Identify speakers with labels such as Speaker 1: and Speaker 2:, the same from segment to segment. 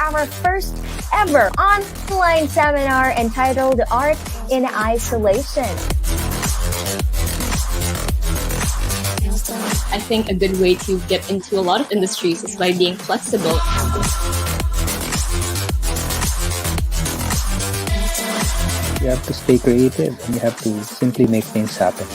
Speaker 1: our first ever online seminar entitled Art in Isolation.
Speaker 2: I think a good way to get into a lot of industries is by being flexible.
Speaker 3: You have to stay creative and you have to simply make things happen.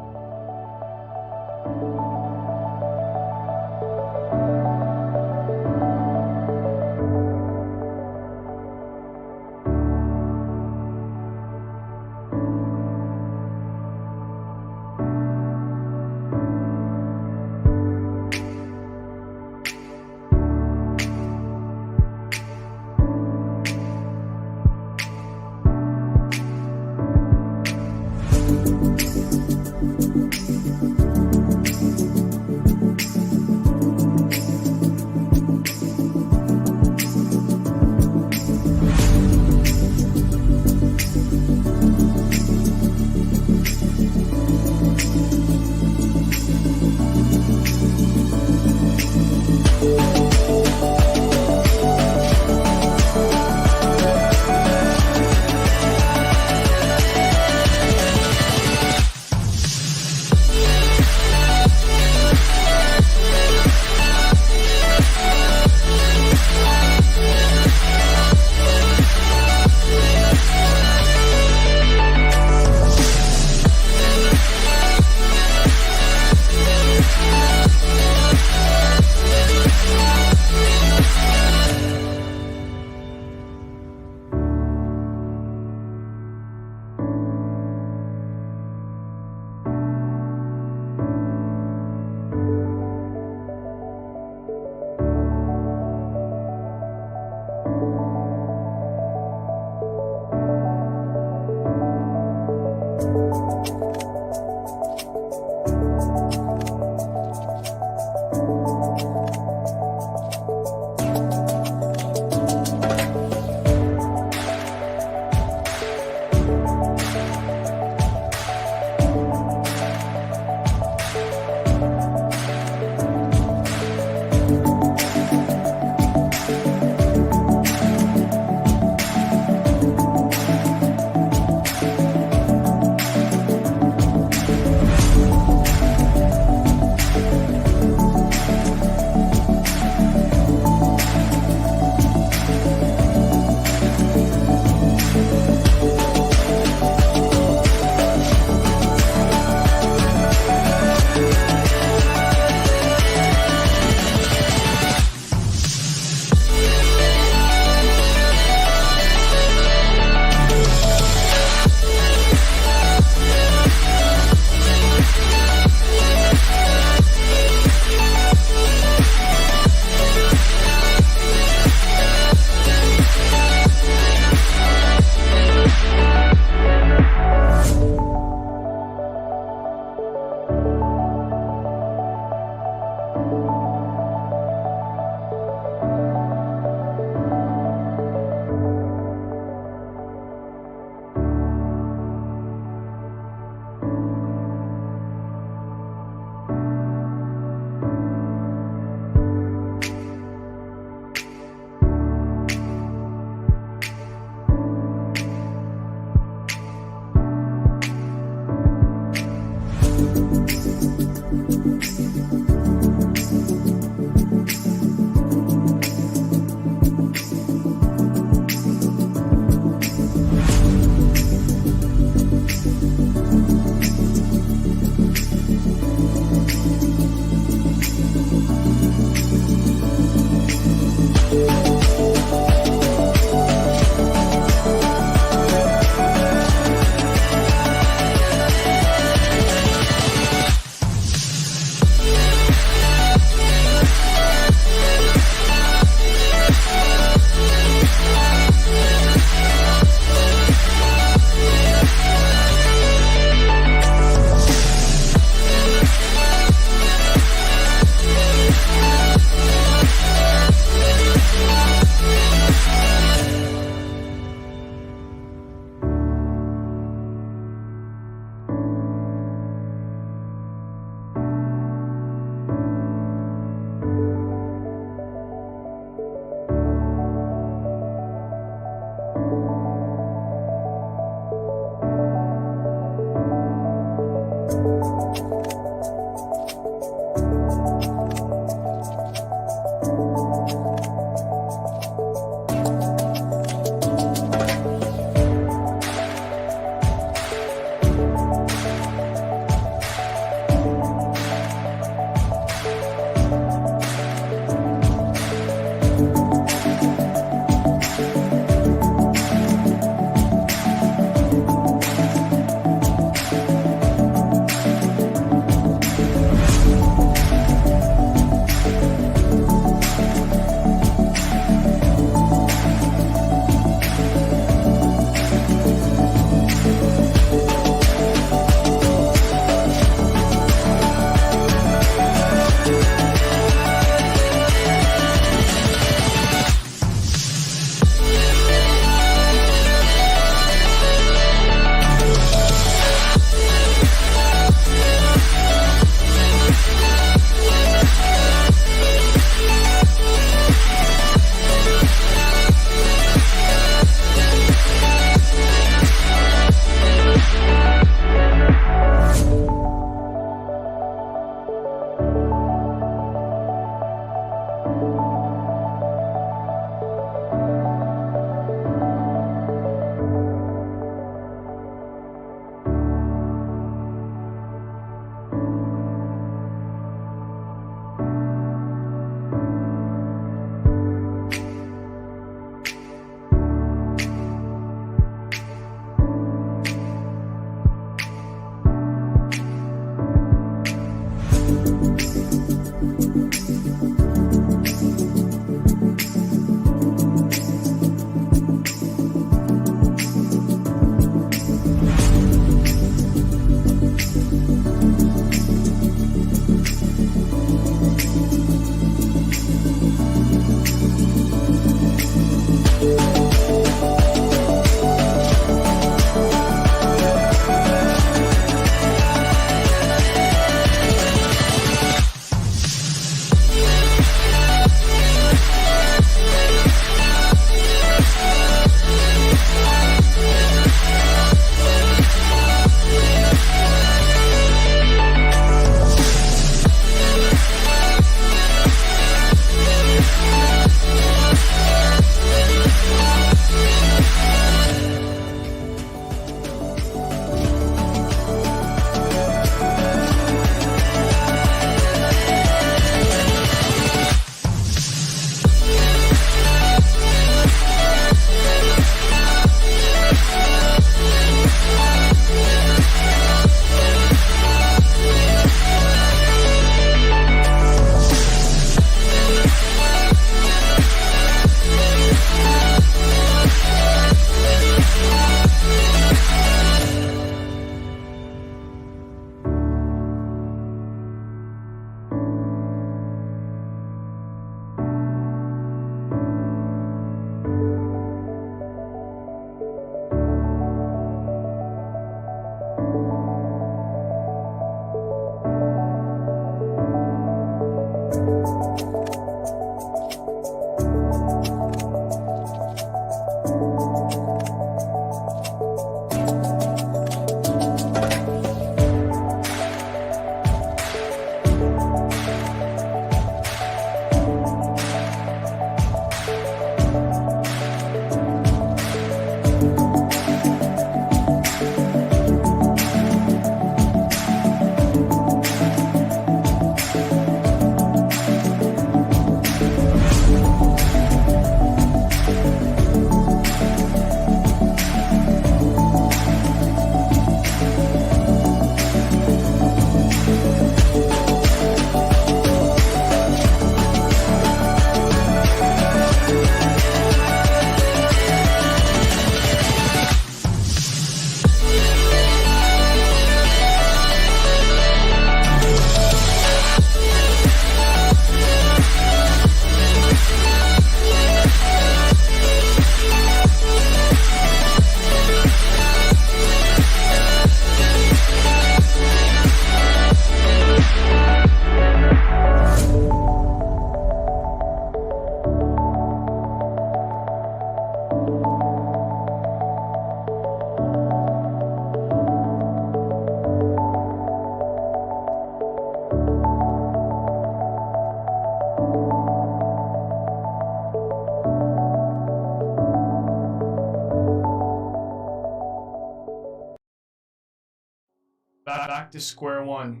Speaker 4: back to square one.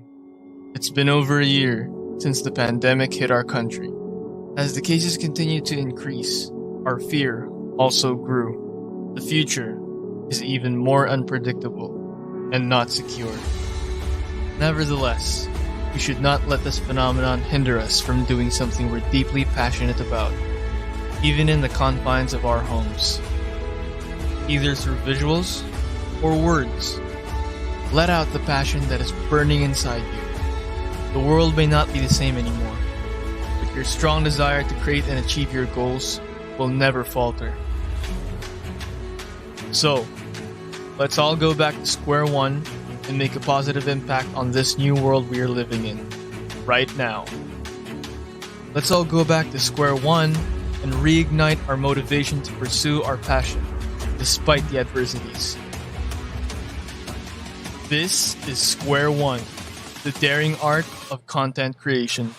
Speaker 5: It's been over a year since the pandemic hit our country. As the cases continue to increase, our fear also grew. The future is even more unpredictable and not secure. Nevertheless, we should not let this phenomenon hinder us from doing something we're deeply passionate about, even in the confines of our homes. Either through visuals or words, let out the passion that is burning inside you. The world may not be the same anymore, but your strong desire to create and achieve your goals will never falter. So, let's all go back to square one and make a positive impact on this new world we are living in, right now. Let's all go back to square one and reignite our motivation to pursue our passion, despite the adversities. This is Square One, the daring art of content creation.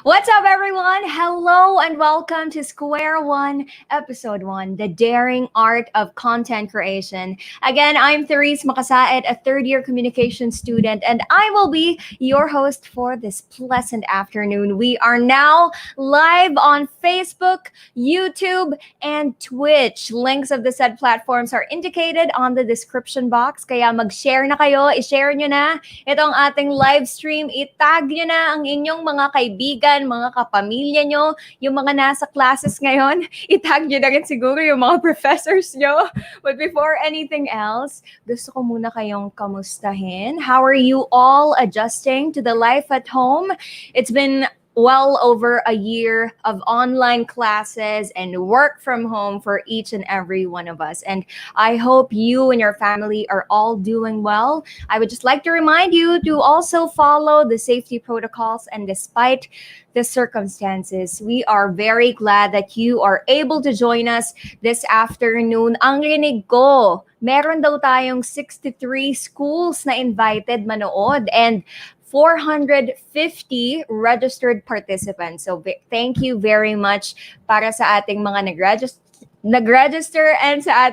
Speaker 1: What's up, everyone? Hello and welcome to Square One, Episode 1, The Daring Art of Content Creation. Again, I'm Therese Macasaet, a third-year communication student, and I will be your host for this pleasant afternoon. We are now live on Facebook, YouTube, and Twitch. Links of the said platforms are indicated on the description box, kaya mag-share na kayo, i-share nyo na itong ating live stream, itag nyo na ang inyong mga kaibigan, mga kapamilya nyo, yung mga nasa classes ngayon, itag nyo na rin siguro yung mga professors nyo. But before anything else, gusto ko muna kayong kamustahin. How are you all adjusting to the life at home? It's been well over a year of online classes and work from home for each and every one of us. And I hope you and your family are all doing well. I would just like to remind you to also follow the safety protocols. And despite the circumstances, we are very glad that you are able to join us this afternoon. Ang rinig ko, meron daw tayong 63 schools na invited manood and 450 registered participants. So thank you very much para sa ating mga nag-register and sa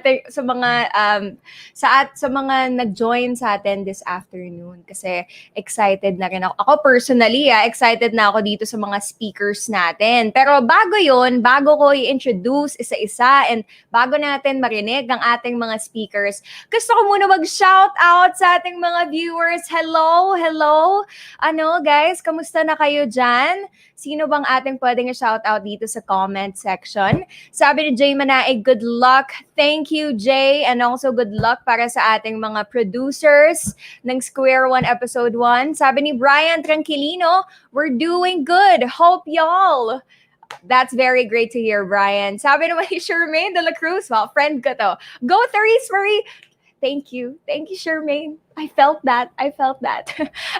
Speaker 1: mga nag-join sa atin this afternoon, kasi excited na rin ako. Ako personally, excited na ako dito sa mga speakers natin. Pero bago ko i-introduce isa-isa and bago natin marinig ang ating mga speakers, gusto ko muna mag-shout out sa ating mga viewers. Hello. Guys, kamusta na kayo dyan? Sino bang ating pwedeng i-shout out dito sa comment section? Sabi ni Jay Manaig, good luck. Thank you, Jay. And also good luck para sa ating mga producers ng Square One Episode 1. Sabi ni Brian Tranquilino, we're doing good. Hope y'all. That's very great to hear, Brian. Sabi naman ni Shermaine de la Cruz, well, friend ko to. Go, Therese Marie. Thank you, Shermaine. I felt that.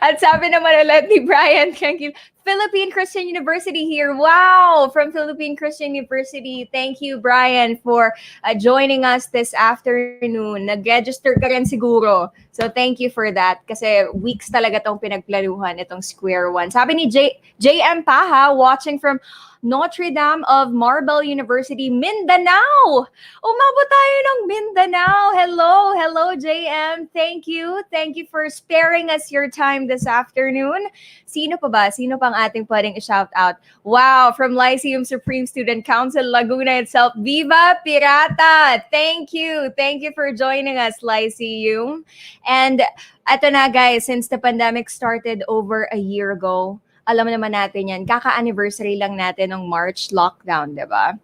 Speaker 1: At sabi naman ulit ni Brian, thank you. Philippine Christian University here. Wow, from Philippine Christian University. Thank you, Brian, for joining us this afternoon. Nag-register ka rin siguro. So thank you for that. Kasi weeks talaga tong pinagplanuhan itong Square One. Sabi ni JM Paha, watching from Notre Dame of Marble University, Mindanao. Umabot tayo ng Mindanao. Hello, JM. Thank you for sparing us your time this afternoon. Sino pa ba? Sino pang ating pwedeng i-shout out? Wow, from Lyceum Supreme Student Council, Laguna itself. Viva Pirata! Thank you for joining us, Lyceum. And eto na guys, since the pandemic started over a year ago, alam naman natin yan, kaka-anniversary lang natin ng March lockdown, diba?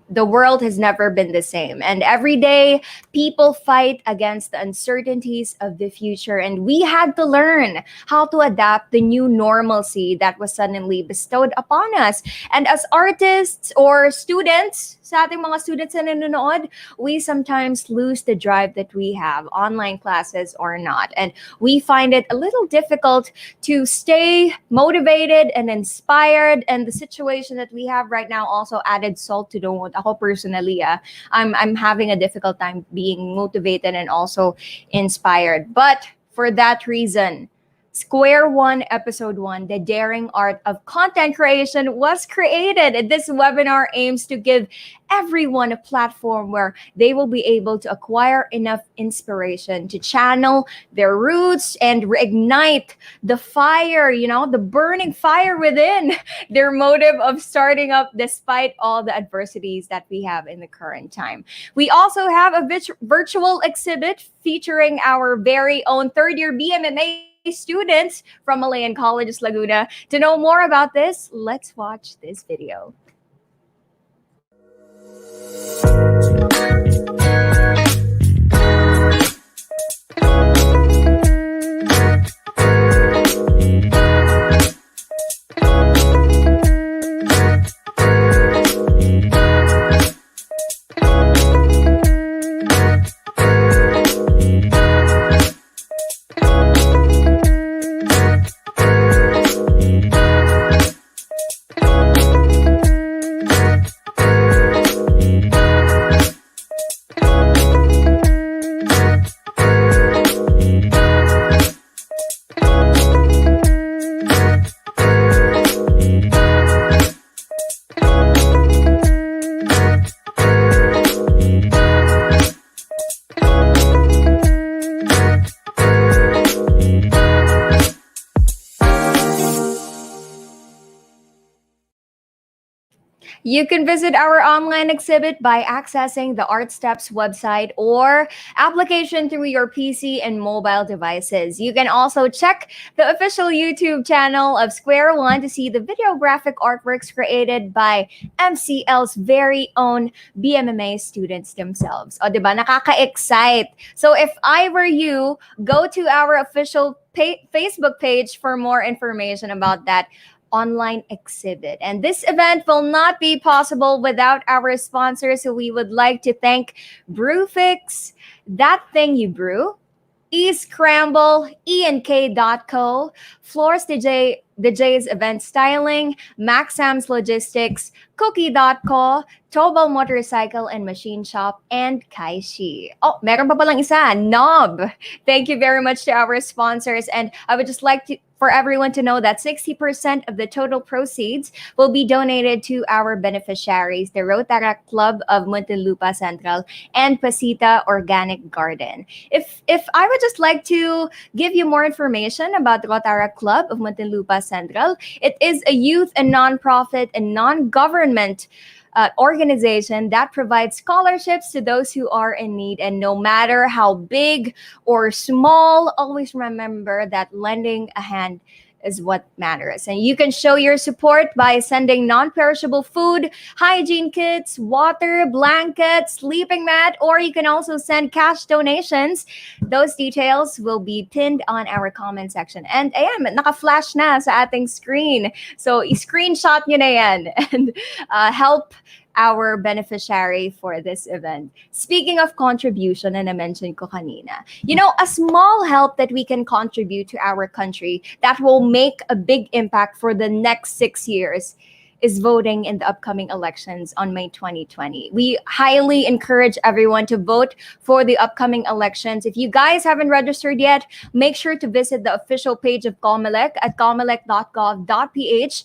Speaker 1: The world has never been the same. And every day, people fight against the uncertainties of the future. And we had to learn how to adapt the new normalcy that was suddenly bestowed upon us. And as artists or students, sa ating mga students na nanonood, we sometimes lose the drive that we have, online classes or not. And we find it a little difficult to stay motivated and inspired. And the situation that we have right now also added salt to the wound. Ako personally, I'm having a difficult time being motivated and also inspired. But for that reason, Square One Episode 1, The Daring Art of Content Creation, was created. And this webinar aims to give everyone a platform where they will be able to acquire enough inspiration to channel their roots and reignite the fire, the burning fire within their motive of starting up despite all the adversities that we have in the current time. We also have a virtual exhibit featuring our very own third-year BMMA students from Malayan Colleges, Laguna. To know more about this, let's watch this video. You can visit our online exhibit by accessing the Art Steps website or application through your PC and mobile devices. You can also check the official YouTube channel of Square One to see the videographic artworks created by MCL's very own BMMA students themselves. O, diba? Nakaka-excite. So if I were you, go to our official Facebook page for more information about that online exhibit. And this event will not be possible without our sponsors, so we would like to thank Brewfix, That Thing You Brew, eScramble, ENK.co, Floors DJ's Event Styling, Maxam's Logistics, Cookie.co, Tobal Motorcycle and Machine Shop, and Kaishi. Oh, meron pa palang isa, Knob. Thank you very much to our sponsors. And I would just like for everyone to know that 60% of the total proceeds will be donated to our beneficiaries, the Rotaract Club of Muntinlupa Central and Pasita Organic Garden. If I would just like to give you more information about the Rotaract Club of Muntinlupa Central, it is a youth and nonprofit and non-government organization that provides scholarships to those who are in need. And no matter how big or small, always remember that lending a hand is what matters. And you can show your support by sending non-perishable food, hygiene kits, water, blankets, sleeping mat, or you can also send cash donations. Those details will be pinned on our comment section. And ayan, naka-flash na sa ating screen. So i-screenshot nyo na yan and help our beneficiary for this event. Speaking of contribution, na na-mention ko kanina, a small help that we can contribute to our country that will make a big impact for the next 6 years is voting in the upcoming elections on May 2020. We highly encourage everyone to vote for the upcoming elections. If you guys haven't registered yet, make sure to visit the official page of COMELEC at comelec.gov.ph.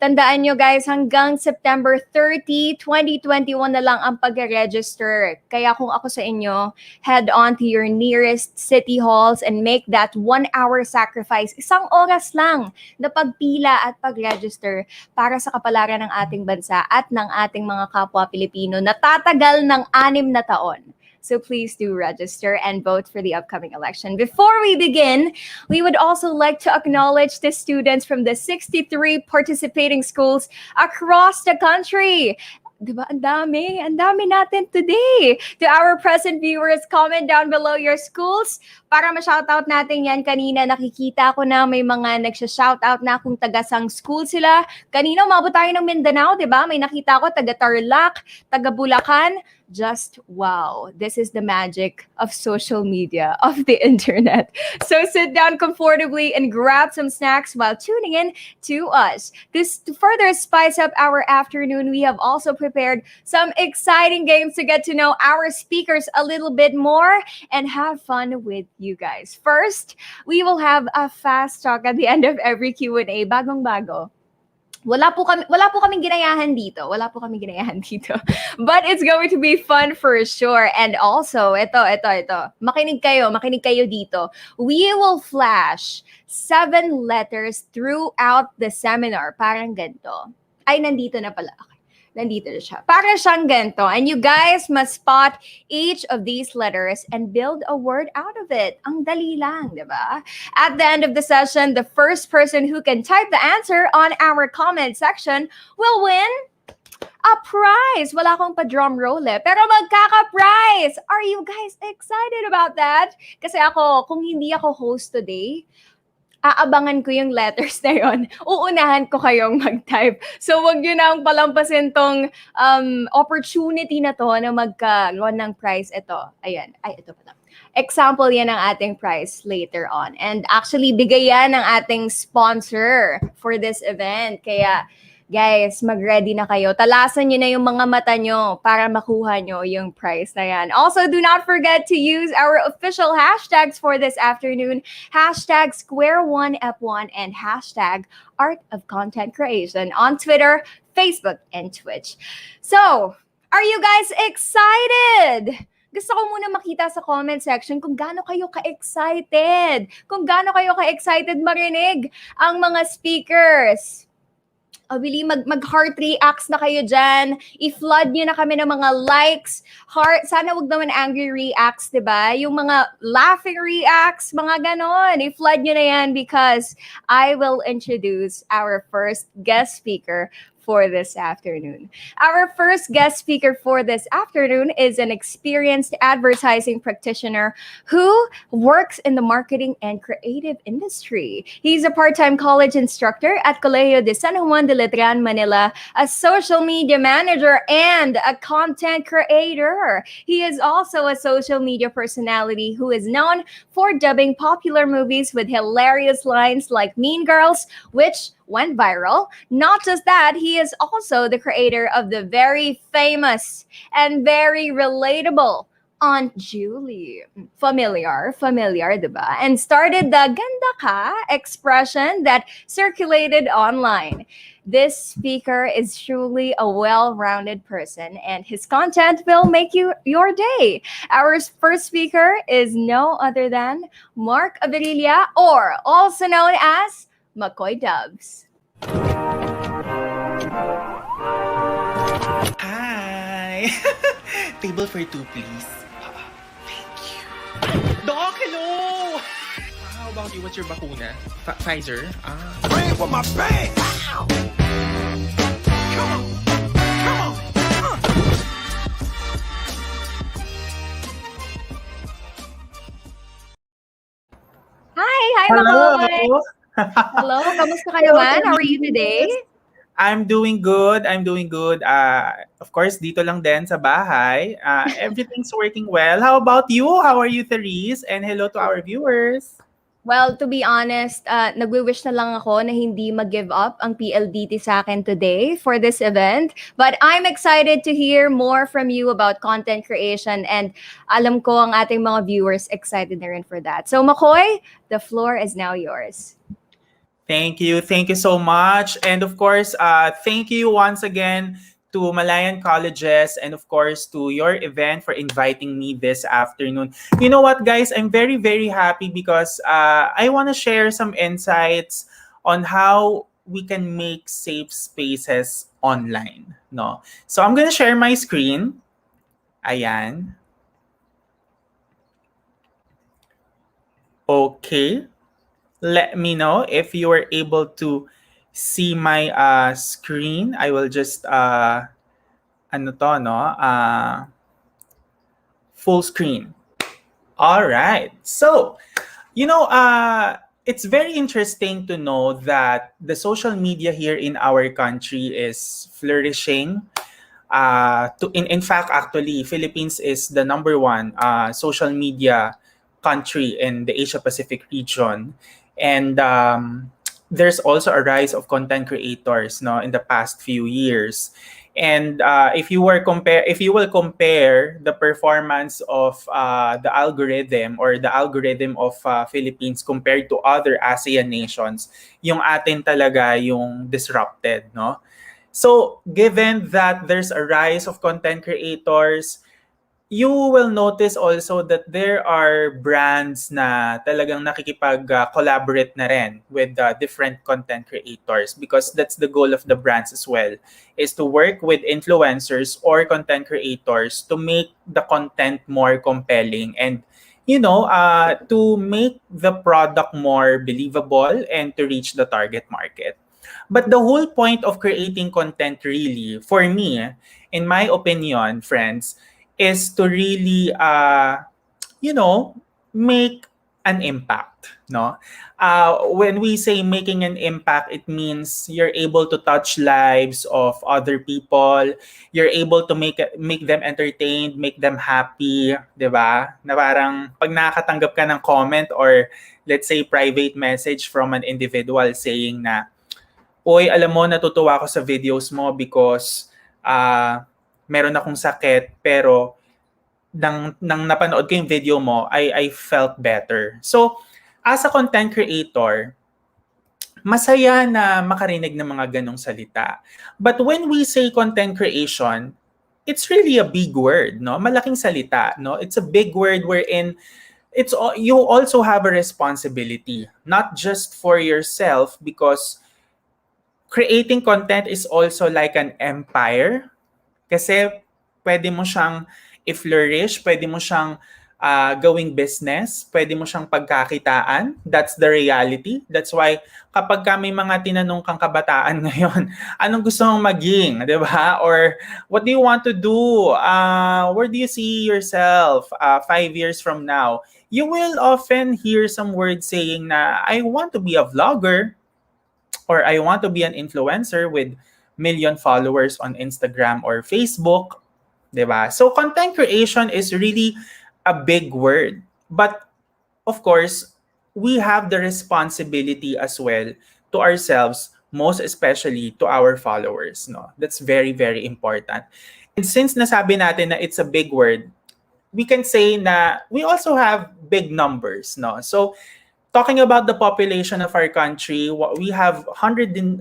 Speaker 1: Tandaan nyo guys, hanggang September 30, 2021 na lang ang pag-register. Kaya kung ako sa inyo, head on to your nearest city halls and make that 1-hour sacrifice. 1 oras lang na pagpila at pag-register para sa kapalaran ng ating bansa at ng ating mga kapwa Pilipino na tatagal ng 6 na taon. So please do register and vote for the upcoming election. Before we begin, we would also like to acknowledge the students from the 63 participating schools across the country. Diba? Ang dami natin today. To our present viewers, comment down below your schools para ma-shoutout natin yan. Kanina nakikita ko na may mga nagsha-shoutout na kung taga-sang school sila. Kanina umabot tayo ng Mindanao, diba? May nakita ko taga-Tarlac, taga-Bulacan. Just wow. This is the magic of social media, of the internet. So sit down comfortably and grab some snacks while tuning in to us. To further spice up our afternoon, we have also prepared prepared some exciting games to get to know our speakers a little bit more and have fun with you guys. First, we will have a fast talk at the end of every Q&A. Bagong-bago. Wala po kaming ginayahan dito. But it's going to be fun for sure. And also, ito. Makinig kayo dito. We will flash 7 letters throughout the seminar. Parang ganito. Ay, nandito na pala. Okay. Nandito na siya. Para siyang ganito. And you guys must spot each of these letters and build a word out of it. Ang dali lang, di ba? At the end of the session, the first person who can type the answer on our comment section will win a prize. Wala akong pa-drum roll pero magkaka-prize. Are you guys excited about that? Kasi ako, kung hindi ako host today, aabangan ko yung letters na yon. Uunahan ko kayong mag-type. So, wag nyo nang palampasin tong opportunity na to na magkaroon ng prize. Ito. Ayan. Ay, ito pala. Example yan ng ating prize later on. And actually, bigay yan ng ating sponsor for this event. Kaya, guys, mag-ready na kayo. Talasan nyo na yung mga mata nyo para makuha nyo yung prize na yan. Also, do not forget to use our official hashtags for this afternoon. Hashtag Square1F1 and hashtag Art of Content Creation on Twitter, Facebook, and Twitch. So, are you guys excited? Gusto ko muna makita sa comment section kung gaano kayo ka-excited. Kung gaano kayo ka-excited marinig ang mga speakers. Bili, mag-heart reacts na kayo dyan. I-flood nyo na kami ng mga likes, heart. Sana wag naman angry reacts, diba? Yung mga laughing reacts, mga ganon. I-flood nyo na yan because I will introduce our first guest speaker for this afternoon. Our first guest speaker for this afternoon is an experienced advertising practitioner who works in the marketing and creative industry. He's a part-time college instructor at Colegio de San Juan de Letran, Manila, a social media manager, and a content creator. He is also a social media personality who is known for dubbing popular movies with hilarious lines like Mean Girls, which went viral. Not just that, he is also the creator of the very famous and very relatable Aunt Julie. Familiar, diba? And started the "Ganda ka" expression that circulated online. This speaker is truly a well-rounded person, and his content will make your day. Our first speaker is no other than Mark Averilla, or also known as Macoy Dubs.
Speaker 4: Hi! Table for 2, please. Thank you. Doc, hello! How about you? What's your bakuna? Pfizer?
Speaker 6: Bring for my bang! Wow! Come on!
Speaker 1: Hi,
Speaker 4: Hello!
Speaker 1: Macoy. Hello, kamusta ka naman? How are you today?
Speaker 4: I'm doing good. Of course, dito lang din sa bahay. Everything's working well. How about you? How are you, Therese? And hello to our viewers.
Speaker 1: Well, to be honest, nagwi-wish na lang ako na hindi mag-give up ang PLDT sa akin today for this event. But I'm excited to hear more from you about content creation, and alam ko ang ating mga viewers excited na rin for that. So, Macoy, the floor is now yours.
Speaker 4: Thank you so much. And of course, thank you once again to Malayan Colleges and of course to your event for inviting me this afternoon. You know what, guys? I'm very, very happy because I want to share some insights on how we can make safe spaces online. No? So I'm going to share my screen. Ayan. Okay. Let me know if you are able to see my screen. I will just full screen. All right. So, it's very interesting to know that the social media here in our country is flourishing. In fact, actually, Philippines is the number 1 social media country in the Asia Pacific region. And there's also a rise of content creators in the past few years. And if you will compare the performance of the algorithm or the algorithm of Philippines compared to other ASEAN nations, yung atin talaga yung disrupted, no? So, given that there's a rise of content creators, you will notice also that there are brands na talagang nakikipag-collaborate na rin with different content creators, because that's the goal of the brands as well, is to work with influencers or content creators to make the content more compelling and to make the product more believable and to reach the target market. But the whole point of creating content, really, for me, in my opinion, friends, is to really, make an impact. No, when we say making an impact, it means you're able to touch lives of other people. You're able to make them entertained, make them happy, 'di ba? Na parang pag nakakatanggap ka ng comment or let's say private message from an individual saying na, "Uy, alam mo, natutuwa ako sa videos mo because meron akong sakit, pero nang napanood ko yung video mo, I felt better." So, as a content creator, masaya na makarinig ng mga ganong salita. But when we say content creation, it's really a big word, no? Malaking salita, no? It's a big word wherein you also have a responsibility, not just for yourself, because creating content is also like an empire. Kasi pwede mo siyang i-flourish, pwede mo siyang gawing business, pwede mo siyang pagkakitaan. That's the reality. That's why kapag may mga tinanong kang kabataan ngayon, anong gusto mong maging, di ba? Or what do you want to do? Where do you see yourself 5 years from now? You will often hear some words saying na, I want to be a vlogger, or I want to be an influencer with million followers on Instagram or Facebook, 'di ba? So content creation is really a big word. But of course, we have the responsibility as well to ourselves, most especially to our followers, no? That's very, very important. And since nasabi natin na it's a big word, we can say na we also have big numbers, no? So talking about the population of our country, we have 109.5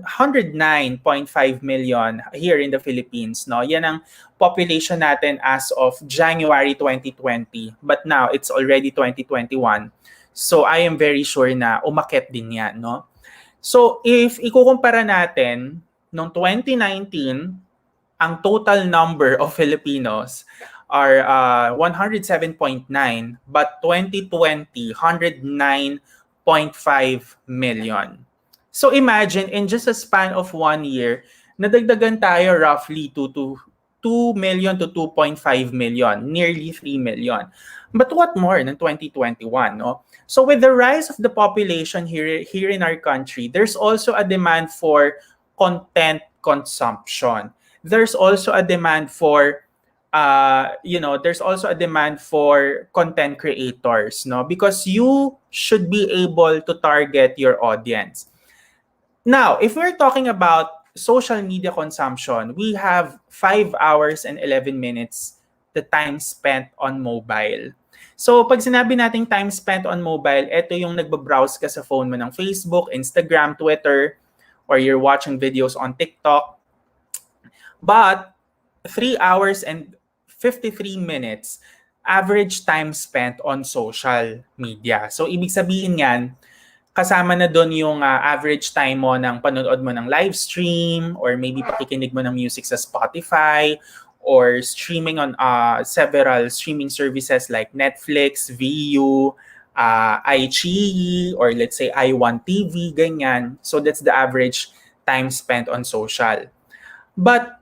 Speaker 4: million here in the Philippines. No? Yan ang population natin as of January 2020. But now, it's already 2021. So I am very sure na umakyat din yan. No? So if ikukumpara natin, noong 2019, ang total number of Filipinos are 107.9, but 2020, 109.5 million. So imagine, in just a span of 1 year, nadagdagan tayo roughly to 2 million to 2.5 million, nearly 3 million. But what more in 2021, no? So with the rise of the population here in our country, there's also a demand for content consumption. There's also a demand for content creators, no? Because you should be able to target your audience. Now, if we're talking about social media consumption, we have 5 hours and 11 minutes the time spent on mobile. So, pag sinabi nating time spent on mobile, ito yung nagbabrowse ka sa phone mo ng Facebook, Instagram, Twitter, or you're watching videos on TikTok. But 3 hours and 53 minutes average time spent on social media. So, ibig sabihin yan, kasama na doon yung average time mo ng panonood mo ng live stream, or maybe pakikinig mo ng music sa Spotify, or streaming on several streaming services like Netflix, Viu, iQIYI, or let's say iWant TV, ganyan. So, that's the average time spent on social. But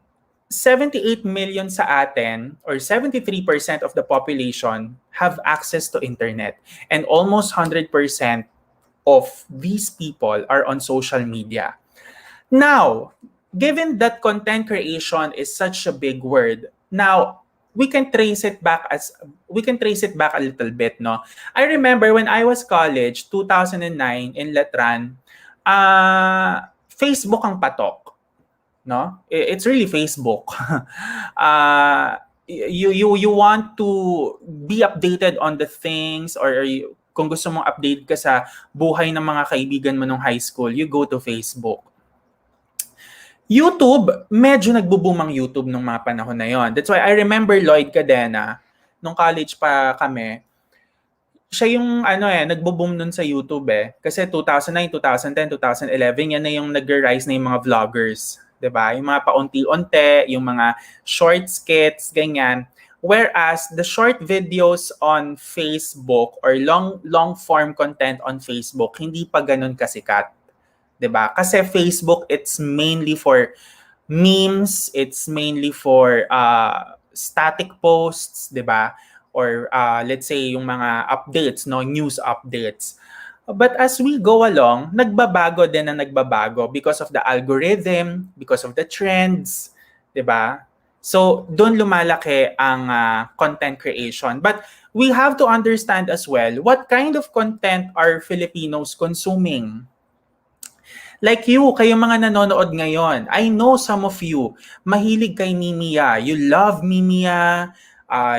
Speaker 4: 78 million sa atin, or 73% of the population, have access to internet. And almost 100% of these people are on social media. Now, given that content creation is such a big word, now we can trace it back a little bit, no? I remember when I was college, 2009 in Letran, Facebook ang patok. no? It's really Facebook. uh, you want to be updated on the things, or kung gusto mong update ka sa buhay ng mga kaibigan mo nung high school, you go to Facebook. YouTube, medyo nagbo-boom ang YouTube nung mga panahon na yon. That's why I remember Lloyd Cadena, nung college pa kami, siya yung nagbo-boom nun sa YouTube eh. Kasi 2009, 2010, 2011, yan na yung nag-rise na yung mga vloggers. 'Di ba? Yung mga paunti-unti, yung mga short skits, ganyan. Whereas the short videos on Facebook or long form content on Facebook, hindi pa ganun kasikat. 'Di ba? Kasi Facebook, it's mainly for memes, it's mainly for static posts, 'di ba? Or let's say yung mga updates, no, news updates. But as we go along, nagbabago din na nagbabago because of the algorithm, because of the trends, 'di ba? So, doon lumalaki ang content creation. But we have to understand as well what kind of content are Filipinos consuming. Like you, kayong mga nanonood ngayon, I know some of you, mahilig kay Mimiya. You love Mimiya.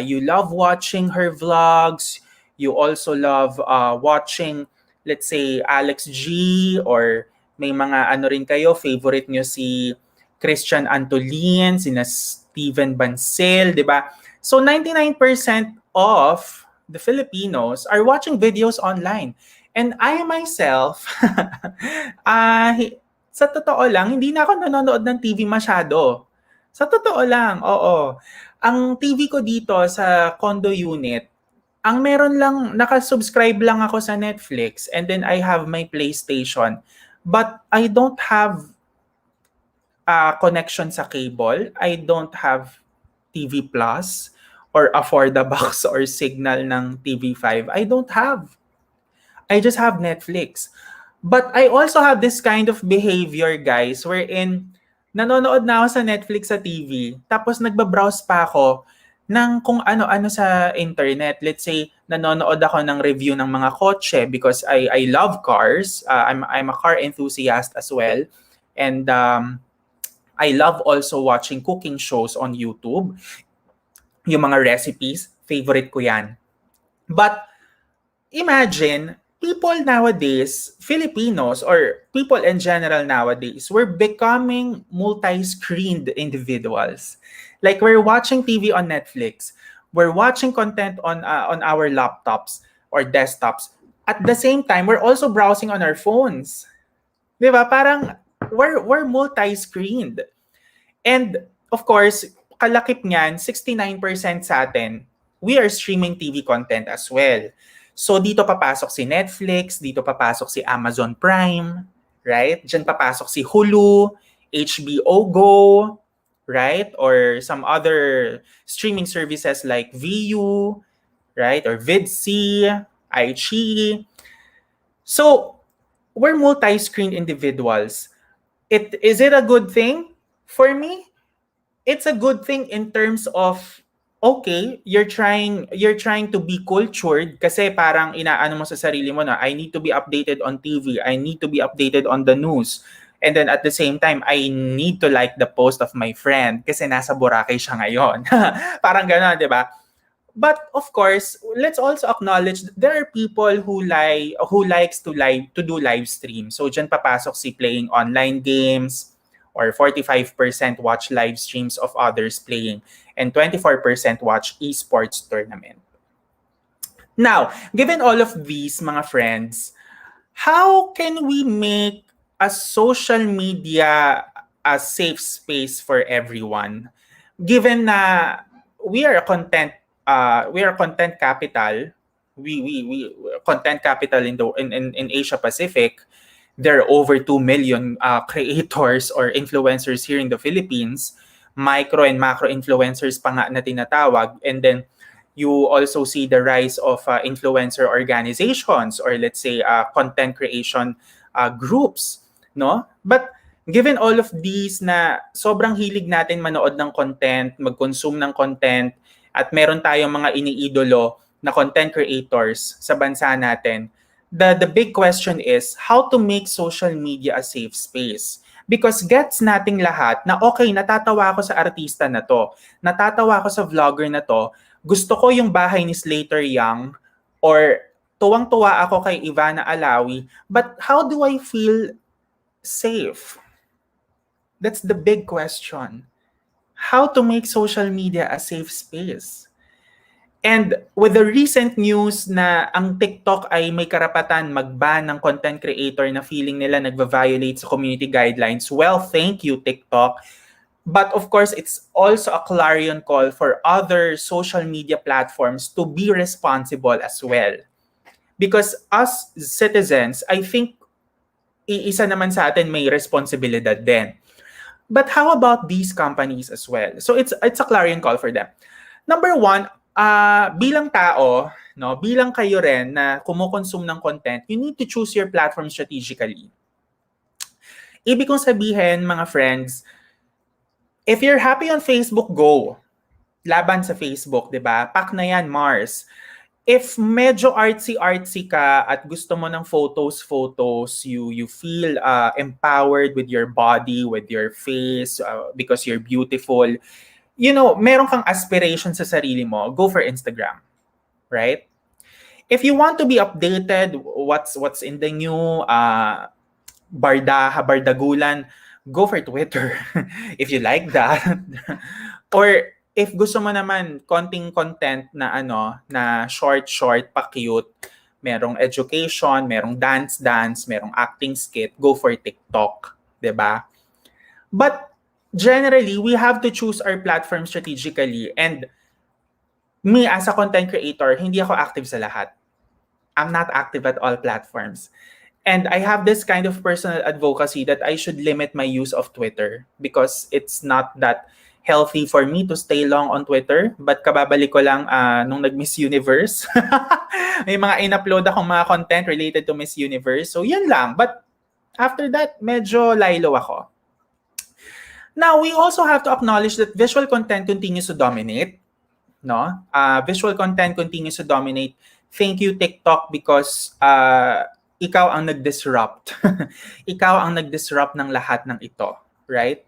Speaker 4: You love watching her vlogs. You also love watching, let's say, Alex G, or may mga ano rin kayo, favorite nyo si Christian Antolin, sina Steven Bancel, di ba? So 99% of the Filipinos are watching videos online. And I myself, sa totoo lang, hindi na ako nanonood ng TV masyado. Sa totoo lang, oo. Ang TV ko dito sa condo unit, ang meron lang, nakasubscribe lang ako sa Netflix, and then I have my PlayStation. But I don't have connection sa cable. I don't have TV Plus or Affordabox or signal ng TV5. I don't have. I just have Netflix. But I also have this kind of behavior, guys, wherein nanonood na ako sa Netflix sa TV, tapos nagbabrowse pa ako ng kung ano-ano sa internet. Let's say, nanonood ako ng review ng mga kotse because I love cars. I'm a car enthusiast as well. And I love also watching cooking shows on YouTube. Yung mga recipes, favorite ko yan. But imagine, people nowadays, Filipinos or people in general nowadays, we're becoming multi-screened individuals. Like we're watching TV on Netflix, we're watching content on our laptops or desktops. At the same time, we're also browsing on our phones. 'Di ba? Parang we're multi-screened. And of course, kalakip niyan, 69% sa atin, we are streaming TV content as well. So dito papasok si Netflix, dito papasok si Amazon Prime, right? Diyan papasok si Hulu, HBO Go, right? Or some other streaming services like Viu, right? Or Vidc, iQIYI. So we're multi-screen individuals. Is it a good thing? For me, it's a good thing in terms of okay, you're trying to be cultured kasi parang inaano mo sa sarili mo na I need to be updated on TV, I need to be updated on the news. And then at the same time, I need to like the post of my friend kasi nasa Boracay siya ngayon. Parang gano'n, 'di ba? But of course, let's also acknowledge there are people who likes to do live stream. So diyan papasok si playing online games, or 45% watch live streams of others playing, and 24% watch esports tournament. Now, given all of these, mga friends, how can we make a social media a safe space for everyone? Given na we are a content capital, we content capital in Asia Pacific. There are over 2 million creators or influencers here in the Philippines, micro and macro influencers pa nga na tinatawag. And then you also see the rise of influencer organizations, or let's say content creation groups, no? But given all of these na sobrang hilig natin manood ng content, mag-consume ng content, at meron tayong mga iniidolo na content creators sa bansa natin, the big question is how to make social media a safe space. Because gets nating lahat na okay, natatawa ako sa artista na to, natatawa ako sa vlogger na to, gusto ko yung bahay ni Slater Young, or tuwang-tuwa ako kay Ivana Alawi, but how do I feel safe? That's the big question. How to make social media a safe space? And with the recent news na ang TikTok ay may karapatan mag-ban ng content creator na feeling nila nagva-violate sa community guidelines, well, thank you, TikTok. But of course, it's also a clarion call for other social media platforms to be responsible as well. Because us citizens, I think, iisa naman sa atin may responsibilidad din. But how about these companies as well? So it's a clarion call for them. Number one, bilang tao, no, bilang kayo rin na kumukonsume ng content, you need to choose your platform strategically. Ibig kong sabihin, mga friends, if you're happy on Facebook, go. Laban sa Facebook, di ba? Pak na yan, Mars. If medyo artsy-artsy ka at gusto mo ng photos, you feel empowered with your body, with your face, because you're beautiful, you know, meron kang aspiration sa sarili mo, go for Instagram, right? If you want to be updated, what's in the new bardagulan, go for Twitter if you like that. Or if gusto mo naman konting content na na short, pa-cute, merong education, merong dance, merong acting skit, go for TikTok, 'di ba? But generally, we have to choose our platform strategically. And me as a content creator, hindi ako active sa lahat. I'm not active at all platforms. And I have this kind of personal advocacy that I should limit my use of Twitter because it's not that healthy for me to stay long on Twitter. But kababalik ko lang nung nag-Miss Universe. May mga in-upload akong mga content related to Miss Universe. So yan lang. But after that, medyo laylo ako. Now, we also have to acknowledge that visual content continues to dominate. No? Visual content continues to dominate. Thank you, TikTok, because ikaw ang nag-disrupt. Ikaw ang nag-disrupt ng lahat ng ito, right?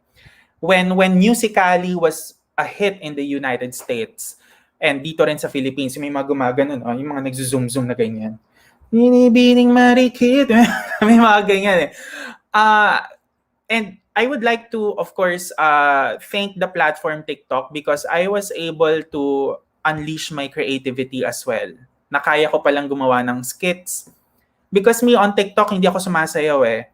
Speaker 4: When Musical.ly was a hit in the United States, and dito rin sa Philippines, may mga gumagano, yung mga nagzo-zoom na ganyan. Binibining marikit. May mga ganyan eh. And I would like to, of course, thank the platform TikTok because I was able to unleash my creativity as well. Nakaya ko palang gumawa ng skits. Because me on TikTok, hindi ako sumasayaw eh.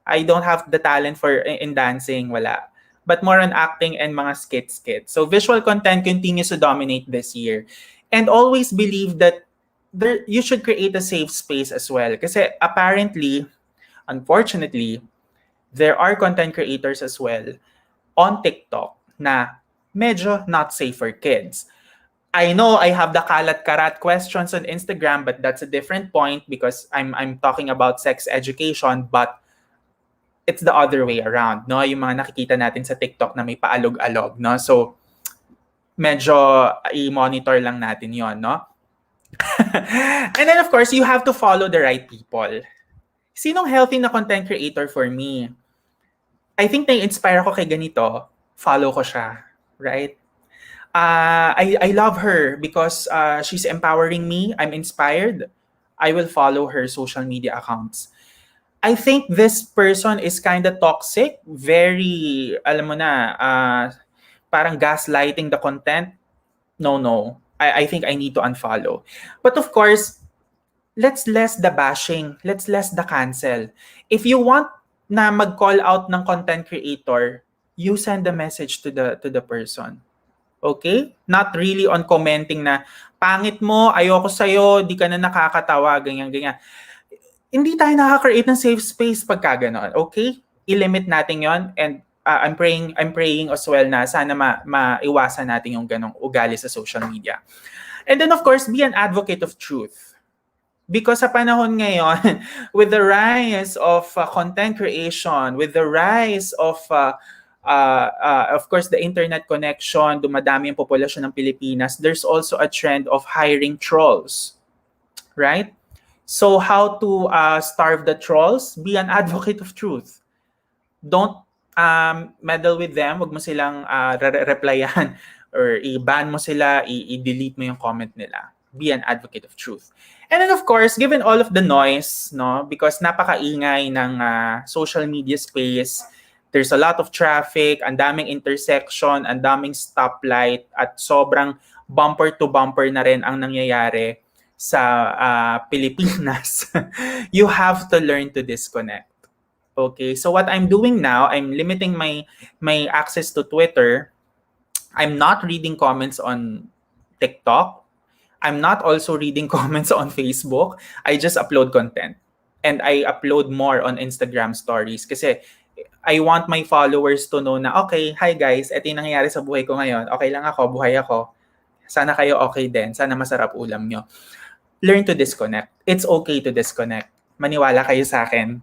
Speaker 4: I don't have the talent for in dancing, wala. But more on acting and mga skits. So visual content continues to dominate this year. And always believe that you should create a safe space as well. Kasi apparently, unfortunately, there are content creators as well on TikTok na medyo not safe for kids. I know I have the kalat-karat questions on Instagram, but that's a different point because I'm talking about sex education, but it's the other way around, no? Yung mga nakikita natin sa TikTok na may paalog-alog, no? So, medyo i-monitor lang natin yon, no? And then, of course, you have to follow the right people. Sinong healthy na content creator for me? I think na-inspire ako kay ganito, follow ko siya, right? I love her because she's empowering me. I'm inspired. I will follow her social media accounts. I think this person is kind of toxic, very, alam mo na, parang gaslighting the content. No. I think I need to unfollow. But of course, let's less the bashing. Let's less the cancel. If you want na mag-call out ng content creator, you send the message to the person. Okay? Not really on commenting na, pangit mo, ayoko sa'yo, di ka na nakakatawa, ganyan. Hindi tayo nakaka-create ng safe space pagka ganon. Okay? I-limit natin yon. And I'm praying as well na sana maiwasan natin yung ganong ugali sa social media. And then of course, be an advocate of truth. Because sa panahon ngayon, with the rise of content creation, with the rise of course, the internet connection, dumadami ang populasyon ng Pilipinas, there's also a trend of hiring trolls, right? So how to starve the trolls? Be an advocate of truth. Don't meddle with them. Wag mo silang replyan or i-ban mo sila, i-delete mo yung comment nila. Be an advocate of truth. And then of course, given all of the noise, no, because napakaingay ng social media space, there's a lot of traffic, ang daming intersection, ang daming stoplight, at sobrang bumper to bumper na rin ang nangyayari sa Pilipinas. You have to learn to disconnect. Okay, so what I'm doing now, I'm limiting my access to Twitter. I'm not reading comments on TikTok. I'm not also reading comments on Facebook. I just upload content. And I upload more on Instagram stories kasi I want my followers to know na, okay, hi guys, ito yung nangyayari sa buhay ko ngayon. Okay lang ako, buhay ako. Sana kayo okay din. Sana masarap ulam nyo. Learn to disconnect. It's okay to disconnect. Maniwala kayo sa akin.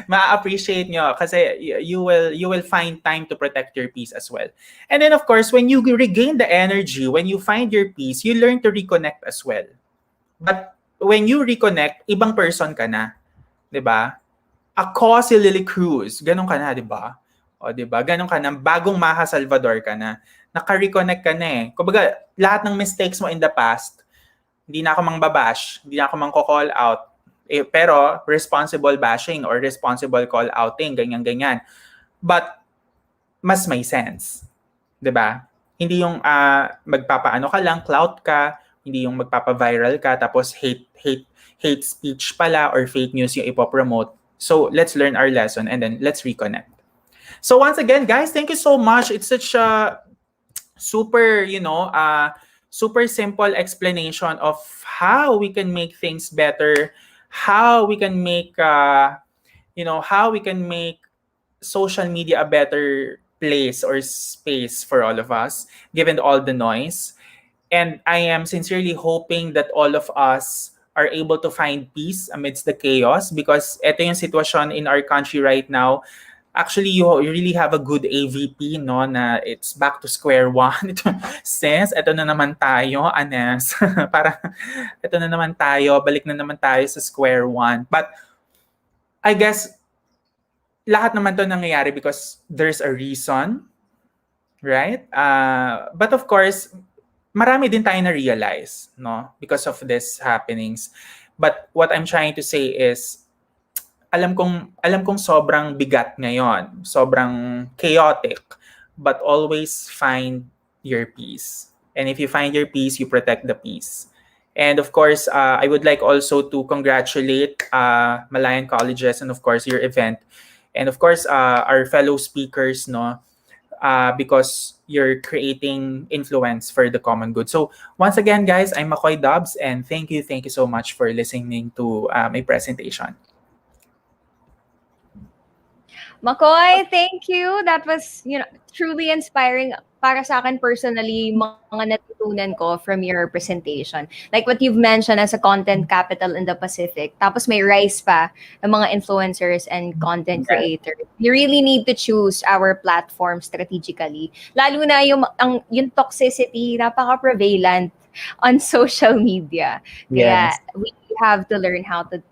Speaker 4: Ma-appreciate nyo kasi you will find time to protect your peace as well. And then of course, when you regain the energy, when you find your peace, you learn to reconnect as well. But when you reconnect, ibang person ka na. 'Di ba? Ako si Lily Cruz, ganun ka na, 'di ba? O 'di ba? Ganun ka na, bagong Maha Salvador ka na. Naka-reconnect ka na eh. Kumbaga, lahat ng mistakes mo in the past, hindi na ako mangbabash, hindi na ako mangko-call out. Pero responsible bashing or responsible call outing, ganyan-ganyan. But mas may sense. 'Di ba? Hindi yung magpapaano ka lang, clout ka, hindi yung magpapa-viral ka tapos hate speech pala or fake news yung ipopromote. So let's learn our lesson and then let's reconnect. So once again, guys, thank you so much. It's such a super, super simple explanation of how we can make things better, how we can make, how we can make social media a better place or space for all of us, given all the noise. And I am sincerely hoping that all of us are able to find peace amidst the chaos because ito yung sitwasyon in our country right now. Actually, you really have a good AVP, no, na it's back to square one. Since, ito na naman tayo, Anes. Para, ito na naman tayo, balik na naman tayo sa square one. But, I guess, lahat naman to nangyayari because there's a reason, right? But of course, marami din tayo na-realize, no, because of these happenings. But what I'm trying to say is, alam kong sobrang bigat ngayon, sobrang chaotic, but always find your peace. And if you find your peace, you protect the peace. And of course, I would like also to congratulate Malayan Colleges and of course your event. And of course, our fellow speakers, no, because you're creating influence for the common good. So once again, guys, I'm Macoy Dubs, and thank you so much for listening to my presentation.
Speaker 1: Macoy, thank you. That was, truly inspiring para sa akin personally, mga natutunan ko from your presentation. Like what you've mentioned as a content capital in the Pacific. Tapos may rise pa ng mga influencers and content creators. You really need to choose our platform strategically. Lalo na yung toxicity, napaka-prevalent on social media. Kaya we have to learn how to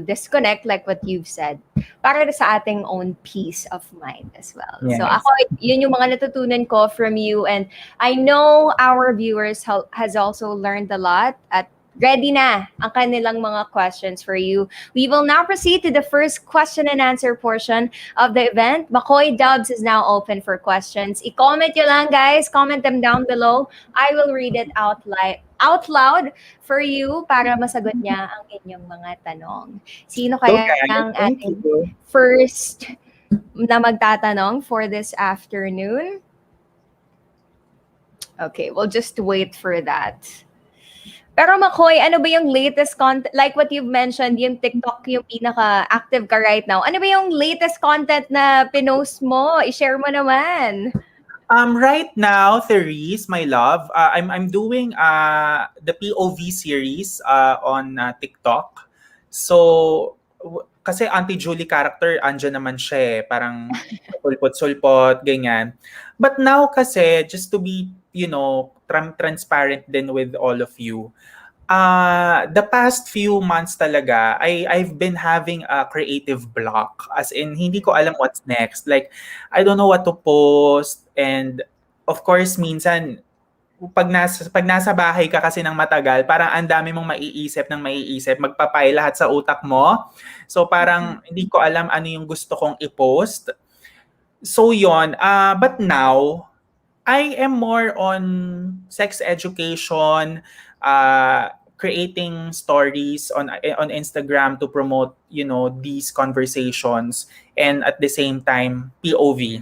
Speaker 1: disconnect like what you've said para sa ating own peace of mind as well.
Speaker 4: Yes.
Speaker 1: So ako, yun yung mga natutunan ko from you, and I know our viewers has also learned a lot at ready na ang kanilang mga questions for you. We will now proceed to the first question and answer portion of the event. Macoy Dubs is now open for questions. I-comment nyo lang, guys. Comment them down below. I will read it out loud for you para masagot niya ang inyong mga tanong. Sino kaya ang ating first na magtatanong for this afternoon? Okay, we'll just wait for that. Pero Macoy, ano ba yung latest content? Like what you've mentioned, yung TikTok yung pinaka-active ka right now. Ano ba yung latest content na pinost mo? I-share mo naman.
Speaker 4: Right now, Therese, my love, I'm doing the POV series on TikTok. So, kasi Auntie Julie character, andyan naman siya eh. Parang sulpot-sulpot, ganyan. But now kasi, just to be, transparent din with all of you, The past few months talaga, I've been having a creative block. As in, hindi ko alam what's next. Like, I don't know what to post. And of course, minsan, pag nasa bahay ka kasi ng matagal, parang ang dami mong maiisip, magpapay lahat sa utak mo. So parang hindi ko alam ano yung gusto kong i-post. So yon, but now I am more on sex education, creating stories on Instagram to promote, these conversations, and at the same time POV.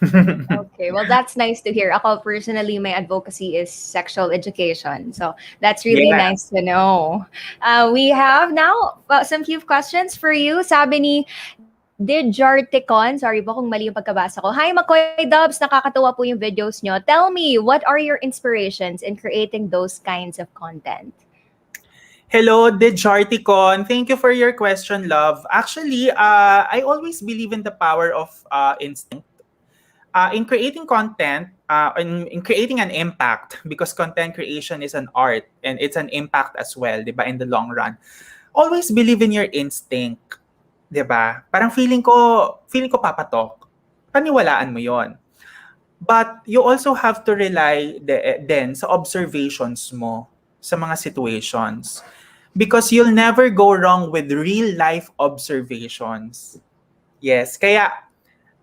Speaker 1: Okay, well, that's nice to hear. Ako personally, my advocacy is sexual education. So that's really
Speaker 4: Yeah.
Speaker 1: nice to know. We have now some few questions for you. Sabi ni Dijarticon, sorry po kung mali yung pagkabasa ko. Hi, Macoy Dubs, nakakatuwa po yung videos nyo. Tell me, what are your inspirations in creating those kinds of content?
Speaker 4: Hello, Dejarticon. Thank you for your question, love. Actually, I always believe in the power of instinct. In creating content, in creating an impact, because content creation is an art and it's an impact as well, di ba, in the long run. Always believe in your instinct, di ba? Parang feeling ko papatok. Paniwalaan mo yon. But you also have to rely then sa observations mo sa mga situations. Because you'll never go wrong with real life observations. Yes, kaya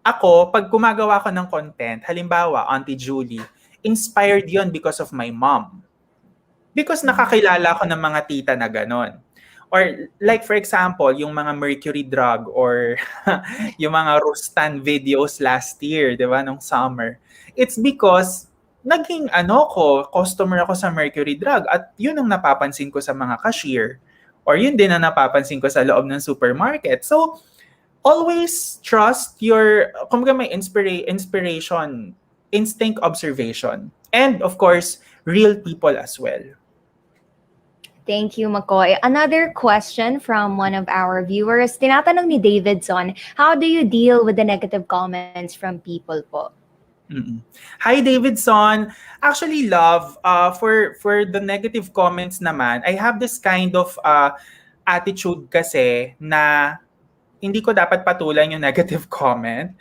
Speaker 4: ako, pag gumagawa ko ng content, halimbawa, Auntie Julie, inspired yon because of my mom. Because nakakilala ko ng mga tita na ganon. Or like for example, yung mga mercury drug or yung mga Rustan videos last year, di ba, nung summer. It's because naging customer ako sa mercury drug at yun ang napapansin ko sa mga cashier. Or yun din ang napapansin ko sa loob ng supermarket. So, always trust your, kumbaga may inspiration, instinct observation. And of course, real people as well.
Speaker 1: Thank you, Macoy. Another question from one of our viewers. Tinatanong ni Davidson, how do you deal with the negative comments from people po?
Speaker 4: Mm-mm. Hi Davidson. Actually, love, for the negative comments naman, I have this kind of attitude kasi na hindi ko dapat patulan yung negative comment.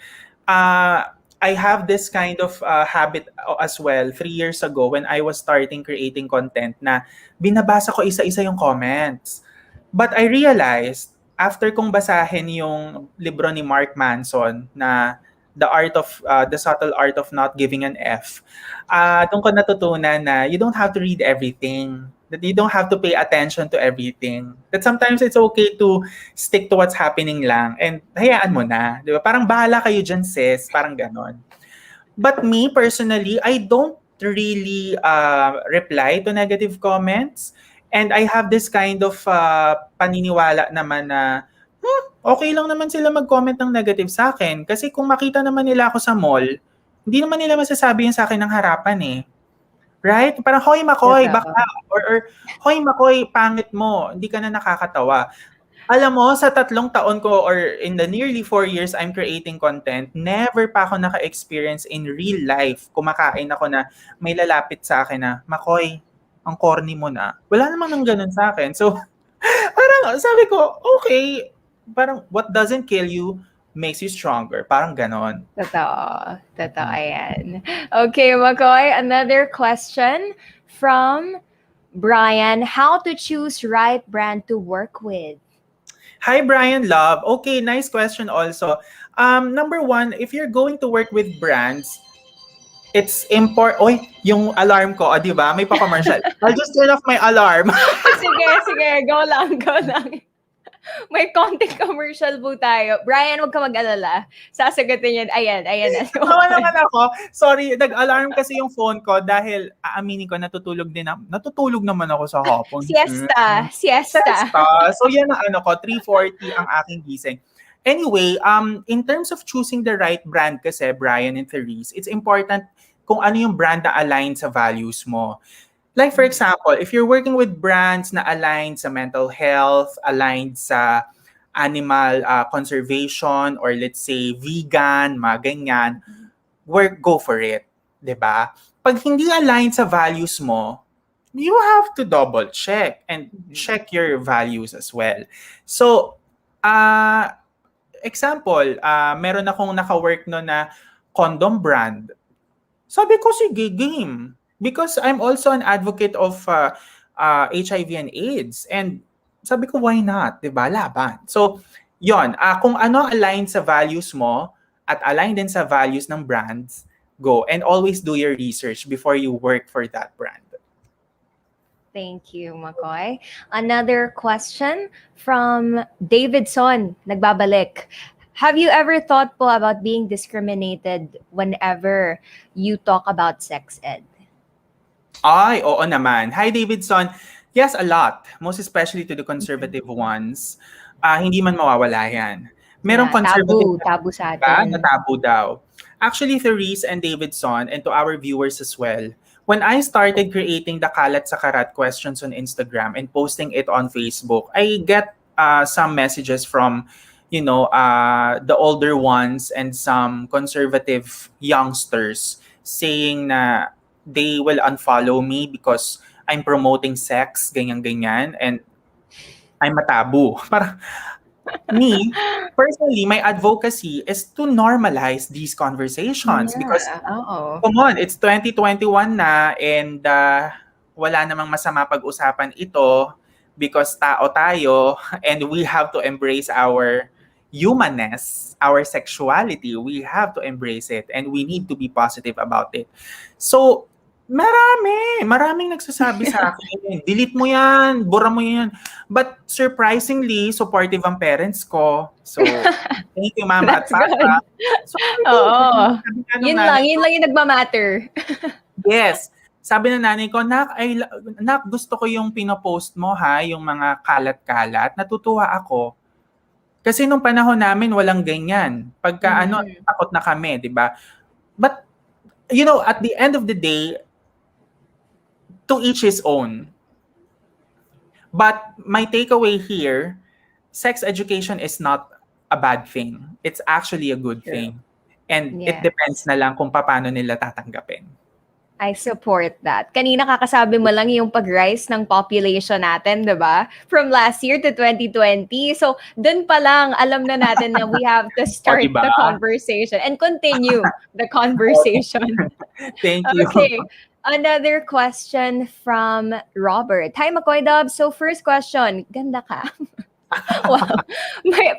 Speaker 4: I have this kind of habit as well 3 years ago when I was starting creating content na binabasa ko isa-isa yung comments. But I realized, after kong basahin yung libro ni Mark Manson na The Subtle Art of Not Giving an F, doon ko natutunan na you don't have to read everything. That you don't have to pay attention to everything. That sometimes it's okay to stick to what's happening lang and hayaan mo na. Di ba? Parang bahala kayo dyan, sis. Parang ganon. But me, personally, I don't really reply to negative comments. And I have this kind of paniniwala naman na, okay lang naman sila mag-comment ng negative sa akin. Kasi kung makita naman nila ako sa mall, hindi naman nila masasabi yun sa akin ng harapan eh. Right? Parang, hoy Macoy, baka. Or hoy Macoy, pangit mo. Hindi ka na nakakatawa. Alam mo, sa 3 taon ko or in the nearly 4 years I'm creating content, never pa ako naka-experience in real life. Kumakain ako na may lalapit sa akin na, Macoy, ang corny mo na. Wala namang nang ganun sa akin. So, parang sabi ko, okay, parang what doesn't kill you makes you stronger. Parang ganon.
Speaker 1: Totoo. Ayan. Okay, Macoy, another question from Brian. How to choose right brand to work with?
Speaker 4: Hi, Brian Love. Okay, nice question also. Number 1, if you're going to work with brands, it's important. Oy, yung alarm ko, di ba? May pa-commercial. I'll just turn off my alarm.
Speaker 1: Sige. Go lang. May konting commercial po tayo. Brian, huwag ka mag-alala. Sasagutin yan. Ayan.
Speaker 4: Tawa naman ako. Sorry, nag-alarm kasi yung phone ko dahil aaminin ko, natutulog naman ako sa hapon.
Speaker 1: Siesta.
Speaker 4: So yan ang 3:40 ang aking gising. Anyway, in terms of choosing the right brand kasi, Brian and Therese, it's important kung ano yung brand na align sa values mo. Like for example, if you're working with brands na aligned sa mental health, aligned sa animal conservation, or let's say vegan, mga ganyan, go for it. 'Di ba? Pag hindi aligned sa values mo, you have to double check and check your values as well. So, example, meron akong naka-work no na condom brand. Sabi ko, sige, game. Because I'm also an advocate of HIV and AIDS. And sabi ko, why not? Diba? Laban. So, yon. Kung ano align sa values mo at align din sa values ng brands, go. And always do your research before you work for that brand.
Speaker 1: Thank you, Macoy. Another question from Davidson, nagbabalik. Have you ever thought po about being discriminated whenever you talk about sex ed?
Speaker 4: Ay, oo naman. Hi, Davidson. Yes, a lot. Most especially to the conservative ones. Hindi man mawawala yan. Merong
Speaker 1: Yeah,
Speaker 4: conservative
Speaker 1: tabu sa
Speaker 4: ba
Speaker 1: atin.
Speaker 4: na tabu daw. Actually, Therese and Davidson, and to our viewers as well, when I started creating the Kalat sa Karat questions on Instagram and posting it on Facebook, I get some messages from, the older ones and some conservative youngsters saying na they will unfollow me because I'm promoting sex, ganyan-ganyan, and I'm a taboo. Parang, me, personally, my advocacy is to normalize these conversations because,
Speaker 1: Yeah, oo.
Speaker 4: come on, it's 2021 na and wala namang masama pag-usapan ito because tao tayo and we have to embrace our humanness, our sexuality. We have to embrace it and we need to be positive about it. So, maraming nagsasabi sa akin, delete mo yan, bura mo yan. But surprisingly, supportive ang parents ko. So, thank you mama at
Speaker 1: That's good.
Speaker 4: papa. So,
Speaker 1: Oo.
Speaker 4: sabi nga nung
Speaker 1: Yun
Speaker 4: nanay
Speaker 1: lang yung nagmamatter.
Speaker 4: Yes. Sabi ng nanay ko, nak, gusto ko yung pinopost mo ha, yung mga kalat-kalat. Natutuwa ako. Kasi nung panahon namin, walang ganyan. Pagka takot na kami, di ba? But, at the end of the day, to each his own. But my takeaway here, sex education is not a bad thing. It's actually a good thing. And it
Speaker 1: Yes.
Speaker 4: depends na lang kung paano nila tatanggapin.
Speaker 1: I support that. Kanina kakasabi mo lang yung pag-rise ng population natin, di ba? From last year to 2020. So, dun pa lang, alam na natin na we have to start
Speaker 4: diba?
Speaker 1: the conversation and continue the conversation.
Speaker 4: Thank you.
Speaker 1: Okay. Another question from Robert. Hi, Macoy Dubs. So, first question, ganda ka. Wow.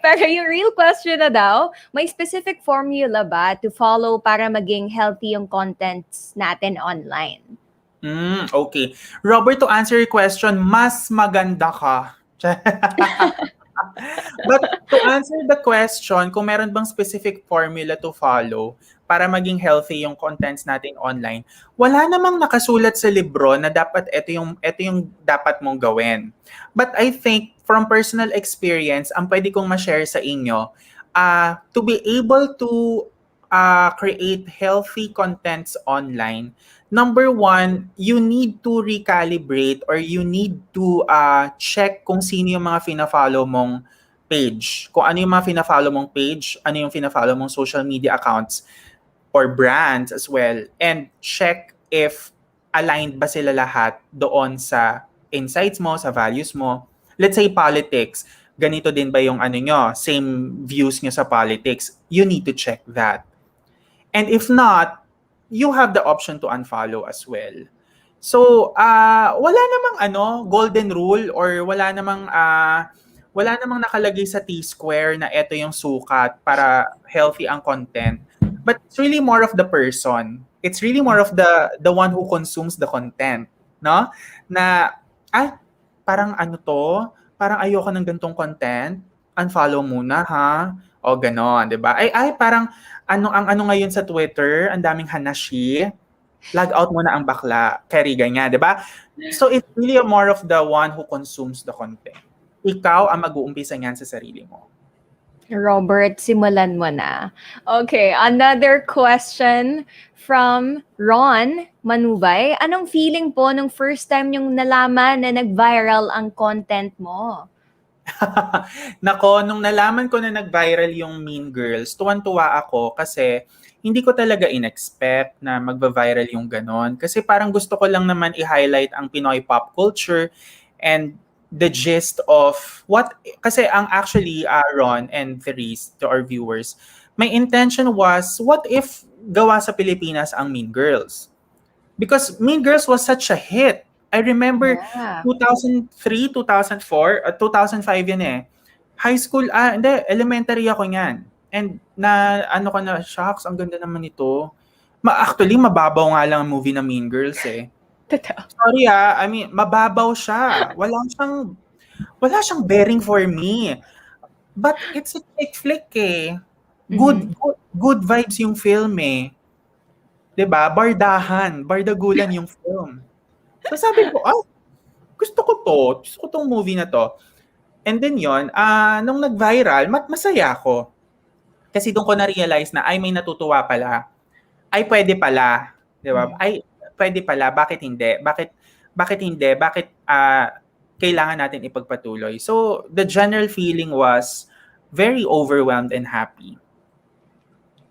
Speaker 1: Pero yung real question na daw, may specific formula ba to follow para maging healthy yung contents natin online?
Speaker 4: Okay. Robert, to answer your question, mas maganda ka. But to answer the question, kung meron bang specific formula to follow para maging healthy yung contents natin online, wala namang nakasulat sa libro na dapat ito yung dapat mong gawin. But I think from personal experience, ang pwede kong ma-share sa inyo, to be able to create healthy contents online, number one, you need to recalibrate or you need to check kung sino yung mga fina-follow mong page. Kung ano yung mga fina-follow mong page, ano yung fina-follow mong social media accounts or brands as well. And check if aligned ba sila lahat doon sa insights mo, sa values mo. Let's say politics. Ganito din ba yung same views nyo sa politics? You need to check that. And if not, you have the option to unfollow as well. So, wala namang golden rule or wala namang nakalagay sa T-square na ito yung sukat para healthy ang content. But it's really more of the person. It's really more of the one who consumes the content, no? Na parang parang ayoko ng gantong content, unfollow muna ha. O ganon, 'di ba? Parang ang ngayon sa Twitter, ang daming hanashi. Log out muna ang bakla. Carry ganyan, 'di ba? So it's really more of the one who consumes the content. Ikaw ang mag-uumpisa niyan sa sarili mo.
Speaker 1: Robert, simulan mo na. Okay, another question from Ron Manubay. Anong feeling po nung first time yung nalaman na nag-viral ang content mo?
Speaker 4: Nako, nung nalaman ko na nag-viral yung Mean Girls, tuwan-tuwa ako kasi hindi ko talaga in-expect na magva-viral yung ganon. Kasi parang gusto ko lang naman i-highlight ang Pinoy pop culture and the gist of what, kasi ang actually, Ron and Therese, to our viewers, my intention was, what if gawa sa Pilipinas ang Mean Girls? Because Mean Girls was such a hit. I remember
Speaker 1: Yeah.
Speaker 4: 2003, 2004, 2005 yun eh. High school, hindi, elementary ako niyan. And na, ano ko na, shocks, ang ganda naman ito. Actually, mababaw nga lang ang movie na Mean Girls eh.
Speaker 1: Totoo.
Speaker 4: Sorry I mean, mababaw siya. Wala siyang bearing for me. But it's a chick flick eh. Good vibes yung film eh. 'Di ba? Bardagulan yung film. So sabi ko, gusto ko to. Gusto ko tong movie na to. And then yon, nung nag-viral, masaya ako. Kasi doon ko na-realize na, ay, may natutuwa pala. Ay, pwede pala. Di ba? Ay, pwede pala. Bakit hindi? Bakit hindi? Bakit kailangan natin ipagpatuloy? So, the general feeling was very overwhelmed and happy.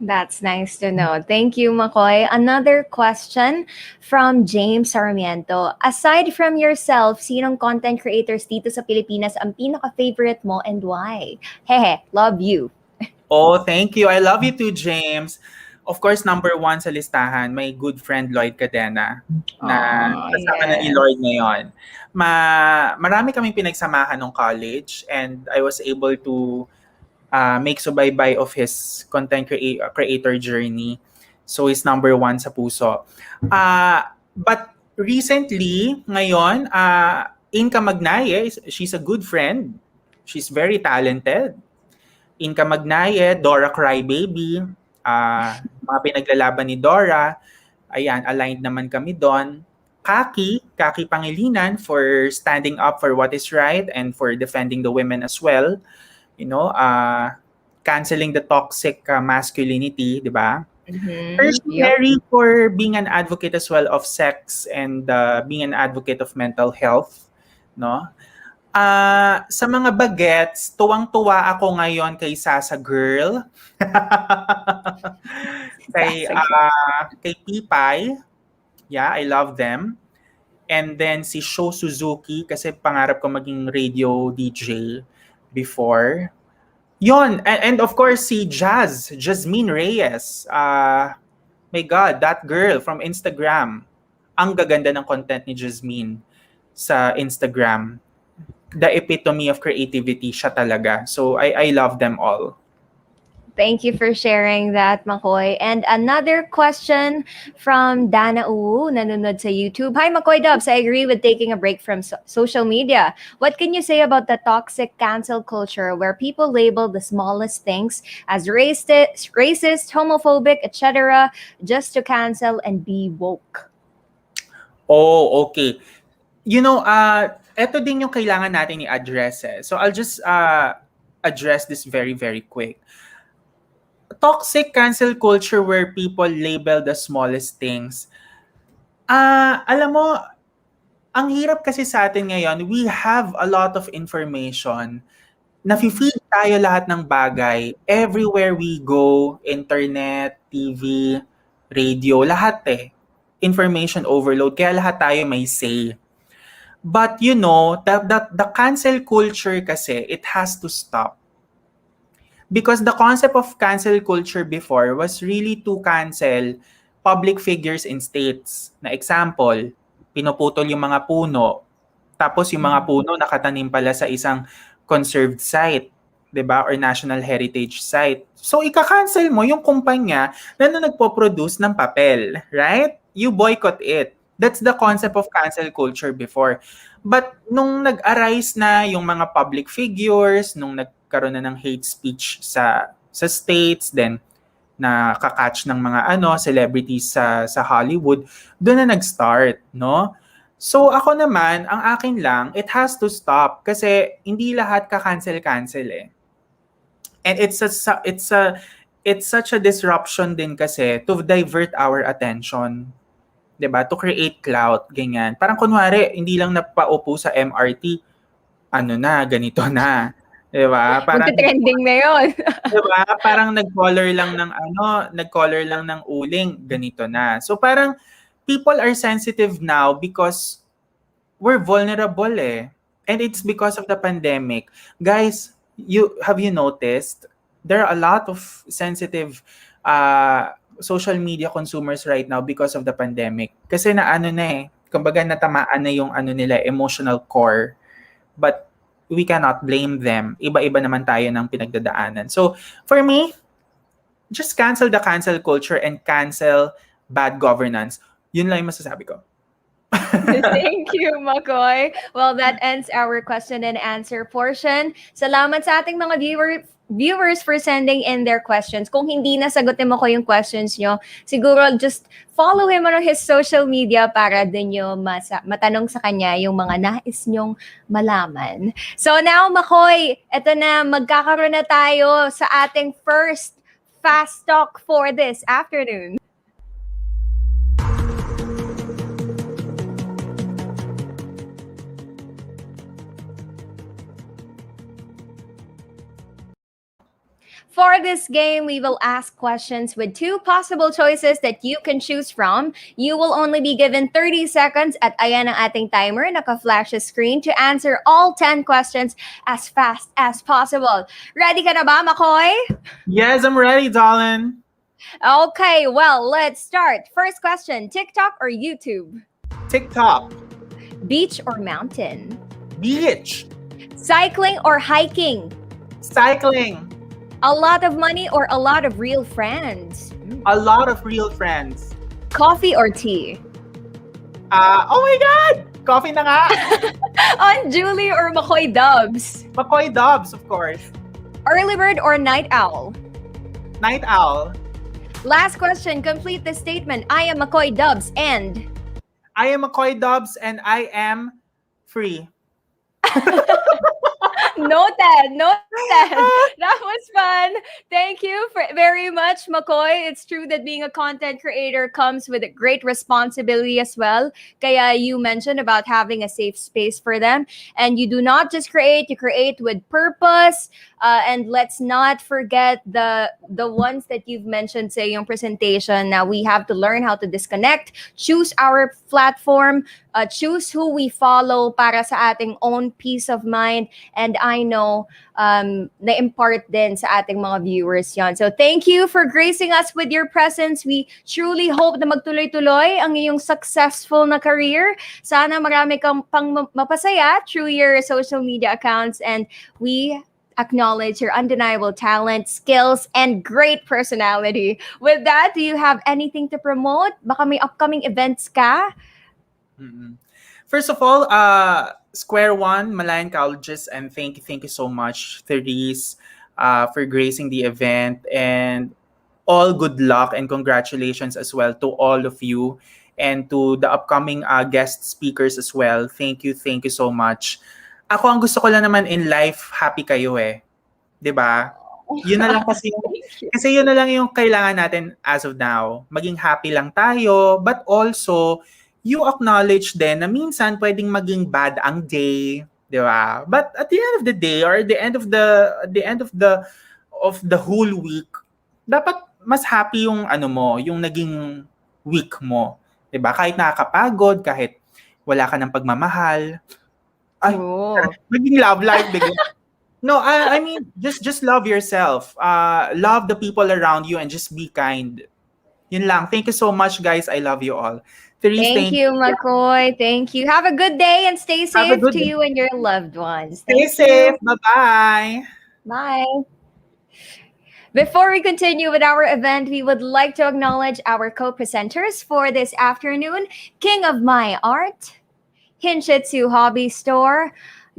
Speaker 1: That's nice to know. Thank you, Macoy. Another question from James Sarmiento. Aside from yourself, sinong content creators dito sa Pilipinas ang pinaka-favorite mo and why? Hehe, love you.
Speaker 4: Oh, thank you. I love you too, James. Of course, number 1 sa listahan, my good friend Lloyd Cadena na kasama na ni Lloyd ngayon. Marami kaming pinagsamahan nung college and I was able to make subaybay of his content creator journey. So he's number 1 sa puso. But recently, ngayon, Inka Magnaye, she's a good friend. She's very talented. Inka Magnaye, Dora Crybaby, mga pinaglalaban ni Dora. Ayan, aligned naman kami doon. Kaki Pangilinan for standing up for what is right and for defending the women as well. You know, canceling the toxic masculinity, di ba? Mary for being an advocate as well of sex and being an advocate of mental health, no? Sa mga bagets, tuwang-tuwa ako ngayon kay Sasa Girl. Kay Pipay. Yeah, I love them. And then si Sho Suzuki kasi pangarap ko maging radio DJ before. Yon, and of course si Jasmine Reyes. My God, that girl from Instagram. Ang gaganda ng content ni Jasmine sa Instagram. The epitome of creativity siya talaga. So I love them all.
Speaker 1: Thank you for sharing that, Macoy. And another question from Dana Uu, nanonood sa YouTube. Hi, Macoy Dubs. I agree with taking a break from social media. What can you say about the toxic cancel culture where people label the smallest things as racist, homophobic, etc. just to cancel and be woke?
Speaker 4: Oh, okay. You know, eto din yung kailangan natin i-address eh. So I'll just address this very, very quick. Toxic cancel culture where people label the smallest things. Alam mo, ang hirap kasi sa atin ngayon, we have a lot of information. Nafi-feed tayo lahat ng bagay. Everywhere we go, internet, TV, radio, lahat eh. Information overload. Kaya lahat tayo may say. But you know, the cancel culture kasi, it has to stop. Because the concept of cancel culture before was really to cancel public figures in states. Na example, pinuputol yung mga puno, tapos yung mga puno nakatanim pala sa isang conserved site, 'di ba? Or national heritage site. So ika-cancel mo yung kumpanya na nagpo-produce ng papel, right? You boycott it. That's the concept of cancel culture before. But nung nag-arise na yung mga public figures, nung nagkaroon na ng hate speech sa states, then nakaka-catch ng mga celebrities sa Hollywood, doon na nag-start, no? So ako naman, ang akin lang, it has to stop kasi hindi lahat ka-cancel eh. And it's such a disruption din kasi to divert our attention. 'Di ba? To create clout, ganyan. Parang kunwari, hindi lang napaupo sa MRT, ganito na. 'Di ba? Parang
Speaker 1: Magte-trending na yun.
Speaker 4: 'di ba? Parang nag-color lang ng uling, ganito na. So parang people are sensitive now because we're vulnerable eh. And it's because of the pandemic. Guys, have you noticed there are a lot of sensitive social media consumers right now because of the pandemic. Kasi na ano na eh, kumbaga natamaan na yung ano nila, emotional core. But we cannot blame them. Iba-iba naman tayo ng pinagdadaanan. So, for me, just cancel the cancel culture and cancel bad governance. Yun lang yung masasabi ko.
Speaker 1: Thank you, Macoy. Well, that ends our question and answer portion. Salamat sa ating mga viewers for sending in their questions. Kung hindi nasagutin mo ko yung questions nyo, siguro just follow him on his social media para din nyo matanong sa kanya yung mga nais nyong malaman. So now, Macoy, eto na, magkakaroon na tayo sa ating first fast talk for this afternoon. For this game, we will ask questions with 2 possible choices that you can choose from. You will only be given 30 seconds at ayan ang ating timer, naka-flash screen, to answer all 10 questions as fast as possible. Ready ka na ba, Macoy?
Speaker 4: Yes, I'm ready, darling.
Speaker 1: Okay, well, let's start. First question, TikTok or YouTube?
Speaker 4: TikTok.
Speaker 1: Beach or mountain?
Speaker 4: Beach.
Speaker 1: Cycling or hiking?
Speaker 4: Cycling.
Speaker 1: A lot of money or a lot of real friends?
Speaker 4: A lot of real friends.
Speaker 1: Coffee or tea?
Speaker 4: Oh my God! Coffee na nga!
Speaker 1: On Julie or Macoy Dubs?
Speaker 4: Macoy Dubs, of course.
Speaker 1: Early bird or night owl?
Speaker 4: Night owl.
Speaker 1: Last question, complete the statement. I am Macoy Dubs and...
Speaker 4: I am Macoy Dubs and I am free.
Speaker 1: Noted. That was fun. Thank you very much, Macoy. It's true that being a content creator comes with a great responsibility as well. Kaya you mentioned about having a safe space for them. And you do not just create, you create with purpose. And let's not forget the ones that you've mentioned, say, yung presentation. Now we have to learn how to disconnect, choose our platform, choose who we follow para sa ating own peace of mind. And I know na-impart din sa ating mga viewers yon. So thank you for gracing us with your presence. We truly hope na magtuloy-tuloy ang iyong successful na career. Sana marami kang pang mapasaya through your social media accounts. And we acknowledge your undeniable talent, skills, and great personality. With that, do you have anything to promote? Baka may upcoming events ka?
Speaker 4: Mm-hmm. First of all, Square One, Malayan Colleges, and thank you so much, Therese, for gracing the event, and all good luck and congratulations as well to all of you and to the upcoming guest speakers as well. Thank you so much. Ako, ang gusto ko lang naman in life, happy kayo eh. 'Di ba? Yun na lang kasi yun na lang yung kailangan natin as of now. Maging happy lang tayo, but also you acknowledge din na minsan pwedeng maging bad ang day, 'di ba? But at the end of the day or the end of the whole week, dapat mas happy yung yung naging week mo, 'di ba? Kahit nakakapagod, kahit wala ka ng pagmamahal. Ay, maging love life bigla. No, I mean just love yourself. Love the people around you and just be kind. Yun lang. Thank you so much, guys. I love you all. Therese,
Speaker 1: Thank you, Macoy. Thank you. Have a good day and stay safe to you and your loved ones.
Speaker 4: Stay safe. Bye-bye.
Speaker 1: Bye. Before we continue with our event, we would like to acknowledge our co-presenters for this afternoon. King of My Art, Hinshitsu Hobby Store,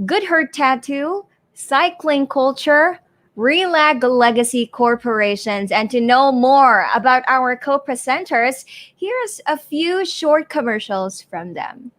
Speaker 1: Good Hurt Tattoo, Cycling Culture, Relag Legacy Corporations. And to know more about our co-presenters, here's a few short commercials from them.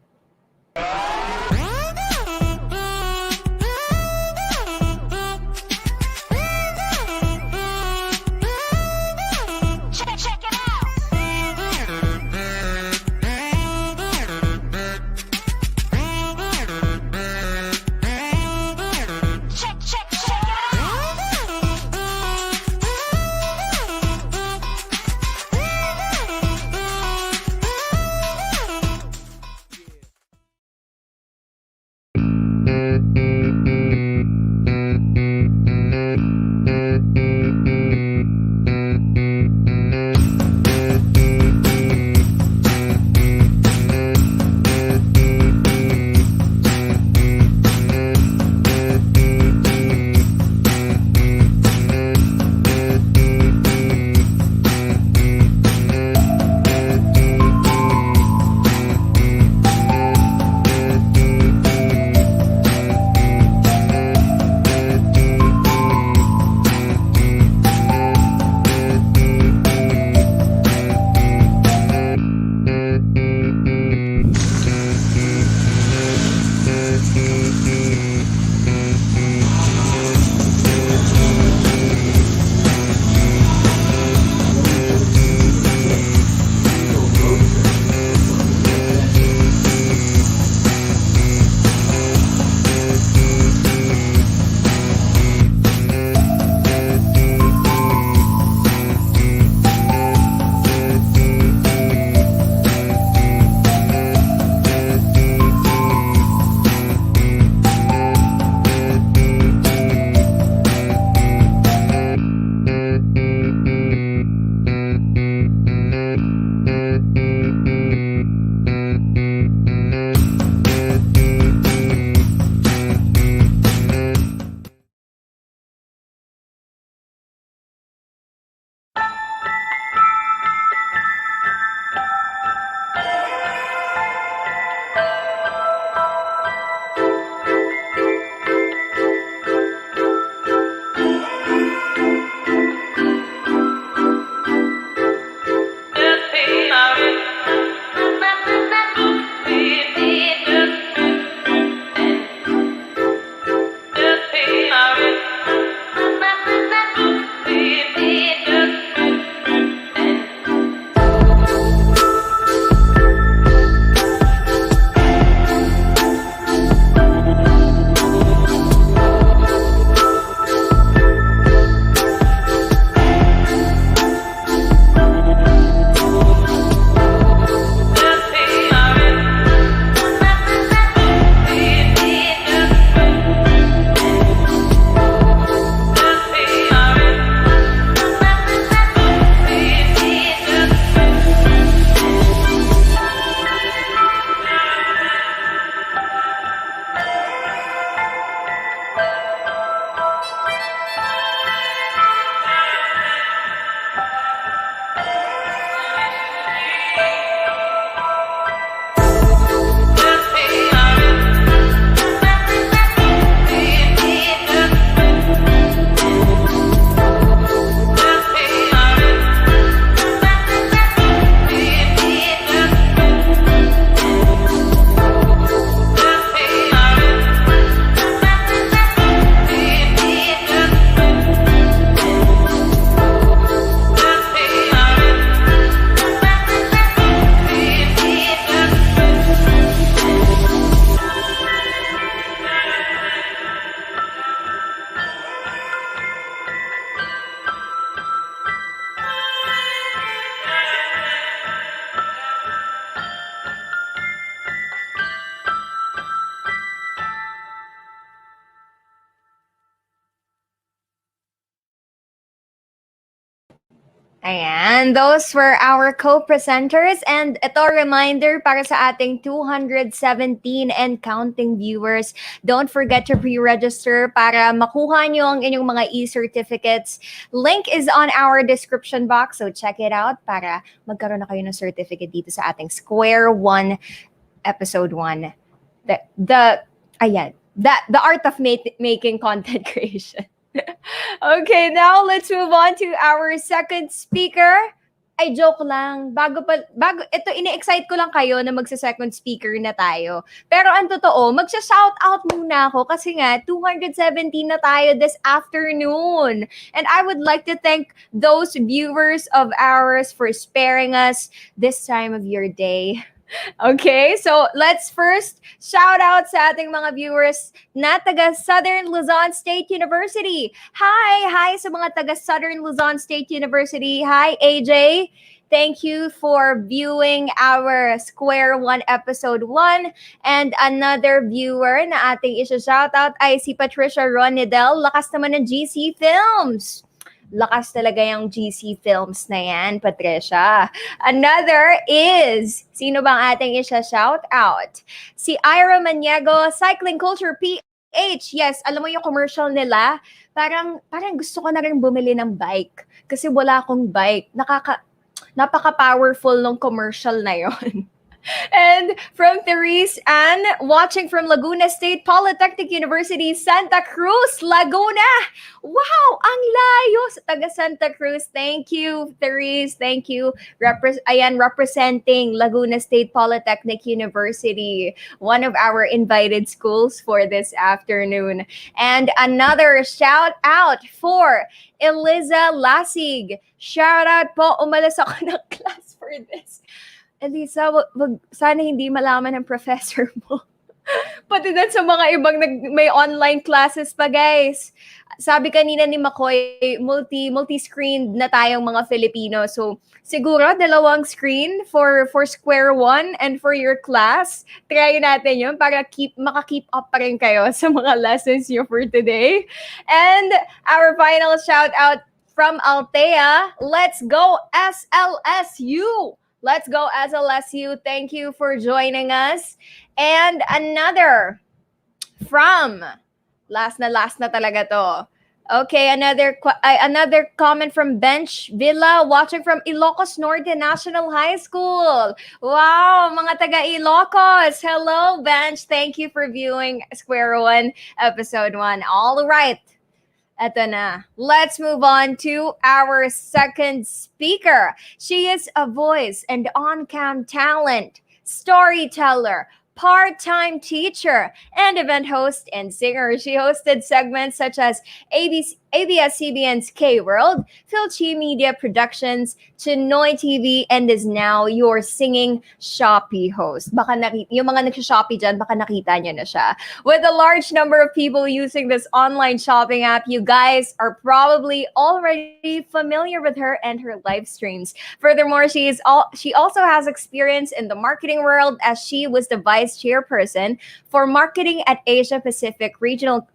Speaker 1: Ayan, those were our co-presenters. And ito, reminder para sa ating 217 and counting viewers, don't forget to pre-register para makuha nyo ang inyong mga e-certificates. Link is on our description box, so check it out para magkaroon na kayo ng certificate dito sa ating Square One Episode 1. The art of making content creation. Okay, now let's move on to our second speaker. Ay, joke lang. Ito, ini-excite ko lang kayo na magsa-second speaker na tayo. Pero ang totoo, magsha-shoutout muna ako kasi nga, 217 na tayo this afternoon. And I would like to thank those viewers of ours for sparing us this time of your day. Okay, so let's first shout out sa ating mga viewers na taga Southern Luzon State University. Hi sa mga taga Southern Luzon State University. Hi, AJ. Thank you for viewing our Square One Episode 1. And another viewer na ating isa-shout out ay si Patricia Ronidel. Lakas naman ng GC Films. Lakas talaga yung GC Films na yan, Patricia. Another is, sino bang ating isa-shout out? Si Ira Maniego, Cycling Culture PH. Yes, alam mo yung commercial nila? Parang gusto ko na rin bumili ng bike. Kasi wala akong bike. Napaka-powerful ng commercial na yon. And from Therese Ann, watching from Laguna State Polytechnic University, Santa Cruz, Laguna. Wow, ang layo sa taga Santa Cruz. Thank you, Therese. Thank you. Representing Laguna State Polytechnic University, one of our invited schools for this afternoon. And another shout out for Eliza Lasig. Shout out po, umalas ako ng class for this. Elisa, sana hindi malaman ng professor mo. Pati din sa mga ibang may online classes pa, guys. Sabi kanina ni Macoy, multi-screen na tayong mga Filipino. So, siguro dalawang screen for Square One and for your class. Try natin yun para maka-keep up pa rin kayo sa mga lessons nyo for today. And our final shout out from Altea, let's go SLSU! Let's go SLSU. Thank you for joining us. And another from, last na talaga to. Okay, another comment from Bench Villa, watching from Ilocos Norte National High School. Wow, mga taga Ilocos. Hello, Bench. Thank you for viewing Square One Episode 1. All right. Eto na. Let's move on to our second speaker. She is a voice and on-cam talent, storyteller, part-time teacher, and event host and singer. She hosted segments such as ABS-CBN's K-World, Filchi Media Productions, Chinoy TV, and is now your singing Shopee host. Baka yung mga nag-Shopee dyan, baka nakita nyo na siya. With a large number of people using this online shopping app, you guys are probably already familiar with her and her live streams. Furthermore, she also has experience in the marketing world as she was the vice chairperson for marketing at Asia Pacific Regional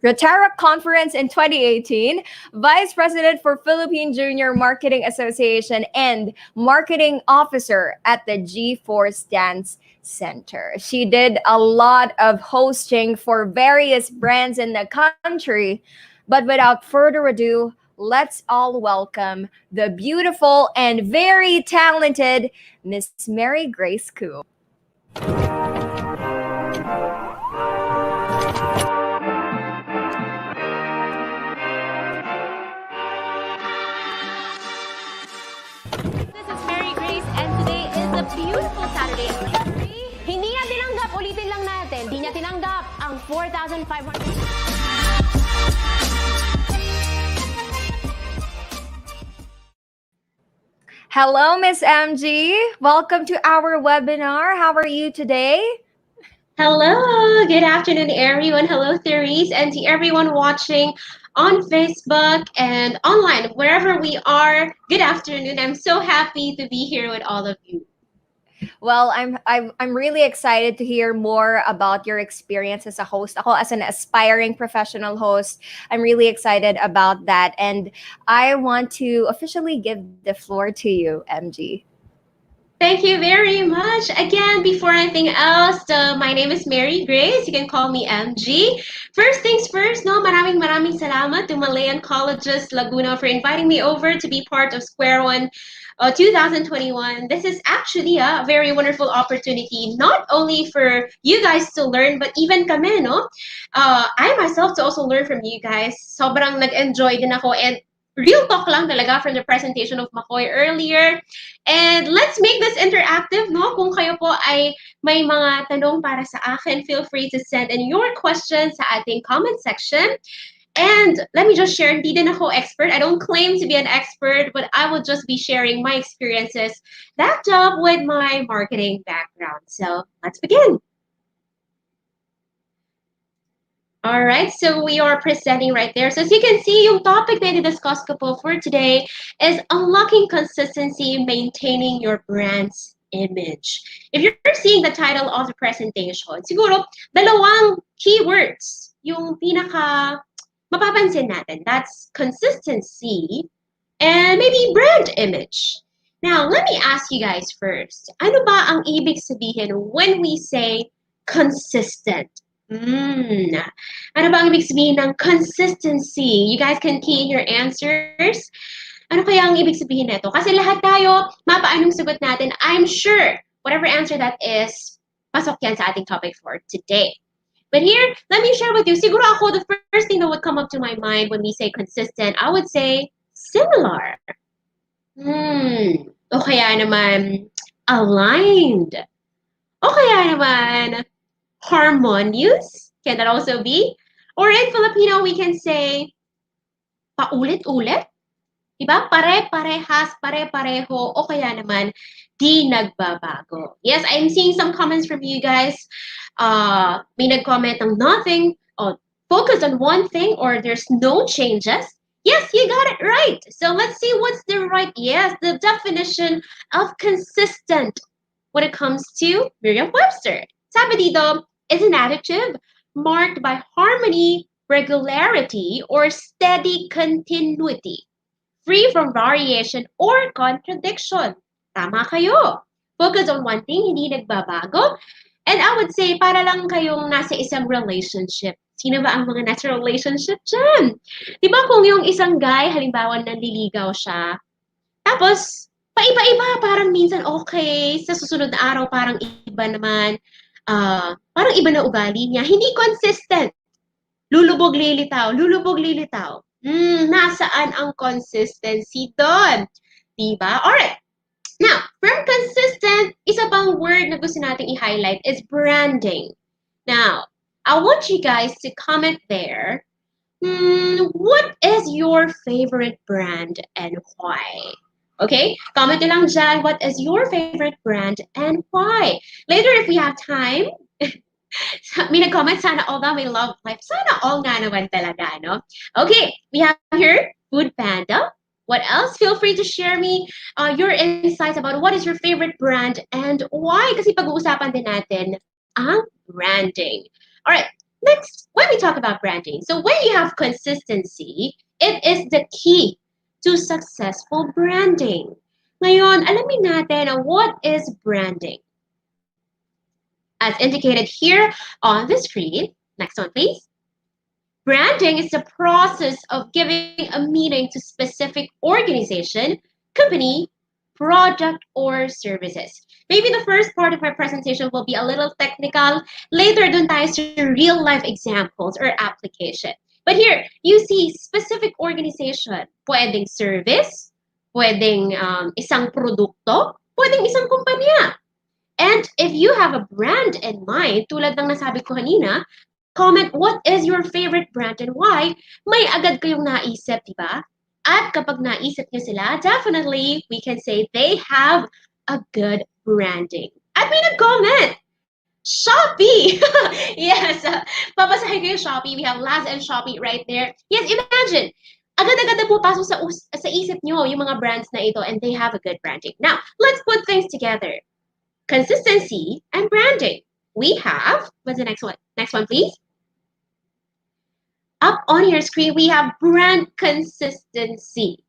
Speaker 1: Rotaract Conference in 2018, Vice President for Philippine Junior Marketing Association, and Marketing Officer at the G4 Dance Center. She did a lot of hosting for various brands in the country, but without further ado, let's all welcome the beautiful and very talented Miss Mary Grace Koo.
Speaker 7: Beautiful Saturday. Hindi niya tinanggap, ulitin lang natin. Hindi niya tinanggap ang 4,500.
Speaker 1: Hello, Miss MG. Welcome to our webinar. How are you today?
Speaker 8: Hello, good afternoon, everyone. Hello, Therese, and to everyone watching on Facebook and online, wherever we are. Good afternoon. I'm so happy to be here with all of you.
Speaker 1: Well, I'm really excited to hear more about your experience as a host. Ako as an aspiring professional host, I'm really excited about that, and I want to officially give the floor to you, MG.
Speaker 8: Thank you very much. Again, before anything else, my name is Mary Grace. You can call me MG. First things first, no, maraming salamat to Malayan Colleges Laguna for inviting me over to be part of Square One 2021. This is actually a very wonderful opportunity, not only for you guys to learn, but even kami, no? I myself to also learn from you guys. Sobrang nag-enjoy din ako, and real talk lang talaga from the presentation of Macoy earlier. And let's make this interactive, no? Kung kayo po ay may mga tanong para sa akin, feel free to send in your questions sa ating comment section. And let me just share, hindi din ako expert. I don't claim to be an expert, but I will just be sharing my experiences backed up with my marketing background. So let's begin. All right, so we are presenting right there. So as you can see, yung topic na i-discuss ko po for today is unlocking consistency, maintaining your brand's image. If you're seeing the title of the presentation, siguro dalawang keywords yung pinaka mapapansin natin. That's consistency and maybe brand image. Now, let me ask you guys first. Ano ba ang ibig sabihin when we say consistent? Ano ba ang ibig sabihin ng consistency? You guys can key in your answers. Ano kaya ang ibig sabihin nito? Kasi lahat tayo, mapaanong sagot natin, I'm sure, whatever answer that is, pasok yan sa ating topic for today. But here, let me share with you, siguro ako, the first thing that would come up to my mind when we say consistent, I would say similar. O kaya naman, aligned. O kaya naman, harmonious, can that also be? Or in Filipino, we can say paulit-ulit. Diba? Pare-parehas, pare-pareho, o kaya naman, di nagbabago. Yes, I'm seeing some comments from you guys. May nag-comment ng nothing, or focus on one thing, or there's no changes. Yes, you got it right. So let's see what's the right, yes, the definition of consistent when it comes to Merriam-Webster. Sabi dito, is an adjective marked by harmony, regularity, or steady continuity, free from variation or contradiction. Tama kayo. Focus on one thing, hindi nagbabago. And I would say, para lang kayong nasa isang relationship. Sino ba ang mga nasa relationship dyan? Diba kung yung isang guy, halimbawa nanliligaw siya, tapos paiba-iba, parang minsan okay, sa susunod na araw parang iba naman, parang iba na ugali niya, hindi consistent. Lulubog lilitaw, lulubog lilitaw. Nasaan ang consistency doon? Diba? Alright. Now, from consistent, isa pang word na gusto nating i-highlight is branding. Now, I want you guys to comment there. What is your favorite brand and why? Okay, comment nyo lang dyan, what is your favorite brand and why? Later, if we have time, may nag-comment, sana all daw may love life. Sana all nga naman talaga, no? Okay, we have here Food Panda. What else? Feel free to share me your insights about what is your favorite brand and why. Kasi pag-uusapan din natin ang branding. All right, next, when we talk about branding, so when you have consistency, it is the key to successful branding. Ngayon, alamin natin what is branding. As indicated here on the screen, next one please. Branding is the process of giving a meaning to specific organization, company, product, or services. Maybe the first part of my presentation will be a little technical. Later, dun tayo sa real-life examples or application. But here, you see specific organization. Pwedeng service, pwedeng isang produkto, pwedeng isang kumpanya. And if you have a brand in mind, tulad ng nasabi ko kanina, comment what is your favorite brand and why, may agad kayong naisip, diba? At kapag naisip nyo sila, definitely we can say they have a good branding. At may nag-comment, Shopee! Yes, papasahin ko yung Shopee. We have Lazada and Shopee right there. Yes, imagine, agad-agad na pupasok sa isip nyo yung mga brands na ito and they have a good branding. Now, let's put things together. consistency, and branding. We have, what's the next one? Next one, please. Up on your screen, we have brand consistency.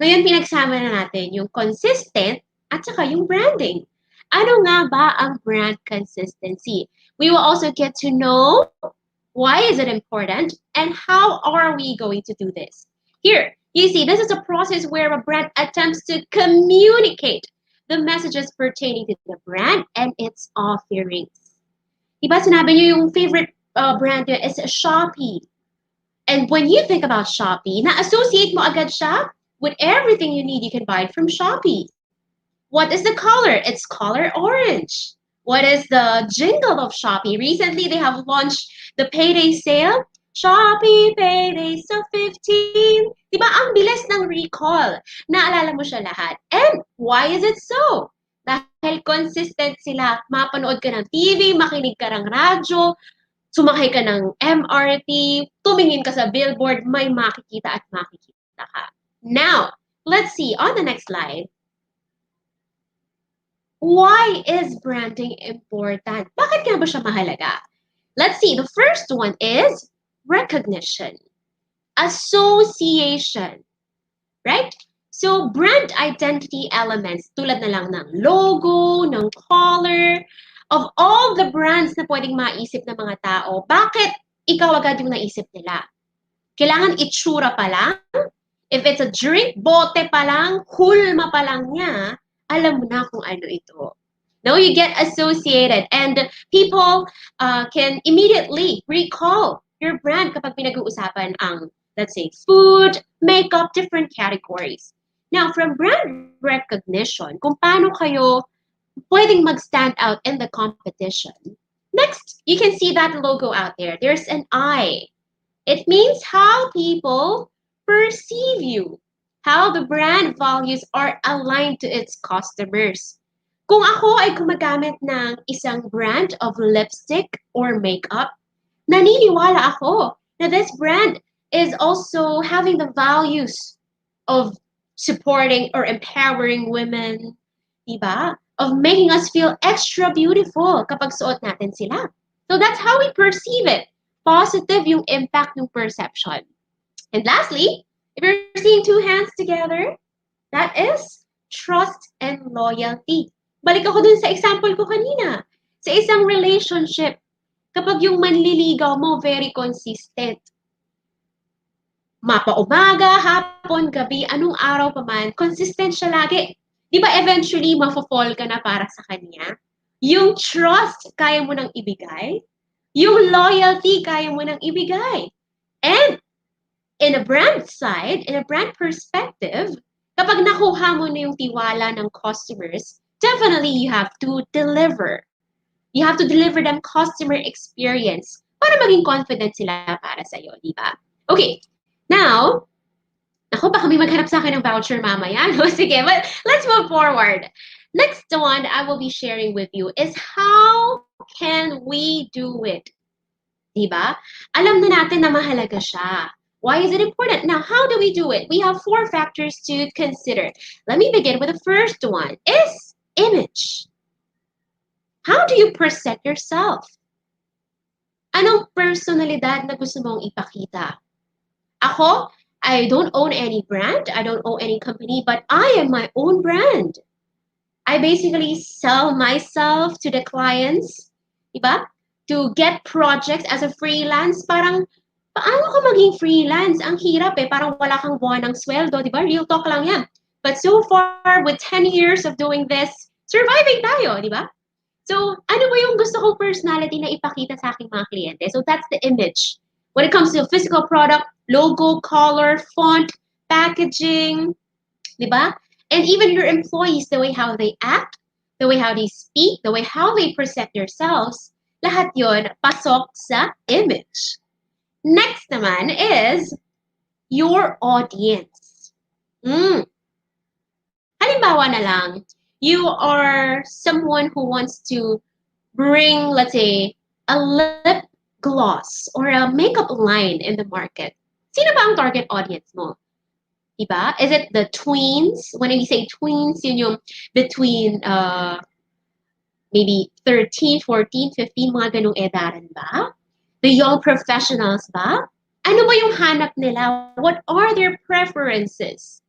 Speaker 8: Ngayon, pinagsama na natin yung consistent at saka yung branding. Ano nga ba ang brand consistency? We will also get to know why is it important and how are we going to do this. Here, you see, this is a process where a brand attempts to communicate the messages pertaining to the brand and its offerings. Diba sinabi niyo yung favorite brand niyo is Shopee. And when you think about Shopee, na-associate mo agad siya with everything you need you can buy it from Shopee. What is the color? It's color orange. What is the jingle of Shopee? Recently, they have launched the payday sale. Shopee Payday sa 15. Diba, ang bilis ng recall. Naalala mo siya lahat. And why is it so? Dahil consistent sila. Mapanood ka ng TV, makinig ka ng radyo, sumakay ka ng MRT, tumingin ka sa billboard, may makikita at makikita ka. Now, let's see on the next slide. Why is branding important? Bakit nga ba siya mahalaga? Let's see. The first one is recognition, association, right? So, brand identity elements tulad na lang ng logo, ng color, of all the brands na pwedeng maisip ng mga tao, bakit ikaw agad yung naisip nila? Kailangan itsura pa lang? If it's a drink, bote pa lang, hulma pa lang niya, alam mo na kung ano ito. Now you get associated and people can immediately recall your brand kapag pinag-uusapan ang, let's say, food, makeup, different categories. Now, from brand recognition, kung paano kayo pwedeng mag-stand out in the competition. Next, you can see that logo out there. There's an eye. It means how people perceive you, how the brand values are aligned to its customers. Kung ako ay gumagamit ng isang brand of lipstick or makeup, naniniwala ako na this brand is also having the values of supporting or empowering women, diba? Of making us feel extra beautiful kapag suot natin sila. So that's how we perceive it. Positive yung impact ng perception. And lastly, if you're seeing two hands together, that is trust and loyalty. Balik ako dun sa example ko kanina. Sa isang relationship, kapag yung manliligaw mo very consistent, mapa-umaga, hapon, gabi, anong araw pa man, consistent siya lagi. Di ba eventually mafo-fall ka na para sa kanya? Yung trust, kaya mo nang ibigay. Yung loyalty, kaya mo nang ibigay. And in a brand side, in a brand perspective, kapag nakuha mo na yung tiwala ng customers, definitely you have to deliver. You have to deliver them customer experience para maging confident sila para sa'yo, di ba? Okay, now, ako baka may maghanap sa akin ng voucher mamaya. No? Sige, but let's move forward. Next one I will be sharing with you is how can we do it? Diba? Alam na natin na mahalaga siya. Why is it important? Now, how do we do it? We have 4 factors to consider. Let me begin with the first one, is image. How do you present yourself? Anong personalidad na gusto mong ipakita? Ako, I don't own any brand, I don't own any company, but I am my own brand. I basically sell myself to the clients, diba? To get projects as a freelance. Parang, paano ka maging freelance? Ang hirap eh, parang wala kang buwan ng sweldo, diba? Real talk lang yan. But so far, with 10 years of doing this, surviving tayo, diba? So, ano ba yung gusto kong personality na ipakita sa aking mga kliyente? So, that's the image. When it comes to a physical product, logo, color, font, packaging, diba? And even your employees, the way how they act, the way how they speak, the way how they present themselves, lahat yon pasok sa image. Next naman is your audience. Halimbawa na lang, you are someone who wants to bring, let's say, a lip gloss or a makeup line in the market. Sino ba ang target audience mo? Diba? Is it the tweens? When we say tweens, yun yung between maybe 13, 14, 15, mga ganong edaran ba? The young professionals ba? Ano ba yung hanap nila? What are their preferences?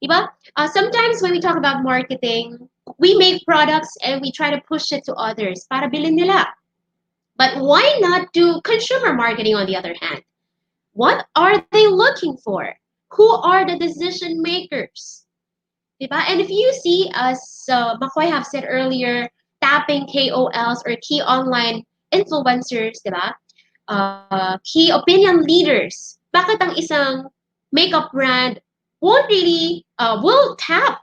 Speaker 8: Diba? Sometimes when we talk about marketing, we make products and we try to push it to others para bilhin nila. But why not do consumer marketing on the other hand? What are they looking for? Who are the decision makers? Diba? And if you see, as Macoy have said earlier, tapping KOLs or key online influencers, diba? Key opinion leaders, bakit ang isang makeup brand won't really, will tap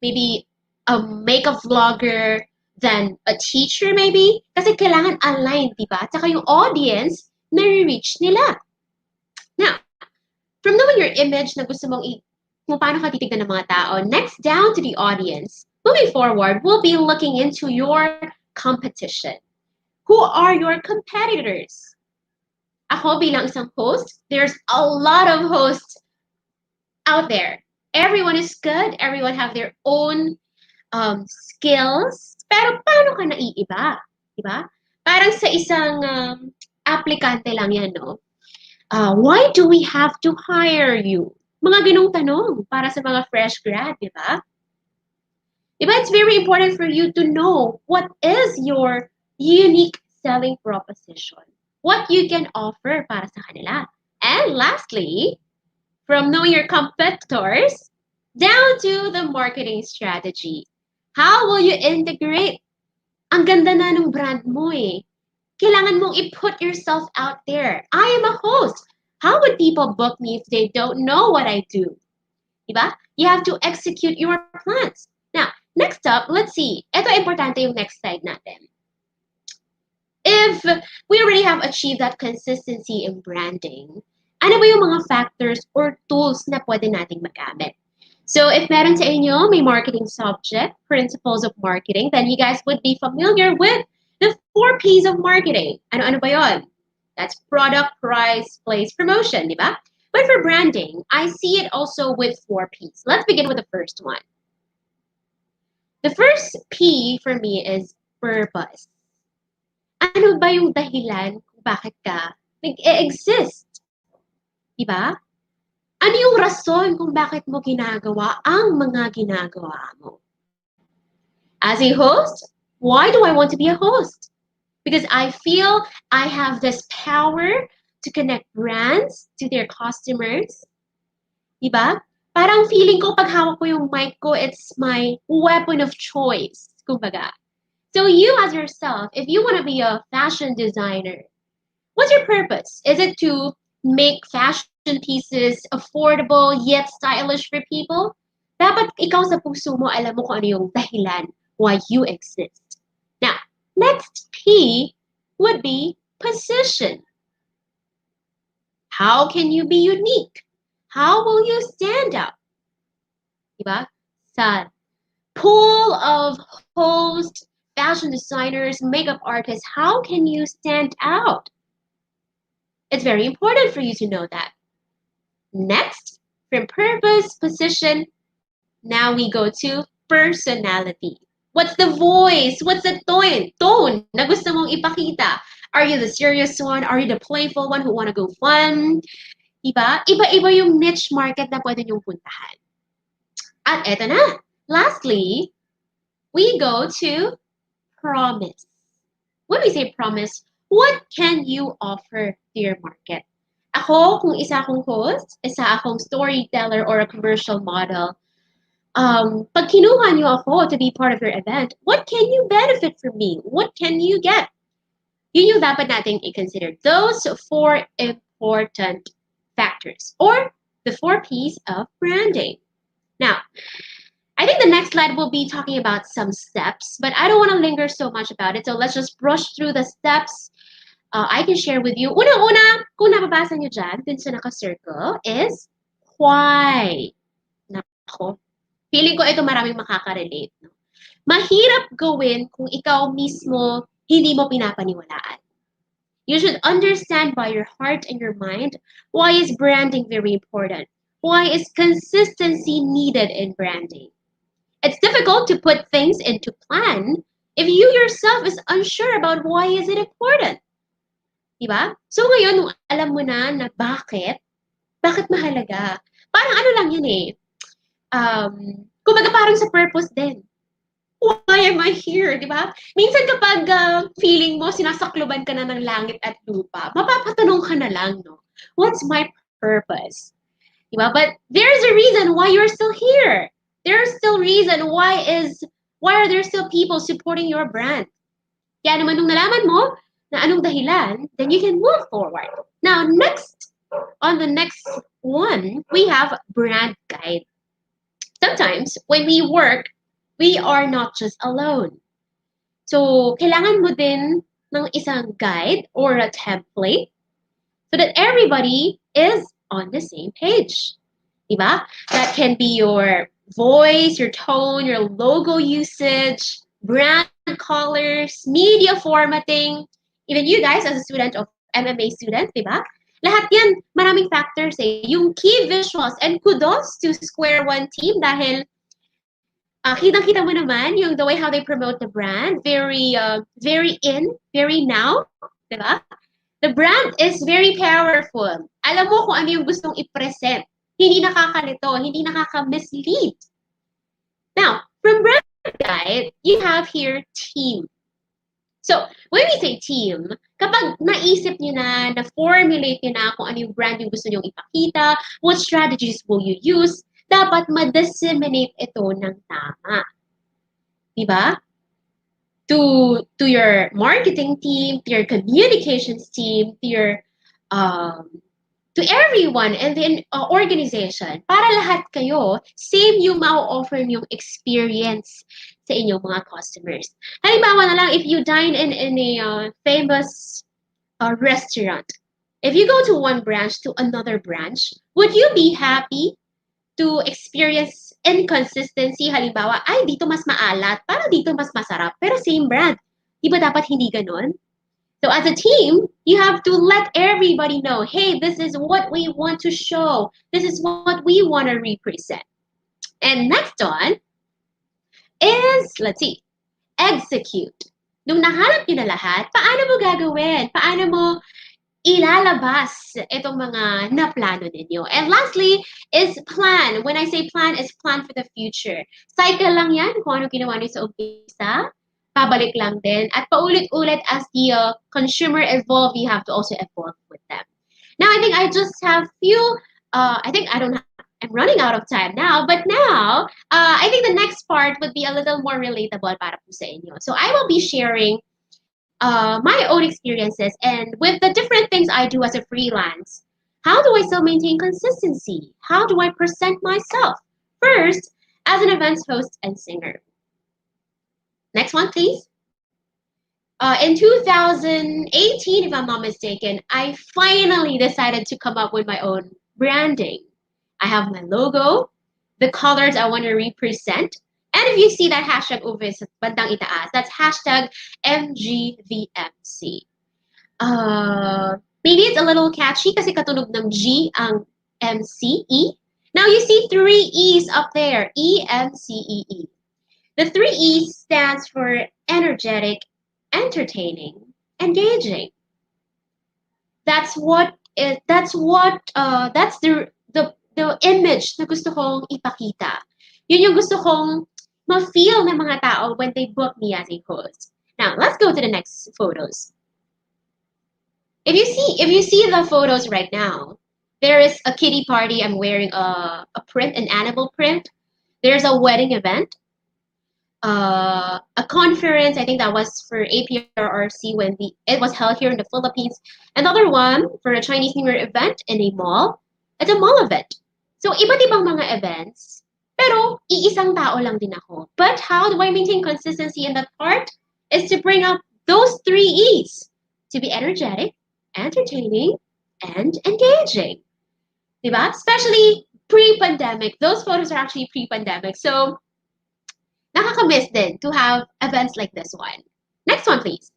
Speaker 8: maybe a makeup vlogger than a teacher maybe? Kasi kailangan aligned, diba? Tsaka yung audience, nare-reach nila. Now, from knowing your image na gusto mong kung paano ka titignan ng mga tao, next down to the audience, moving forward, we'll be looking into your competition. Who are your competitors? Ako bilang isang host, there's a lot of hosts out there. Everyone is good. Everyone have their own skills. Pero paano ka naiiba? Diba? Parang sa isang aplikante lang yan, no? Why do we have to hire you? Mga ganong tanong para sa mga fresh grad, diba? Diba? It's very important for you to know what is your unique selling proposition. What you can offer para sa kanila. And lastly, from knowing your competitors down to the marketing strategy. How will you integrate? Ang ganda na ng brand mo eh. Kailangan mong i-put yourself out there. I am a host. How would people book me if they don't know what I do? Diba? You have to execute your plans. Now, next up, let's see. Ito importante yung next slide natin. If we already have achieved that consistency in branding, ano ba yung mga factors or tools na pwede nating magamit? So if meron sa inyo may marketing subject, principles of marketing, then you guys would be familiar with the 4 P's of marketing. Ano-ano ba yun? That's product, price, place, promotion, di ba? But for branding, I see it also with 4 P's. Let's begin with the first one. The first P for me is purpose. Ano ba yung dahilan kung bakit ka nag-e-exist? Diba? Ano yung rason kung bakit mo ginagawa ang mga ginagawa mo? As a host, why do I want to be a host? Because I feel I have this power to connect brands to their customers. Diba? Parang feeling ko pag hawak ko yung mic ko, it's my weapon of choice. Kumbaga. So you as yourself, if you want to be a fashion designer, what's your purpose? Is it to make fashion pieces affordable yet stylish for people? Dapat ikaw sa puso mo alam mo kung ano yung dahilan why you exist. Now, next P would be position. How can you be unique? How will you stand out? Diba? Sa pool of hosts, fashion designers, makeup artists, how can you stand out? It's very important for you to know that. Next, from purpose, position, now we go to personality. What's the voice? What's the tone na gusto mong ipakita? Are you the serious one? Are you the playful one who wanna go fun? Diba? Iba-iba yung niche market na pwede niyong puntahan. At eto na. Lastly, we go to promise. When we say promise, what can you offer to your market? Ako, kung isa akong host, isa akong storyteller or a commercial model, pag kinuha niyo ako to be part of your event, what can you benefit from me? What can you get? Yun yung dapat nating i-consider. Those 4 important factors or the 4 P's of branding. Now, I think the next slide will be talking about some steps, but I don't want to linger so much about it. So let's just brush through the steps I can share with you. Una-una, kung nababasa nyo dyan, dun sa naka-circle, is why. Nako. Feeling ko ito maraming makaka-relate. No? Mahirap gawin kung ikaw mismo hindi mo pinapaniwalaan. You should understand by your heart and your mind why is branding very important. Why is consistency needed in branding? It's difficult to put things into plan if you yourself is unsure about why is it important. Diba? So ngayon, nung alam mo na bakit mahalaga? Parang ano lang yan eh. Kumbaga parang sa purpose din. Why am I here? Di ba? Minsan kapag feeling mo sinasakluban ka na ng langit at lupa, mapapatanong ka na lang, no? What's my purpose? Di ba? But there's a reason why you're still here. There's still reason why are there still people supporting your brand? Kaya naman nung nalaman mo na anong dahilan, then you can move forward. Now, on the next one, we have brand guide. Sometimes when we work, we are not just alone. So, kailangan mo din ng isang guide or a template so that everybody is on the same page. Diba? That can be your voice, your tone, your logo usage, brand colors, media formatting. Even you guys as a student of MMA student, diba? Lahat yan, maraming factors eh. Yung key visuals, and kudos to Square One team dahil kitang-kita mo naman yung the way how they promote the brand, very in, very now, diba? The brand is very powerful. Alam mo kung ano yung gustong i-present. Hindi nakakalito, hindi nakaka-mislead. Now, from brand guide, you have here team. So, when we say team, kapag naisip niyo na-formulate niyo na kung ano yung brand yung gusto niyo ipakita, what strategies will you use, dapat ma-disseminate ito ng tama. Diba? To your marketing team, to your communications team, to your to everyone in the organization, para lahat kayo, same yung ma-offer yung experience sa inyong mga customers. Halimbawa na lang, if you dine in a famous restaurant, if you go to one branch to another branch, would you be happy to experience inconsistency? Halimbawa, ay, dito mas maalat, parang dito mas masarap, pero same brand. Di ba dapat hindi ganon? So as a team, you have to let everybody know, hey, this is what we want to show. This is what we want to represent. And next one is, let's see, execute. Nung nahanap nyo na lahat, paano mo gagawin? Paano mo ilalabas itong mga naplano ninyo? And lastly is plan. When I say plan, is plan for the future. Cycle lang yan kung ano ginawa niyo sa umpisa. Pabalik lang din. At paulit-ulit as the consumer evolve, you have to also evolve with them. Now, I think I just have few, I'm running out of time now, but now, I think the next part would be a little more relatable para po sa inyo. So I will be sharing my own experiences and with the different things I do as a freelance. How do I still maintain consistency? How do I present myself? First, as an events host and singer. Next one, please. In 2018, if I'm not mistaken, I finally decided to come up with my own branding. I have my logo, the colors I want to represent, and if you see that hashtag over sa bandang itaas, that's hashtag MGVMC. Maybe it's a little catchy kasi katunog ng G ang MCE. Now you see 3 E's up there, EMCEE. The 3 E's stands for energetic, entertaining, engaging. That's the image na gusto kong ipakita. Yun yung gusto kong ma-feel ng mga tao when they book me as a host. Now, let's go to the next photos. If you see the photos right now, there is a kiddie party. I'm wearing a print, an animal print. There's a wedding event. A conference, I think that was for APRRC when it was held here in the Philippines. Another one for a Chinese New Year event in a mall. It's a mall event. So, iba't ibang mga events. Pero, iisang tao lang din ako. But how do I maintain consistency in that part? Is to bring up those 3 E's. To be energetic, entertaining, and engaging. Diba? Especially pre-pandemic. Those photos are actually pre-pandemic. So, nakakamiss din to have events like this one. Next one, please.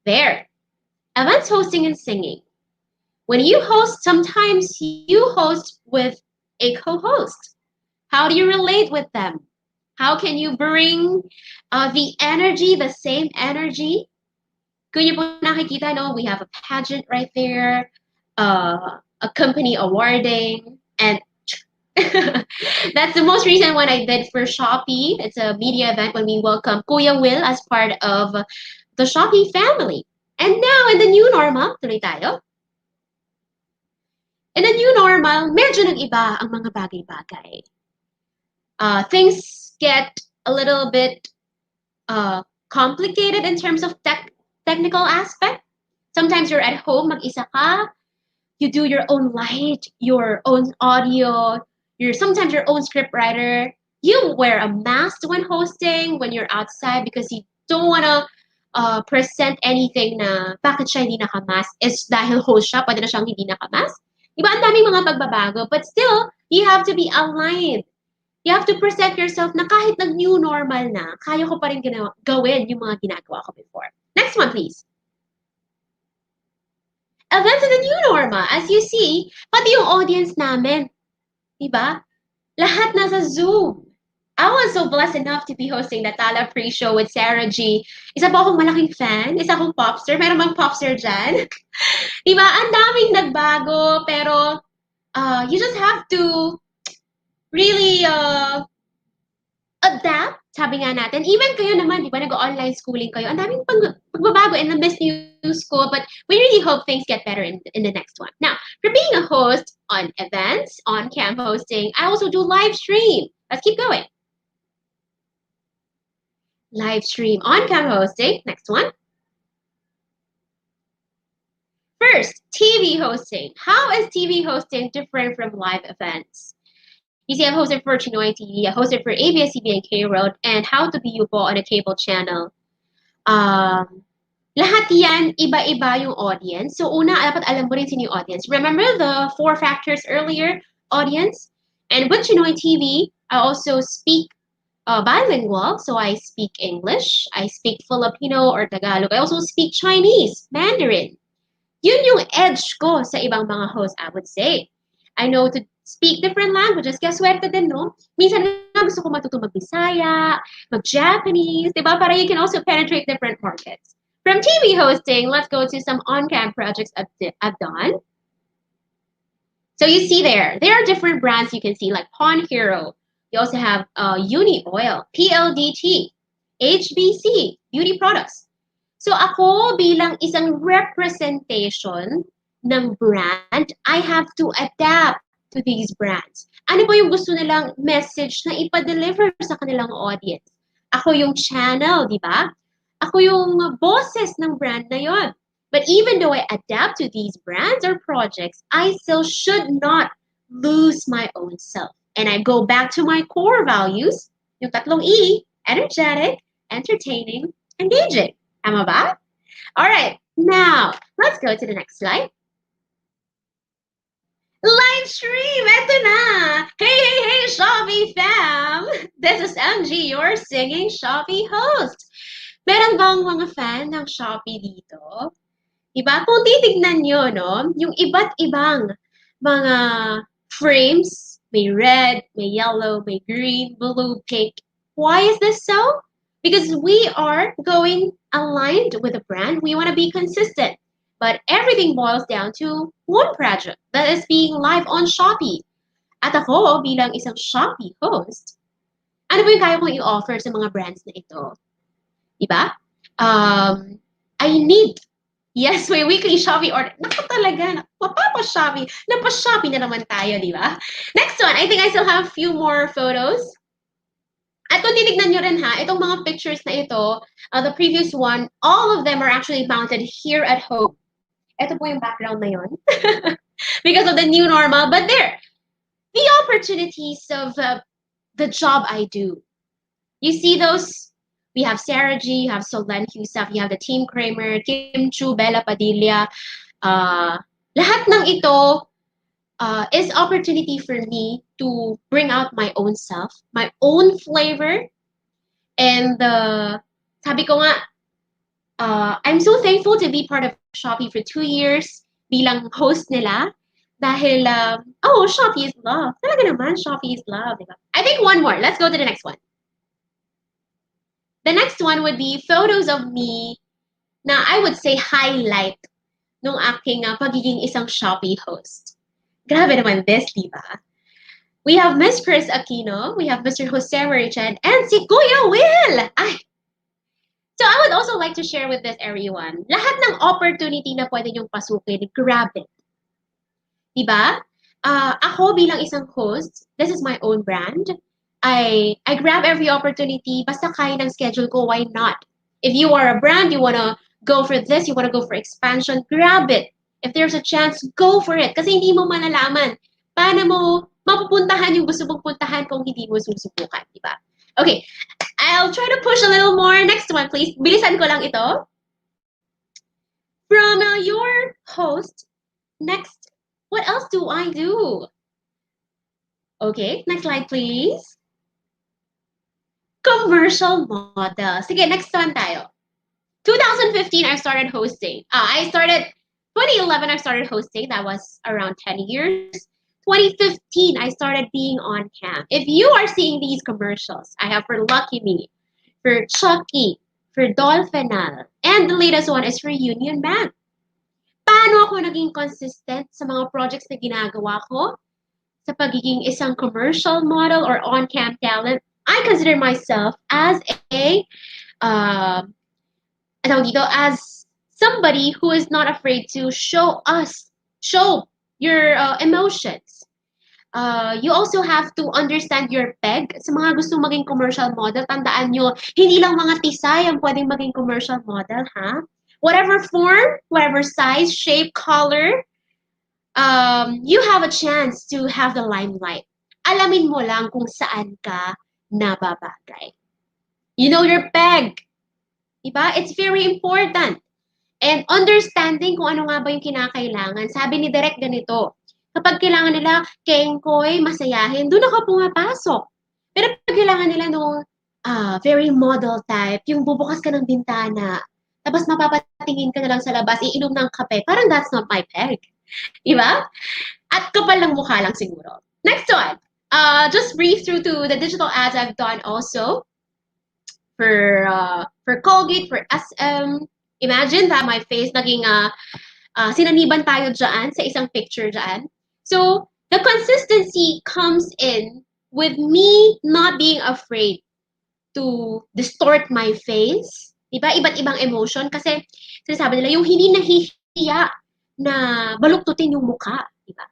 Speaker 8: There. Events hosting and singing. When you host, sometimes you host with a co-host. How do you relate with them? How can you bring the energy, the same energy? Kung niyo po nakikita, no, we have a pageant right there, a company awarding, and that's the most recent one I did for Shopee. It's a media event when we welcome Kuya Will as part of the Shopee family. And now, in the new normal, tuloy tayo. In the new normal, medyo nag-iba ang mga bagay-bagay. Things get a little bit complicated in terms of technical aspect. Sometimes you're at home, mag-isa ka, you do your own light, your own audio, sometimes your own script writer. You wear a mask when hosting, when you're outside because you don't want to present anything na bakit siya hindi nakamask is dahil host siya, pwede na siyang hindi nakamask. Diba, ang daming mga pagbabago, but still, you have to be aligned. You have to present yourself na kahit nag-new normal na, kaya ko pa rin gawin yung mga ginagawa ko before. Next one, please. Events in the new normal. As you see, pati yung audience namin. Diba? Lahat nasa Zoom. I was so blessed enough to be hosting the Tala pre-show with Sarah G. Isa po akong malaking fan. Isa akong popstar. Meron bang popstar dyan? Diba? Ang daming nagbago, pero you just have to really adapt, sabi nga natin. Even kayo naman, di ba, nag-online schooling kayo. Ang daming pagbabago in the new school, but we really hope things get better in the next one. Now, for being a host on events, on-cam hosting, I also do live stream. Let's keep going. Live stream, on-cam hosting. Next one. First, TV hosting. How is TV hosting different from live events? You see, I've hosted for Chinoy TV, I hosted for ABS-CBN K-Road, and How to Be You po on a cable channel. Lahat yan, iba-iba yung audience. So una, dapat alam mo rin sino yung audience. Remember the 4 factors earlier? Audience. And with Chinoy TV, I also speak bilingual. So I speak English, I speak Filipino or Tagalog. I also speak Chinese, Mandarin. Yun yung edge ko sa ibang mga hosts, I would say. I know to speak different languages. Kaya swerte din, no? Minsan nga gusto ko matuto mag-Bisaya, mag-Japanese, di ba? Para you can also penetrate different markets. From TV hosting, let's go to some on-cam projects I've done. So you see there are different brands you can see, like Pawn Hero. You also have Uni Oil, PLDT, HBC, beauty products. So ako bilang isang representation ng brand, I have to adapt to these brands. Ano po yung gusto nilang message na ipa-deliver sa kanilang audience? Ako yung channel, di ba? Ako yung boses ng brand na yon. But even though I adapt to these brands or projects, I still should not lose my own self. And I go back to my core values, yung tatlong E, energetic, entertaining, engaging. Tama ba? All right, now, let's go to the next slide. Live stream! Eto na! Hey, Shopee fam! This is MG, your singing Shopee host. Meron bang mga fan ng Shopee dito? Diba? Kung titignan nyo, no, yung iba't ibang mga frames, may red, may yellow, may green, blue, pink. Why is this so? Because we are going aligned with the brand. We want to be consistent. But everything boils down to one project that is being live on Shopee. At ako, bilang isang Shopee host, ano ba yung kaya kong i-offer sa mga brands na ito? Diba? I need, yes, may weekly Shopee order. Naku talaga, mapapa-Shopee. Napa-Shopee na naman tayo, diba? Next one, I think I still have a few more photos. At kung titignan nyo rin ha, itong mga pictures na ito, the previous one, all of them are actually mounted here at home. Ito po yung background na yun. Because of the new normal. But there, the opportunities of the job I do. You see those? We have Sarah G, you have Solen Husaf, you have the Team Kramer, Kim Chu, Bella Padilla. Lahat ng ito is opportunity for me to bring out my own self, my own flavor. And sabi ko nga, I'm so thankful to be part of Shopee for 2 years bilang host nila Dahil, Shopee is love. Talaga naman, Shopee is love, diba? I think one more. Let's go to the next one. The next one would be photos of me na I would say highlight nung aking pagiging isang Shopee host. Grabe naman this, diba? We have Miss Chris Aquino, we have Mr. Jose Marichan, and si Kuya Will! Ay! So I would also like to share with this everyone, lahat ng opportunity na pwede niyong pasukin, grab it. Diba? Ako bilang isang host, this is my own brand. I grab every opportunity, basta kaya ng schedule ko, why not? If you are a brand, you wanna go for this, you wanna go for expansion, grab it. If there's a chance, go for it. Kasi hindi mo malalaman. Paano mo mapupuntahan yung gusto mong puntahan kung hindi mo susubukan, diba? Okay, I'll try to push a little more. Next one, please. Bilisan ko lang ito. From your host, next, what else do I do? Okay, next slide, please. Commercial model. Sige, next one tayo. 2015, I started hosting. 2011, I started hosting. That was around 10 years. 2015, I started being on cam. If you are seeing these commercials, I have for Lucky Me, for Chucky, for Dolphinal, and the latest one is for Union Bank. Paano ako naging consistent sa mga projects na ginagawa ko? Sa pagiging isang commercial model or on-cam talent, I consider myself as as somebody who is not afraid to show your emotions. You also have to understand your peg. Sa mga gusto maging commercial model, tandaan nyo, hindi lang mga tisay ang pwedeng maging commercial model, ha? Whatever form, whatever size, shape, color, you have a chance to have the limelight. Alamin mo lang kung saan ka nababagay. You know your peg. Diba? It's very important. And understanding kung ano nga ba yung kinakailangan. Sabi ni Direk ganito, kapag kailangan nila kengkoy, masayahin, doon ako pumapasok. Pero pag kailangan nila nung very model type, yung bubukas ka ng bintana, tapos mapapatingin ka na lang sa labas, iinom ng kape, parang that's not my peg. Diba? At kapal ng mukha lang siguro. Next one. Just brief through to the digital ads I've done also for Colgate, for SM. Imagine that my face naging sinaniban tayo dyan sa isang picture dyan. So, the consistency comes in with me not being afraid to distort my face. Diba? Iba't ibang emotion kasi sinasabi nila yung hindi nahihiya na baluktutin yung mukha. Diba?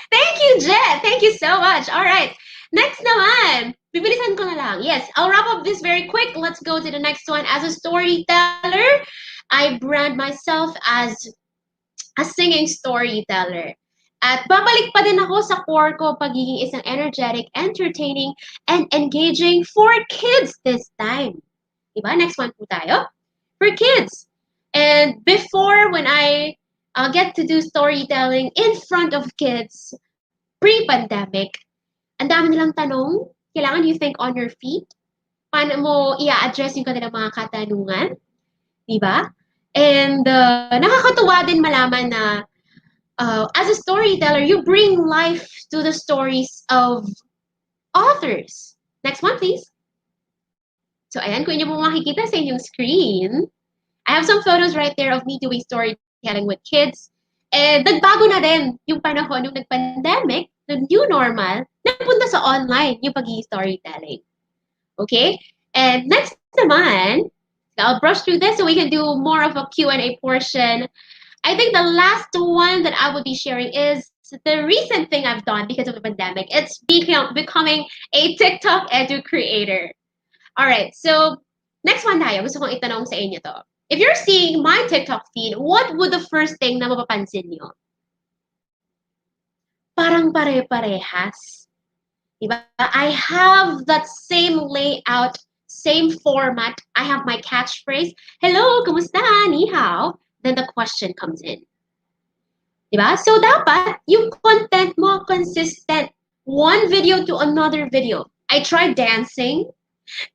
Speaker 8: Thank you, Jet! Thank you so much. All right. Next naman. Bibilisan ko na lang. Yes, I'll wrap up this very quick. Let's go to the next one. As a storyteller, I brand myself as a singing storyteller. At babalik pa din ako sa core ko, pagiging isang energetic, entertaining, and engaging for kids this time. Diba? Next one po tayo. For kids. And before, when I get to do storytelling in front of kids, pre-pandemic, ang dami nilang tanong, kailangan you think on your feet. Paano mo i-address yung kanilang mga katanungan? Diba? And nakakatuwa din malaman na as a storyteller, you bring life to the stories of authors. Next one, please. So, ayan, kung inyo po makikita sa inyong screen, I have some photos right there of me doing storytelling with kids. And nagbago na din yung panahon nung nag-pandemic, the new normal, napunta sa online yung pag-storytelling. Okay? And next naman, I'll brush through this so we can do more of a Q&A portion. I think the last one that I would be sharing is the recent thing I've done because of the pandemic. It's becoming a TikTok edu creator. All right, so next one tayo. Gusto kong itanong sa inyo to. If you're seeing my TikTok feed, what would the first thing na mapapansin nyo? Parang pare-parehas. Diba? I have that same layout, same format. I have my catchphrase, hello, kumusta, ni hao? Then the question comes in. Diba? So dapat yung content mo consistent. One video to another video. I tried dancing.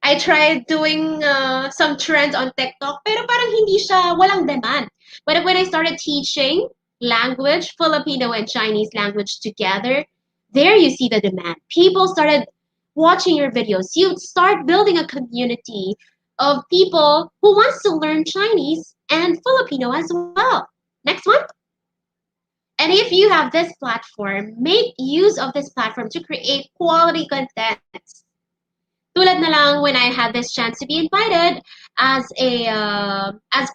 Speaker 8: I tried doing some trends on TikTok, pero parang hindi siya, walang demand. But when I started teaching, language, Filipino and Chinese language together, there you see the demand. People started watching your videos. You start building a community of people who wants to learn Chinese and Filipino as well. Next one. And if you have this platform, make use of this platform to create quality content. Tulad na lang when I had this chance to be invited as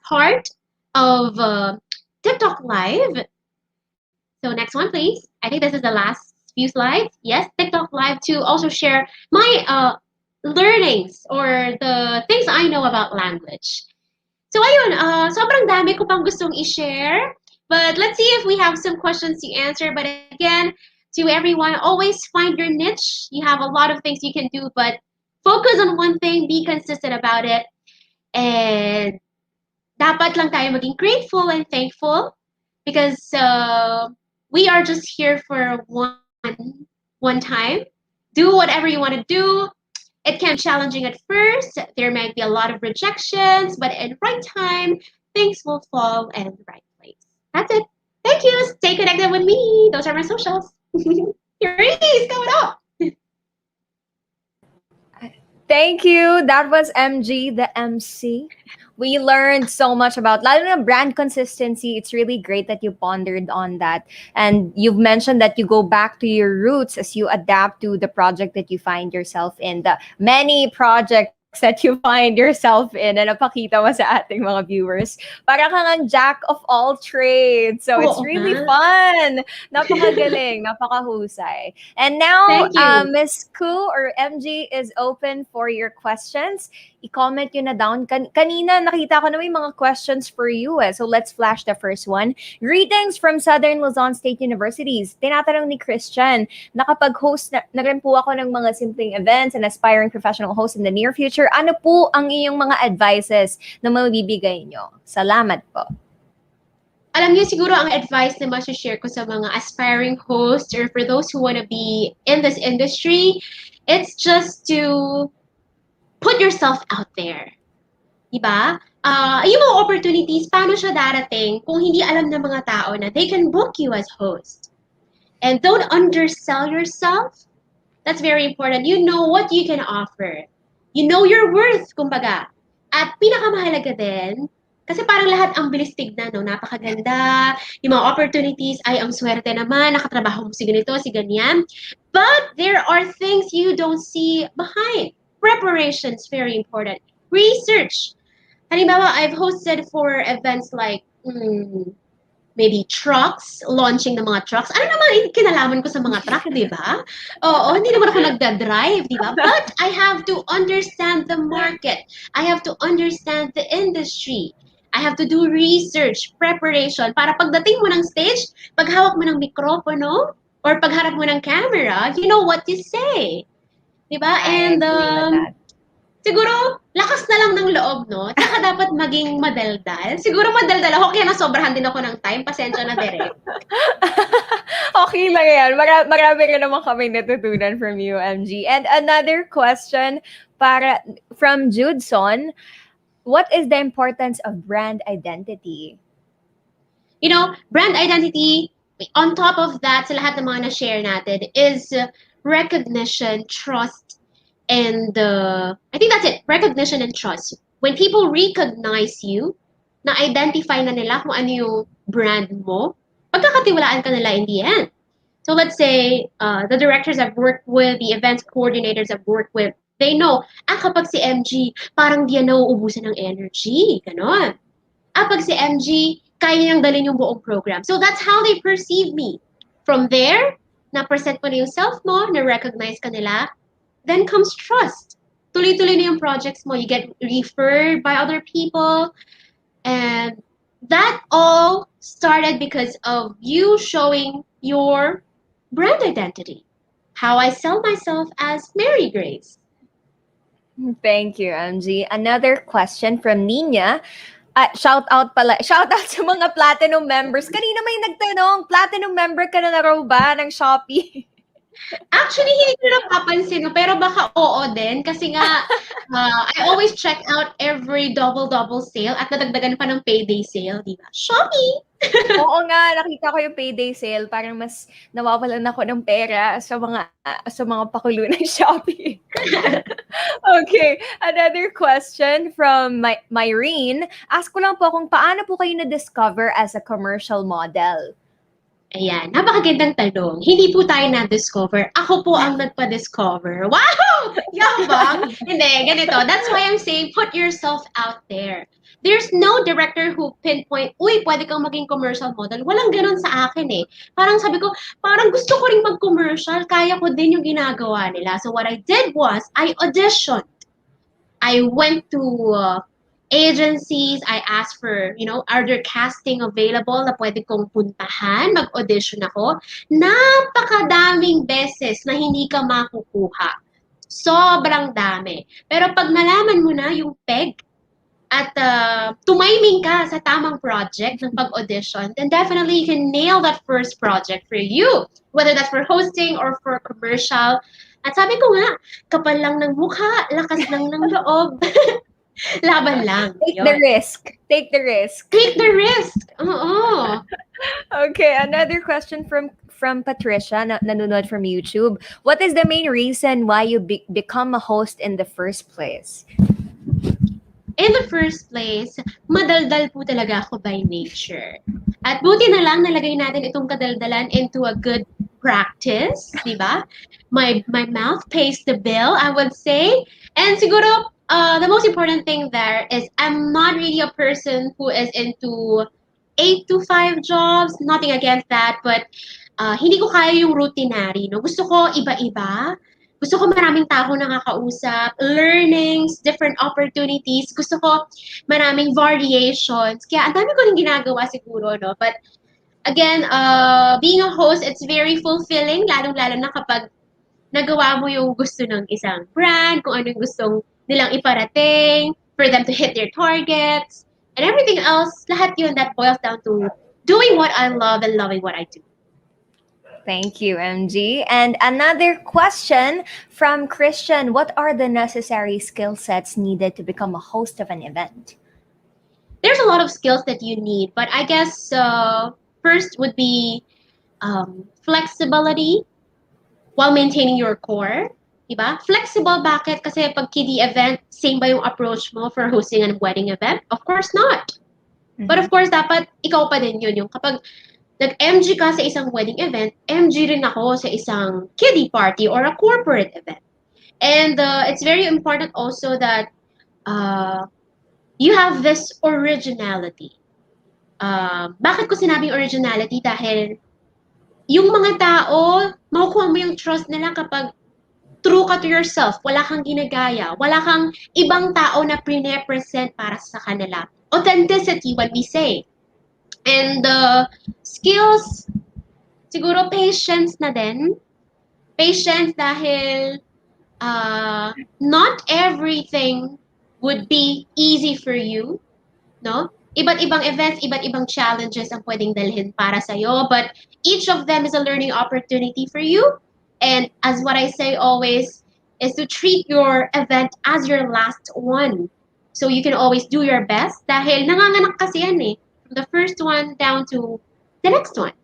Speaker 8: part of TikTok Live. So next one, please. I think this is the last few slides. Yes, TikTok Live to also share my learnings or the things I know about language. So ayun, sobrang dami ko pang gustong i-share. But let's see if we have some questions to answer. But again, to everyone, always find your niche. You have a lot of things you can do, but focus on one thing, be consistent about it. And dapat lang tayo maging grateful and thankful because we are just here for one time. Do whatever you want to do. It can be challenging at first. There might be a lot of rejections, but in right time, things will fall in the right place. That's it. Thank you. Stay connected with me. Those are my socials. Therese, coming up.
Speaker 1: Thank you. That was MG, the MC. We learned so much about lalo na brand consistency. It's really great that you pondered on that. And you've mentioned that you go back to your roots as you adapt to the project that you find yourself in. The many projects that you find yourself in and napakita mo sa ating mga viewers. Para kang ang jack of all trades. So it's
Speaker 8: Oo
Speaker 1: really
Speaker 8: nga.
Speaker 1: fun. Napakagaling, napakahusay. And now,
Speaker 8: Thank you.
Speaker 1: Miss Ku or MG is open for your questions. I-comment yun na down. Kanina nakita ko na may mga questions for you eh. So let's flash the first one. Greetings from Southern Luzon State Universities. Tinatanong ni Christian, nakapag-host na rin po ako ng mga simpleng events and aspiring professional host in the near future. Ano po ang iyong mga advices na mabibigay nyo? Salamat po.
Speaker 8: Alam niyo siguro ang advice na ma-share ko sa mga aspiring hosts or for those who want to be in this industry, it's just to put yourself out there. Diba? Yung mga opportunities, paano siya darating kung hindi alam ng mga tao na they can book you as host. And don't undersell yourself. That's very important. You know what you can offer. You know your worth, kumbaga. At pinakamahalaga din, kasi parang lahat ang bilis tignan, no? Napakaganda. Yung mga opportunities, ay ang swerte naman, nakatrabaho mo si ganito, si ganyan. But there are things you don't see behind. Preparation is very important. Research. Halimbawa, I've hosted for events like maybe trucks, launching ng mga trucks. Ano naman kinalaman ko sa mga truck, di ba? Oo, hindi naman ako nagda-drive, di ba? But I have to understand the market. I have to understand the industry. I have to do research, preparation, para pagdating mo ng stage, paghawak mo ng mikropono, or pagharap mo ng camera, you know what to say. Di ba?
Speaker 1: I
Speaker 8: And
Speaker 1: agree with that.
Speaker 8: siguro, lakas na lang ng loob, no? Tsaka dapat maging madaldal. Siguro madaldal ako, kaya nasobrahan din ako ng time. Pasensya na, Derek.
Speaker 1: Okay lang yan. Marami rin naman kami natutunan from you, MG. And another question from Judson, what is the importance of brand identity?
Speaker 8: You know, brand identity, on top of that, sa lahat ng mga na-share natin, is recognition, trust, and I think that's it. Recognition and trust. When people recognize you, na-identify na nila kung ano yung brand mo, pagkakatiwalaan ka nila in the end. So let's say the directors I've worked with, the events coordinators I've worked with, they know, kapag si MG, parang di yan nauubusan ng energy. Ganon. Pag si MG, kaya niyang dalhin yung buong program. So that's how they perceive me. From there, na-present mo na yung self mo, na-recognize ka nila, then comes trust. Tuloy-tuloy na yung projects mo. You get referred by other people. And that all started because of you showing your brand identity. How I sell myself as Mary Grace.
Speaker 1: Thank you, MG. Another question from Nina. Shout out sa mga platinum members. Kanina may nagtanong, platinum member ka na raw ba ng Shopee?
Speaker 8: Actually, hindi ko napapansin, no? Pero baka oo din. Kasi nga, I always check out every double sale at nadagdagan pa ng payday sale, di ba? Shopee!
Speaker 1: Oo nga, nakita ko yung payday sale. Parang mas nawawalan ako ng pera sa mga pakulo ng Shopee. Okay, another question from Myrene. Ask ko lang po kung paano po kayo na-discover as a commercial model?
Speaker 8: Ayan, napakagandang tanong. Hindi po tayo na-discover. Ako po ang nagpa-discover. Wow! Yabang! Hindi, ganito. That's why I'm saying put yourself out there. There's no director who pinpoint, uy, pwede kang maging commercial model. Walang ganun sa akin eh. Parang sabi ko, parang gusto ko rin mag-commercial. Kaya ko din yung ginagawa nila. So what I did was, I auditioned. I went to agencies. I asked for, are there casting available na pwede kong puntahan? Mag-audition ako. Napakadaming beses na hindi ka makukuha. Sobrang dami. Pero pag nalaman mo na yung peg at tumiming ka sa tamang project ng pag-audition, then definitely you can nail that first project for you. Whether that's for hosting or for commercial. At sabi ko nga, kapal lang ng mukha, lakas lang ng loob. Laban lang.
Speaker 1: Take the risk. Take the risk.
Speaker 8: Take the risk. Oo.
Speaker 1: Okay, another question from Patricia, nanonood from YouTube. What is the main reason why you become a host in the first place?
Speaker 8: In the first place, madaldal po talaga ako by nature. At buti na lang nalagay natin itong kadaldalan into a good practice, di ba? My mouth pays the bill, I would say. And siguro, the most important thing there is I'm not really a person who is into 8 to 5 jobs. Nothing against that, but hindi ko kaya yung routinary. No? Gusto ko iba-iba. Gusto ko maraming tao nakakausap, learnings, different opportunities. Gusto ko maraming variations. Kaya ang dami ko rin ginagawa siguro, no? But again, being a host, it's very fulfilling, lalong-lalo na kapag nagawa mo yung gusto ng isang brand, kung ano yung gustong nilang iparating, for them to hit their targets, and everything else, lahat yun that boils down to doing what I love and loving what I do.
Speaker 1: Thank you, MG. And another question from Christian. What are the necessary skill sets needed to become a host of an event?
Speaker 8: There's a lot of skills that you need, but I guess first would be flexibility while maintaining your core. Diba? Flexible, bakit? Kasi pag kiddie event, same ba yung approach mo for hosting a wedding event? Of course not. But of course, dapat ikaw pa din yun. Yung kapag nag-MG ka sa isang wedding event, MG rin ako sa isang kiddie party or a corporate event. And it's very important also that you have this originality. Bakit ko sinabing originality? Dahil yung mga tao, makukuha mo yung trust nila kapag true ka to yourself, wala kang ginagaya, wala kang ibang tao na pre-represent para sa kanila. Authenticity, what we say. And skills, siguro patience na din. Patience dahil not everything would be easy for you, no? Iba't ibang events, iba't ibang challenges ang pwedeng dalhin para sa'yo, but each of them is a learning opportunity for you. And as what I say always, is to treat your event as your last one. So you can always do your best dahil nanganganak kasi yan eh. From the first one down to the next one.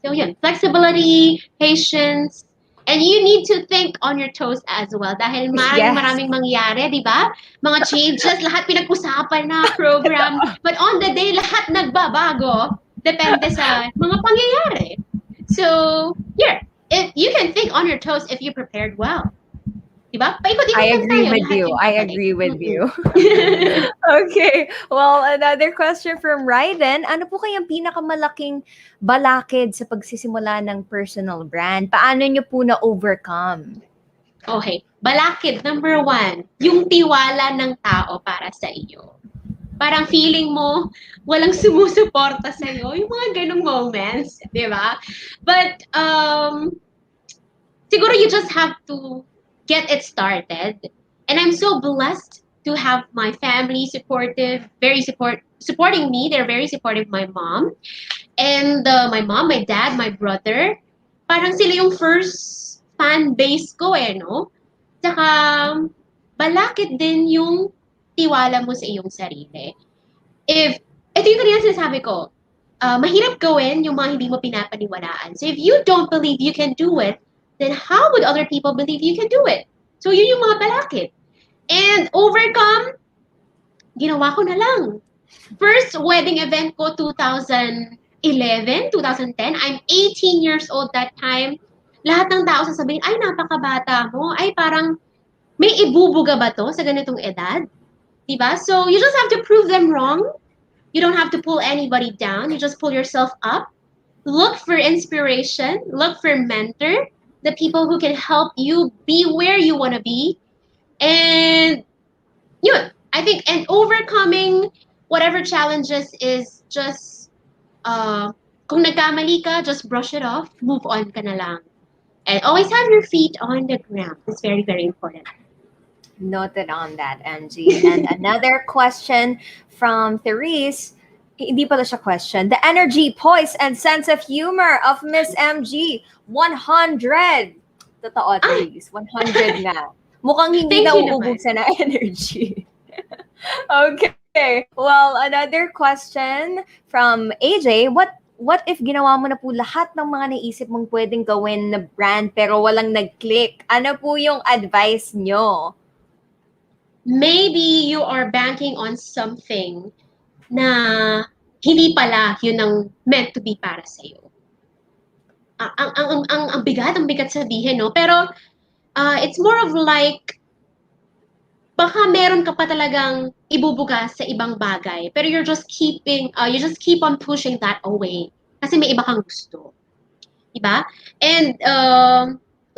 Speaker 8: So yun, flexibility, patience, and you need to think on your toes as well dahil maraming mangyayari, di ba? Mga changes, lahat pinag-usapan na program. But on the day, lahat nagbabago. Depende sa mga pangyayari. So, yeah, if you can think on your toes if you prepared well. Diba?
Speaker 1: I agree with you. I agree with you. Okay. Well, another question from Ryden. Ano po kayang pinakamalaking balakid sa pagsisimula ng personal brand? Paano nyo po na-overcome?
Speaker 8: Okay. Balakid, number 1, yung tiwala ng tao para sa iyo. Parang feeling mo, walang sumusuporta sa iyo. Yung mga ganong moments. Diba? But, siguro you just have to get it started. And I'm so blessed to have my family supportive, supporting me. They're very supportive, my mom. And my mom, my dad, my brother, parang sila yung first fan base ko eh, no? Tsaka, balakid din yung tiwala mo sa iyong sarili. Ito yung kanina sinasabi ko, mahirap gawin yung mga hindi mo pinapaniwalaan. So if you don't believe you can do it, then how would other people believe you can do it? So yun yung mga balakid. And overcome, ginawa ko na lang. First wedding event ko 2011, 2010. I'm 18 years old that time. Lahat ng tao sasabihin, ay napakabata mo. Ay parang may ibubuga ba to sa ganitong edad? Diba? So you just have to prove them wrong. You don't have to pull anybody down. You just pull yourself up. Look for inspiration. Look for mentor. The people who can help you be where you want to be. And yun, I think, and overcoming whatever challenges is just, kung nagkamali ka, just brush it off, move on ka na lang. And always have your feet on the ground. It's very, very important.
Speaker 1: Noted on that, Angie. And another question from Therese. Hindi pala siya question. The energy, poise, and sense of humor of Miss MG. 100. Totoo, Therese. 100 nga. Mukhang hindi
Speaker 8: Thank you
Speaker 1: nauubos na energy. Okay. Well, another question from AJ. What if ginawa mo na po lahat ng mga naisip mong pwedeng gawin na brand pero walang nag-click? Ano po yung advice nyo?
Speaker 8: Maybe you are banking on something na hindi pala yun ang meant to be para sa'yo. Ang bigat sabihin, no? Pero it's more of like, baka meron ka pa talagang ibubuga sa ibang bagay, pero you just keep on pushing that away kasi may iba kang gusto. Diba? And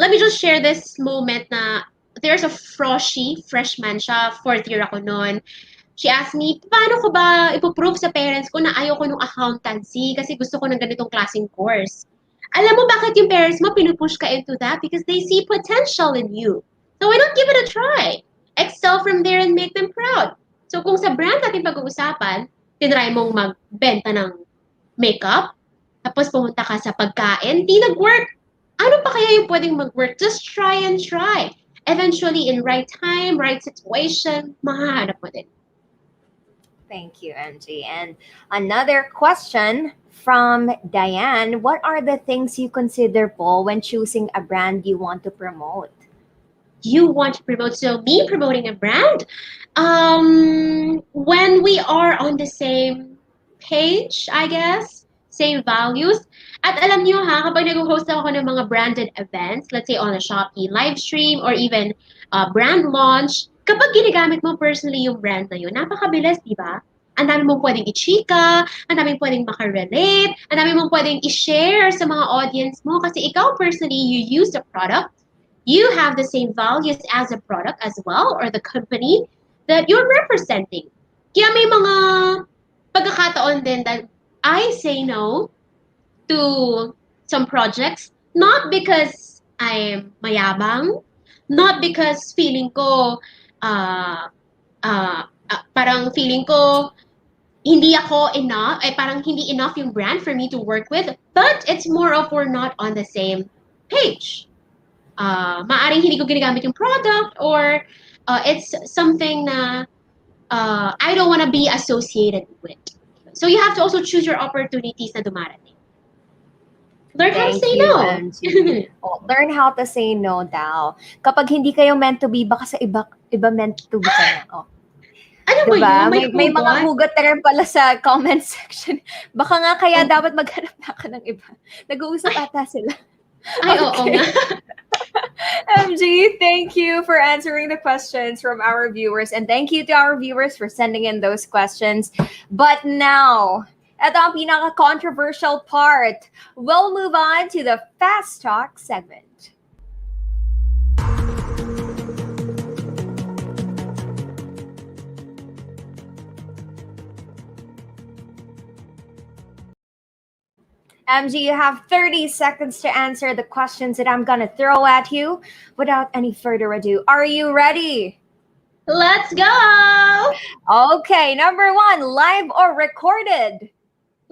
Speaker 8: let me just share this moment na there's a freshman siya, 4th year ako noon. She asked me, paano ko ba ipoprove sa parents ko na ayaw ko ng accountancy kasi gusto ko ng ganitong klaseng course? Alam mo bakit yung parents mo pinupush ka into that? Because they see potential in you. So why not give it a try? Excel from there and make them proud. So kung sa brand natin pag-uusapan, tinry mong magbenta ng makeup, tapos pumunta ka sa pagkain, di nag-work. Ano pa kaya yung pwedeng mag-work? Just try and try. Eventually, in right time, right situation, mahahanap mo din.
Speaker 1: Thank you, Angie. And another question from Diane. What are the things you consider po when choosing a brand you want to promote?
Speaker 8: You want to promote, so me promoting a brand, when we are on the same page, I guess, same values. At alam niyo ha, kapag nag-host ako ng mga branded events, let's say on a Shopee live stream or even brand launch, kapag ginagamit mo personally yung brand na yun, napakabilis, di ba? Ang dami mong pwedeng i-chika, ang dami mong pwedeng makarelate, ang dami mong pwedeng i-share sa mga audience mo kasi ikaw personally, you use the product, you have the same values as a product as well or the company that you're representing. Kaya may mga pagkakataon din that I say no to some projects, not because I'm mayabang, not because feeling ko, parang feeling ko, hindi ako enough, parang hindi enough yung brand for me to work with, but it's more of we're not on the same page. Maaring hindi ko ginagamit yung product or it's something na I don't want to be associated with. So you have to also choose your opportunities na dumarating. Learn how to say no.
Speaker 1: Angie. Learn how to say no daw. Kapag hindi kayo meant to be, baka sa iba meant to be ka na.
Speaker 8: Ano
Speaker 1: diba?
Speaker 8: ba
Speaker 1: yun? May mga hugot na rin pala sa comment section. Baka nga kaya dapat maghanap na ka ng iba. Nag-uusap ata sila.
Speaker 8: Ay, oo nga.
Speaker 1: MG, thank you for answering the questions from our viewers. And thank you to our viewers for sending in those questions. But now, ito ang pinaka-controversial part. We'll move on to the Fast Talk segment. MG, you have 30 seconds to answer the questions that I'm going to throw at you. Without any further ado, are you ready?
Speaker 8: Let's go!
Speaker 1: Okay, number 1, live or recorded?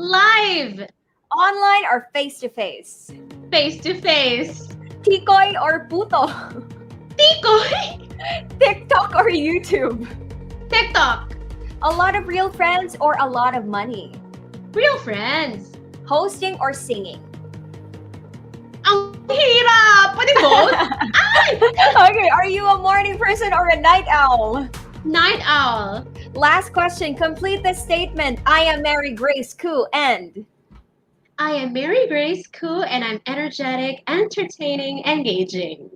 Speaker 8: Live!
Speaker 1: Online or face-to-face?
Speaker 8: Face-to-face.
Speaker 1: Tikoy or puto?
Speaker 8: Tikoy!
Speaker 1: TikTok or YouTube?
Speaker 8: TikTok.
Speaker 1: A lot of real friends or a lot of money?
Speaker 8: Real friends.
Speaker 1: Hosting or singing?
Speaker 8: Ang hirap! Pwede both?
Speaker 1: Okay, are you a morning person or a night owl?
Speaker 8: Night owl.
Speaker 1: Last question. Complete the statement. I am Mary Grace Koo and
Speaker 8: I am Mary Grace Koo, and I'm energetic, entertaining, engaging.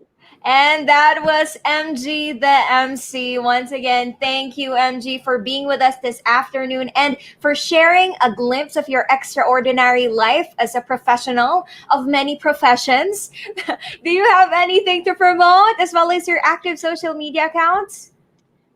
Speaker 1: And that was MG, the MC. Once again, thank you, MG, for being with us this afternoon and for sharing a glimpse of your extraordinary life as a professional of many professions. Do you have anything to promote as well as your active social media accounts?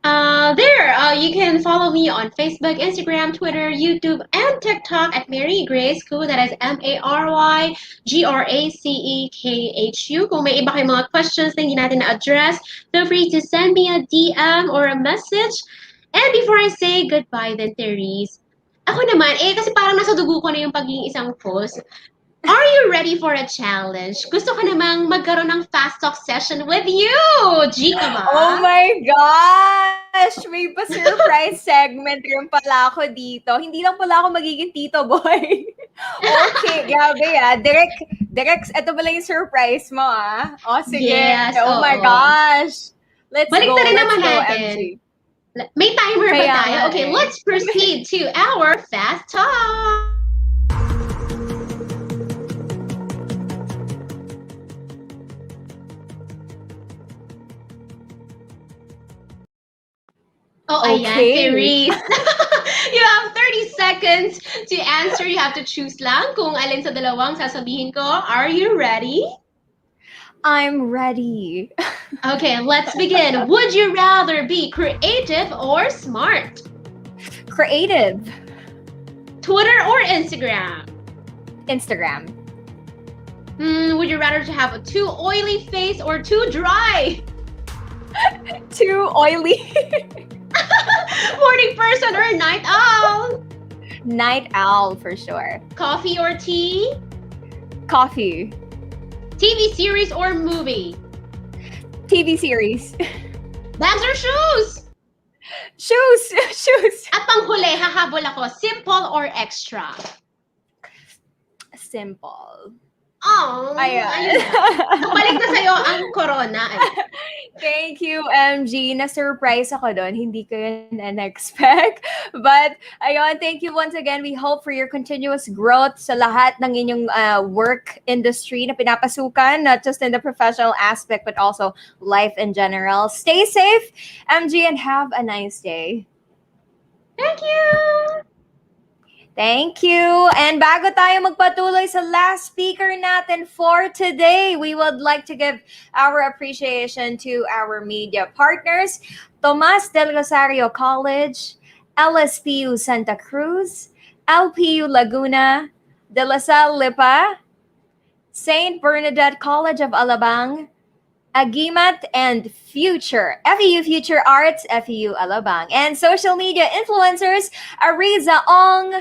Speaker 8: You can follow me on Facebook, Instagram, Twitter, YouTube, and TikTok at Mary Grace Koo. That is MaryGracekhu. Kung may iba kayong mga questions na hindi natin na-address, feel free to send me a DM or a message. And before I say goodbye then, Therese, ako naman, kasi parang nasa dugo ko na yung pagiging isang host. Are you ready for a challenge? Gusto ko namang magkaroon ng fast talk session with you! G ka ba?
Speaker 1: Oh my gosh! May pa-surprise segment rin pala ako dito. Hindi lang pala ako magiging Tito Boy. Okay, grabe Direct, ito pala yung surprise mo O, sige.
Speaker 8: Yes,
Speaker 1: oh my
Speaker 8: oo.
Speaker 1: gosh. Let's
Speaker 8: Balik
Speaker 1: go,
Speaker 8: na rin
Speaker 1: let's
Speaker 8: naman
Speaker 1: go,
Speaker 8: natin.
Speaker 1: MG.
Speaker 8: May timer ba
Speaker 1: Kaya
Speaker 8: tayo?
Speaker 1: nga
Speaker 8: Okay,
Speaker 1: eh.
Speaker 8: let's proceed to our fast talk. Oh, ayan,
Speaker 1: Okay.
Speaker 8: Therese. You have 30 seconds to answer. You have to choose lang kung alin sa dalawang sasabihin ko. Are you ready?
Speaker 1: I'm ready.
Speaker 8: Okay, let's begin. Would you rather be creative or smart?
Speaker 1: Creative.
Speaker 8: Twitter or Instagram?
Speaker 1: Instagram.
Speaker 8: Would you rather to have a too oily face or too dry?
Speaker 1: Too oily.
Speaker 8: Morning person or night owl?
Speaker 1: Night owl for sure.
Speaker 8: Coffee or tea?
Speaker 1: Coffee.
Speaker 8: TV series or movie?
Speaker 1: TV series.
Speaker 8: Bags or shoes?
Speaker 1: Shoes. Shoes.
Speaker 8: At panghuli, hahabol ako, simple or extra?
Speaker 1: Simple.
Speaker 8: Oh,
Speaker 1: Ayan.
Speaker 8: ayun. Balik na sa'yo ang corona. Ayun.
Speaker 1: Thank you, MG. Na-surprise ako doon. Hindi ko yun na-expect. But, ayun, thank you once again. We hope for your continuous growth sa lahat ng inyong work industry na pinapasukan, not just in the professional aspect, but also life in general. Stay safe, MG, and have a nice day.
Speaker 8: Thank you!
Speaker 1: Thank you. And bago tayo magpatuloy sa last speaker natin for today, we would like to give our appreciation to our media partners, Tomas del Rosario College, LSPU Santa Cruz, LPU Laguna, De La Salle Lipa, St. Bernadette College of Alabang, Agimat, and Future, FEU Future Arts, FEU Alabang, and social media influencers, Ariza Ong,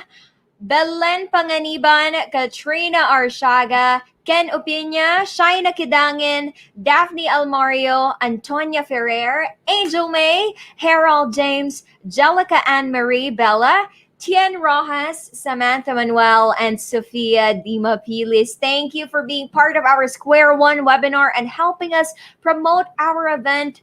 Speaker 1: Belen Panganiban, Katrina Arshaga, Ken Opinya, Shaina Kidangin, Daphne Almario, Antonia Ferrer, Angel May, Harold James, Jellica Anne-Marie Bella, Tien Rojas, Samantha Manuel, and Sofia Dima Pilis. Thank you for being part of our Square One webinar and helping us promote our event.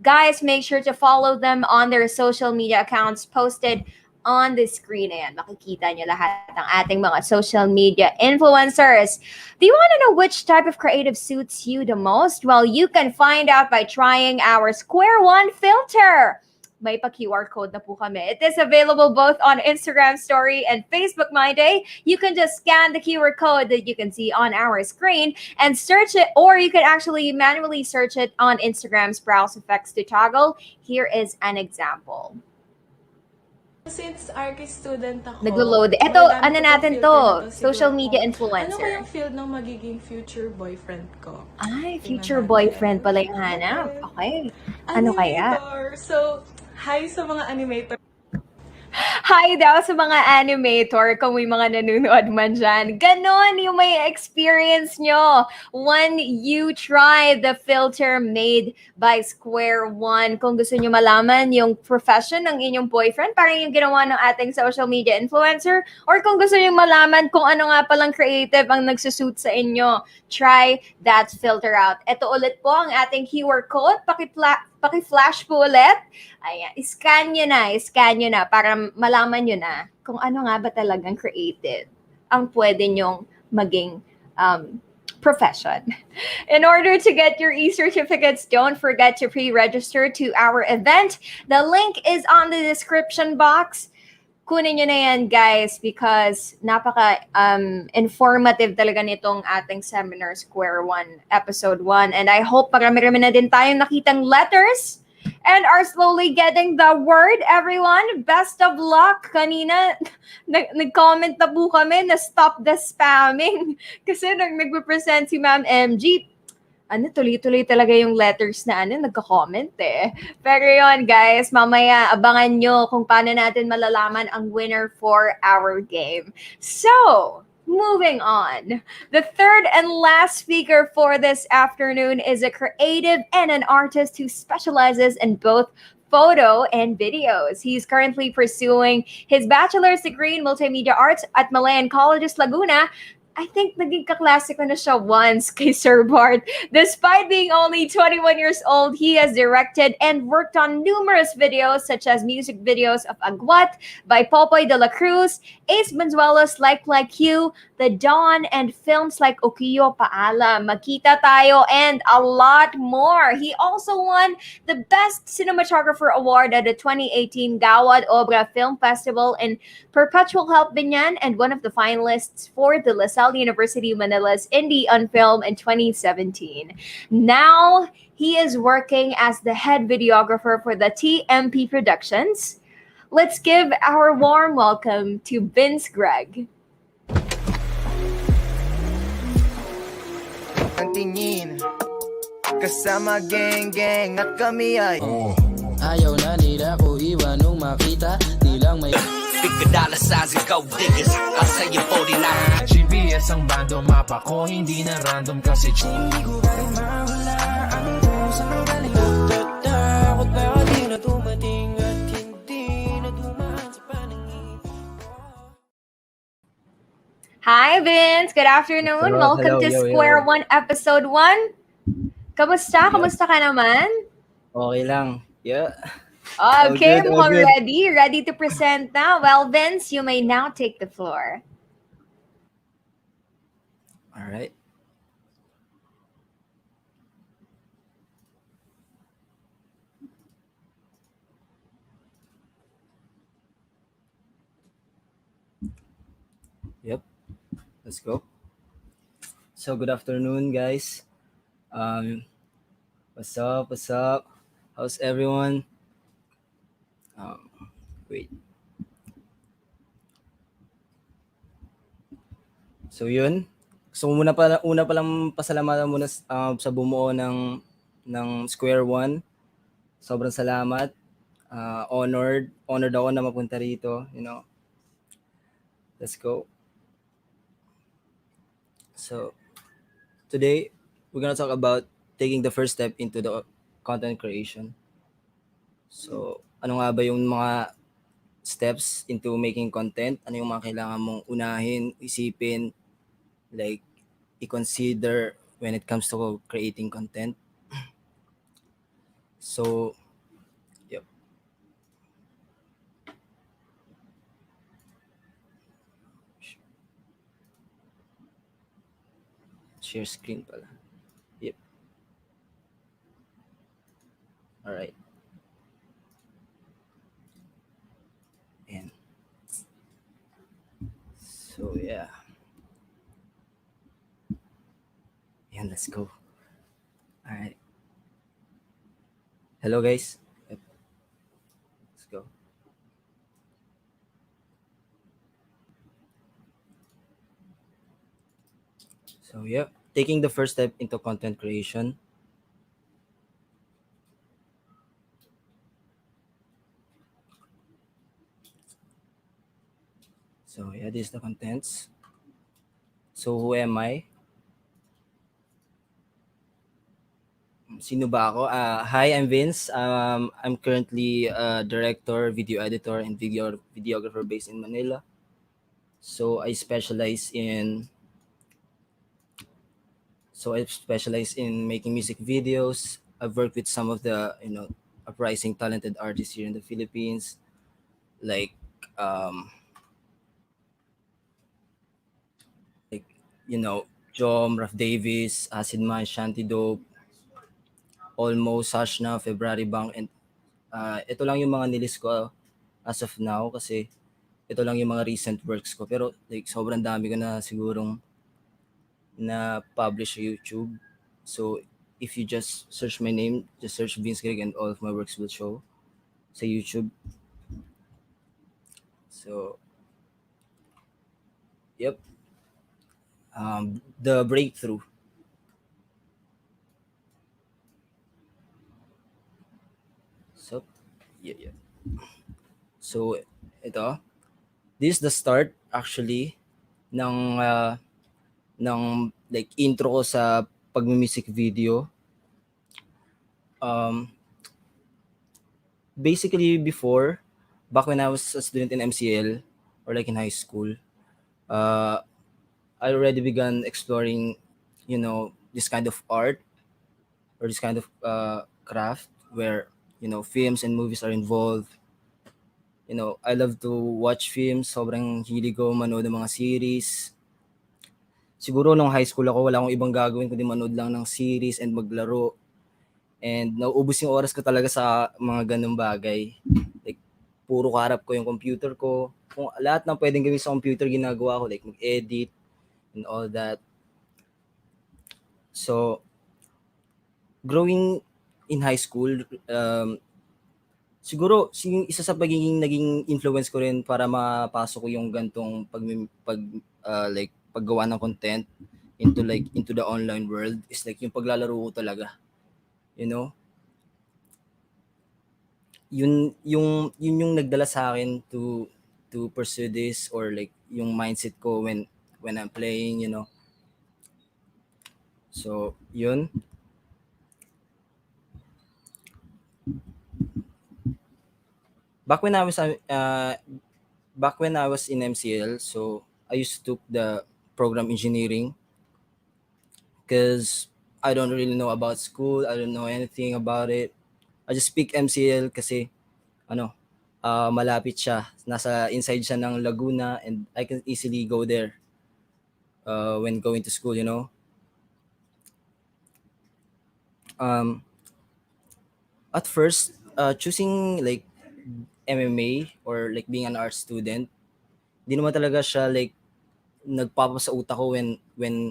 Speaker 1: Guys, make sure to follow them on their social media accounts posted on the screen. Ayan, makikita nyo lahat ng ating mga social media influencers. Do you want to know which type of creative suits you the most? Well, you can find out by trying our Square One filter. May pa-QR code na po kami. It is available both on Instagram Story and Facebook My Day. You can just scan the QR code that you can see on our screen and search it, or you can actually manually search it on Instagram's browse effects to toggle. Here is an example.
Speaker 9: Since archi student ako,
Speaker 1: Naglo-load. Ito,
Speaker 9: madami
Speaker 1: ano
Speaker 9: ko
Speaker 1: natin
Speaker 9: filter
Speaker 1: to?
Speaker 9: na to.
Speaker 1: Social
Speaker 9: Siguro
Speaker 1: media
Speaker 9: kung
Speaker 1: influencer.
Speaker 9: Ano kayang field ng magiging future boyfriend ko?
Speaker 1: Ay,
Speaker 9: Tingnan
Speaker 1: future
Speaker 9: natin.
Speaker 1: boyfriend pala yung hanap. Okay. Ano kaya?
Speaker 9: Animator. So, hi sa mga animator.
Speaker 1: Hi daw sa mga animator kung may mga nanonood man dyan. Ganon yung may experience nyo when you try the filter made by Square One. Kung gusto nyo malaman yung profession ng inyong boyfriend, parang yung ginawa ng ating social media influencer, or kung gusto nyo malaman kung ano nga palang creative ang nagsusuit sa inyo, try that filter out. Ito ulit po ang ating QR code. Paki-flash po ulit. Ayan, scan nyo na para malaman nyo na kung ano nga ba talagang creative ang pwede nyong maging profession. In order to get your e-certificates, don't forget to pre-register to our event. The link is on the description box. Kunin nyo na yan, guys, because informative talaga nitong ating seminar Square One, Episode 1. And I hope marami-rami na din tayong nakitang letters and are slowly getting the word, everyone. Best of luck. Kanina, nag-comment na po kami na stop the spamming. Kasi nag-present si Ma'am MG, tuloy-tuloy talaga yung letters na nagka-comment eh. Pero yun, guys, mamaya abangan nyo kung paano natin malalaman ang winner for our game. So, moving on. The third and last speaker for this afternoon is a creative and an artist who specializes in both photo and videos. He's currently pursuing his bachelor's degree in multimedia arts at Malayan Colleges, Laguna. I think naging kaklase ko na siya once kay Sir Bart. Despite being only 21 years old, he has directed and worked on numerous videos such as music videos of Agwat by Popoy de la Cruz, Ace Benzuela's Like You, The Dawn, and films like Okiyo Paala, Makita Tayo, and a lot more. He also won the Best Cinematographer Award at the 2018 Gawad Obra Film Festival in Perpetual Help Binyan and one of the finalists for the LaSalle University Manila's Indie on Film in 2017. Now, he is working as the head videographer for the TMP Productions. Let's give our warm welcome to Vince Gregg.
Speaker 6: Ang tingin kasama gang at kami ay
Speaker 10: ayaw na nila ko iwan nung makita di lang may
Speaker 6: Bigkadala sa ikaw diggers at sa'yo 49
Speaker 10: GPS ang bando mapa ko hindi na random kasi hindi ko pa rin mahula ang saan ang galing natatakot pero di na dumating at hindi na dumaan sa paningin.
Speaker 1: Hi, Vince. Good afternoon.
Speaker 3: Hello,
Speaker 1: Welcome to
Speaker 3: yo.
Speaker 1: Square One, Episode 1. Kamusta? Kamusta ka naman?
Speaker 3: Okay lang. Yeah.
Speaker 1: Okay,
Speaker 3: All
Speaker 1: mukhang
Speaker 3: good.
Speaker 1: ready to present now. Well, Vince, you may now take the floor.
Speaker 3: All right. Yep. Let's go. So good afternoon, guys. What's up? How's everyone? Wait. So yun. So una pa lang pasalamatan muna sa bumuo ng Square One. Sobrang salamat. Honored ako na mapunta rito, Let's go. So today we're gonna talk about taking the first step into the content creation. So ano nga ba yung mga steps into making content? Ano yung mga kailangan mong unahin, isipin, like i-consider when it comes to creating content? So, yep. Share screen pala. Yep. All right. And so yeah. And let's go. All right. Hello guys. Yep. Let's go. So yeah, taking the first step into content creation. So yeah, this is the contents. So who am I? Sino ba ako? Hi, I'm Vince. I'm currently a director, video editor, and videographer based in Manila. So I specialize in making music videos. I've worked with some of the uprising talented artists here in the Philippines, like um, like Jom, Raf Davis, Acid Man, Shanty Dope, Almost, Sashna, February Bang, and ito lang yung mga nilist ko as of now kasi ito lang yung mga recent works ko. Pero like sobrang dami ko na sigurong na publish sa YouTube. So if you just search my name, just search Vince Greg and all of my works will show sa YouTube. So yep. The breakthrough. So yeah. So ito, this is the start actually ng like intro ko sa pag-music video. Basically before, back when I was a student in MCL or like in high school, I already began exploring, this kind of art or this kind of craft where films and movies are involved. I love to watch films. Sobrang hilig ko manood ng mga series. Siguro nung high school ako, wala akong ibang gagawin kundi manood lang ng series and maglaro. And nauubos yung oras ko talaga sa mga ganung bagay. Like, puro kaharap ko yung computer ko. Kung lahat ng pwedeng gawin sa computer, ginagawa ko. Like, mag-edit and all that. So, growing in high school, siguro isa sa naging influence ko rin para mapasok ko yung gantong paggawa ng content into the online world is like yung paglalaro ko talaga. Yun yung nagdala sa akin to pursue this, or like yung mindset ko when I'm playing. So yun. Back when I was in MCL, so I used to took the program engineering because I don't really know about school. I don't know anything about it. I just pick MCL kasi malapit siya. Nasa inside siya ng Laguna and I can easily go there when going to school. At first, choosing like MMA or like being an art student, di naman talaga siya like nagpapa sa utak ko when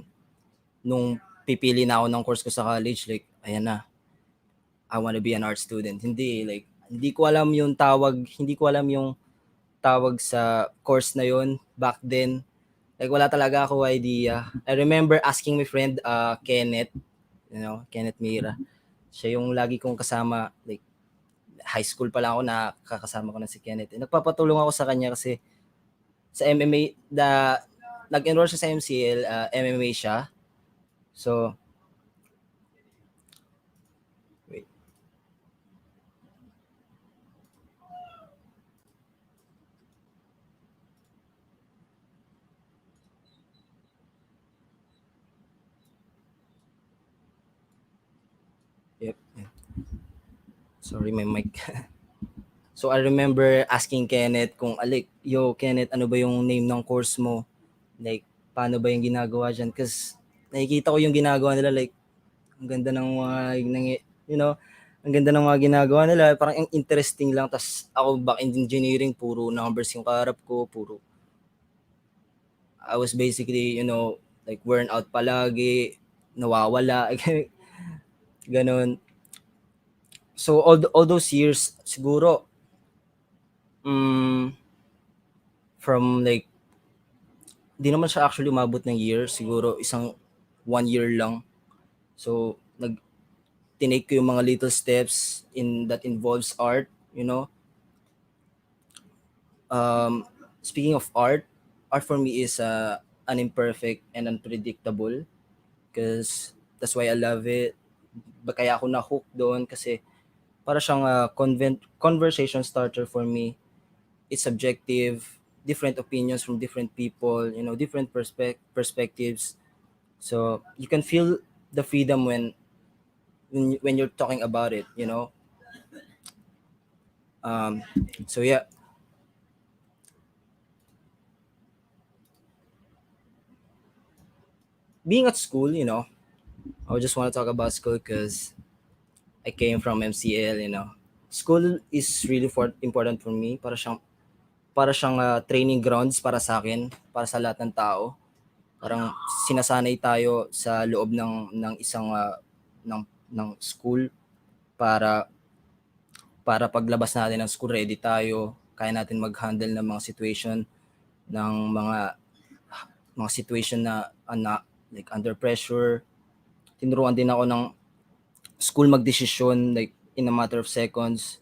Speaker 3: nung pipili na ako ng course ko sa college, like ayan na, I want to be an art student. Hindi ko alam yung tawag sa course na yon back then. Like wala talaga ako idea. I remember asking my friend Kenneth, Kenneth Mira. Siya yung lagi kong kasama, like high school pa lang ako nakakasama ko na si Kenneth. Nagpapatulong ako sa kanya kasi sa MMA, nag-enroll siya sa MCL, MMA siya. So, wait. Yep. Sorry, my mic. So I remember asking Kenneth kung Kenneth, ano ba yung name ng course mo? Like, paano ba yung ginagawa dyan? Kasi nakikita ko yung ginagawa nila, like, ang ganda ng mga, ang ganda ng mga ginagawa nila. Parang ang interesting lang. Tapos ako back in engineering, puro numbers yung kaharap ko, I was basically, like worn out palagi, nawawala, ganon. So all those years, siguro, from like, di naman siya actually umabot ng year, siguro 1 year lang. So tinake ko yung mga little steps that involves art. Speaking of art, art for me is unimperfect and unpredictable, because that's why I love it. Kaya ako na-hook doon kasi para siyang conversation starter for me. It's subjective, different opinions from different people, different perspectives. So you can feel the freedom when you're talking about it. So yeah, being at school, I just want to talk about school because I came from MCL. School is really important for me. Para siyang training grounds para sa akin, para sa lahat ng tao. Parang sinasanay tayo sa loob ng isang ng school para paglabas natin ng school ready tayo, kaya natin mag-handle ng mga situation, ng mga situation na like under pressure. Tinuruan din ako ng school magdesisyon like in a matter of seconds,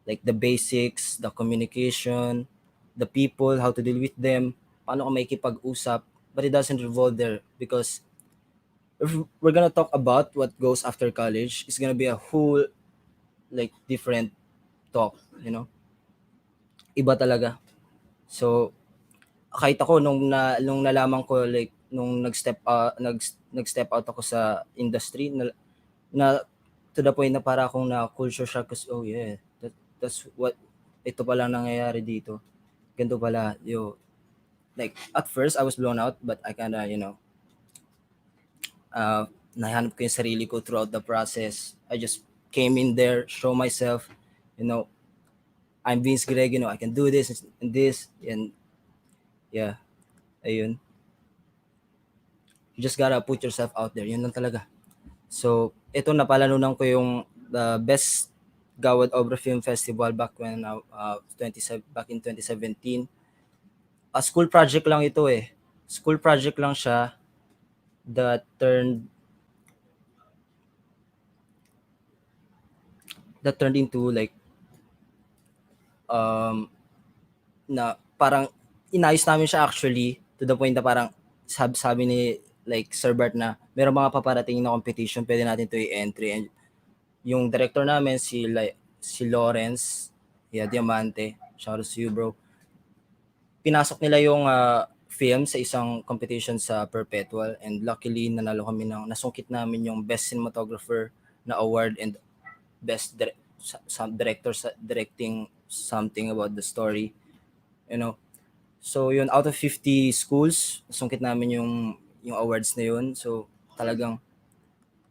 Speaker 3: like the basics, the communication, the people, how to deal with them, paano ka makikipag-usap. But it doesn't revolve there, because if we're gonna talk about what goes after college, it's gonna be a whole like different talk. Iba talaga. So kahit ako nung nalaman ko, like nung nag-step out ako sa industry, na to the point na para akong na culture shock, kasi oh yeah, that's what ito pala nangyayari dito. Ganito pala, like at first I was blown out, but I kinda nahanap ko yung sarili ko throughout the process. I just came in there, show myself, you know, I'm Vince Greg, I can do this and this, and yeah, ayun. You just gotta put yourself out there, yun lang talaga. So, ito napalanunan ko yung best Gawad Obra Film Festival back when back in 2017. A school project lang ito eh. School project lang siya that turned into like na parang inayos namin siya actually, to the point na parang sabi ni like Sir Bart na meron mga paparating na competition, pwede natin to i-entry. And yung director namin si Lawrence, yeah, Diamante, shout out to you bro. Pinasok nila yung film sa isang competition sa Perpetual, and luckily nanalo kami nasungkit namin yung best cinematographer na award and best director sa directing something about the story. So yun, out of 50 schools, nasungkit namin yung awards na yun. So talagang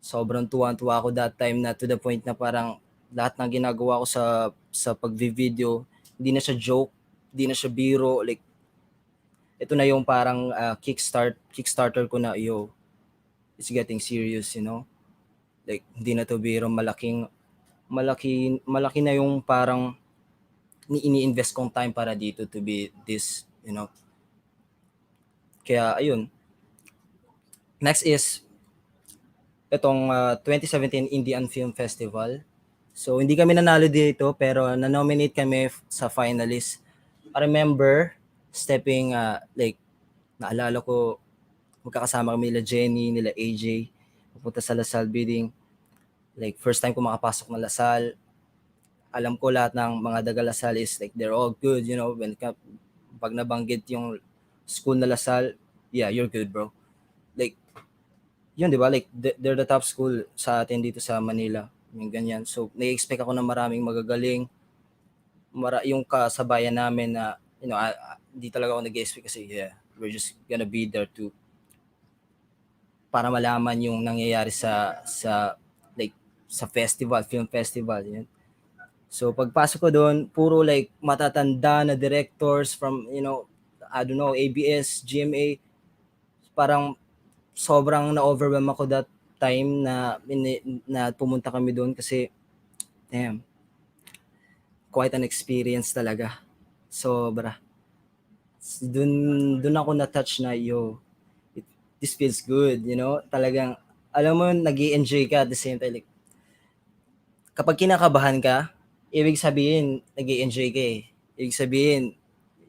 Speaker 3: sobrang tuwa-tuwa ako that time, na to the point na parang lahat ng ginagawa ko sa pagvi-video, hindi na siya joke, hindi na siya biro, like ito na yung parang kickstarter ko na, it's getting serious. Like hindi na to biro, malaki na yung parang ini-invest kong time para dito to be this. Kaya ayun. Next is itong 2017 Indian Film Festival. So hindi kami nanalo dito, pero na-nominate kami sa finalist. I remember stepping like naalala ko, magkakasama kami nila Jenny, nila AJ, pupunta sa Lasal bidding. Like first time ko makapasok na Lasal. Alam ko lahat ng mga taga Lasal is like they're all good, pag nabanggit yung school na Lasal, yeah, you're good, bro. Like yun, di ba? Like they're the top school sa atin dito sa Manila. Yung ganyan. So nai-expect ako na maraming magagaling. Yung kasabayan namin na di talaga ako nag-expect, kasi yeah, we're just gonna be there to para malaman yung nangyayari sa like sa festival, film festival, yun. So pagpasok ko doon, puro like matatanda na directors from, I don't know, ABS, GMA. Parang sobrang na-overwhelm ako that time na pumunta kami doon, kasi damn, quite an experience talaga. Sobra. Dun ako na-touch na, this feels good, talagang, alam mo, nag-i-enjoy ka at the same time. Like, kapag kinakabahan ka, ibig sabihin, nag-i-enjoy ka eh. Ibig sabihin,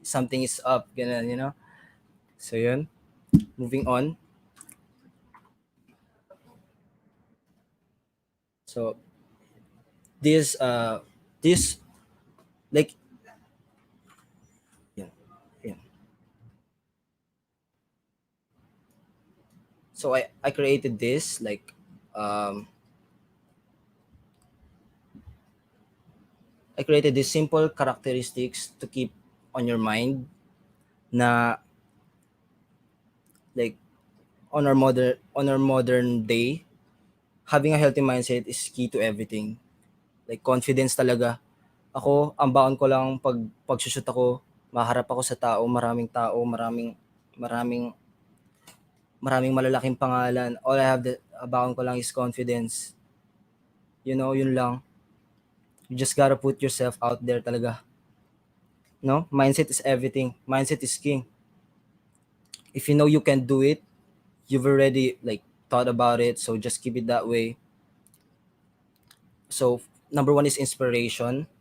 Speaker 3: something is up, ganun, you know. So yun, moving on. So this like yeah, yeah. So I created this like um I created these simple characteristics to keep on your mind na like on our modern day, having a healthy mindset is key to everything. Like confidence talaga. Ako, ang baon ko lang pag-shoot ako, maharap ako sa tao, maraming maraming malalaking pangalan. All I have baon ko lang is confidence. You know, yun lang. You just gotta put yourself out there talaga. No? Mindset is everything. Mindset is king. If you know you can do it, you've already like thought about it, so just keep it that way. So number one is inspiration.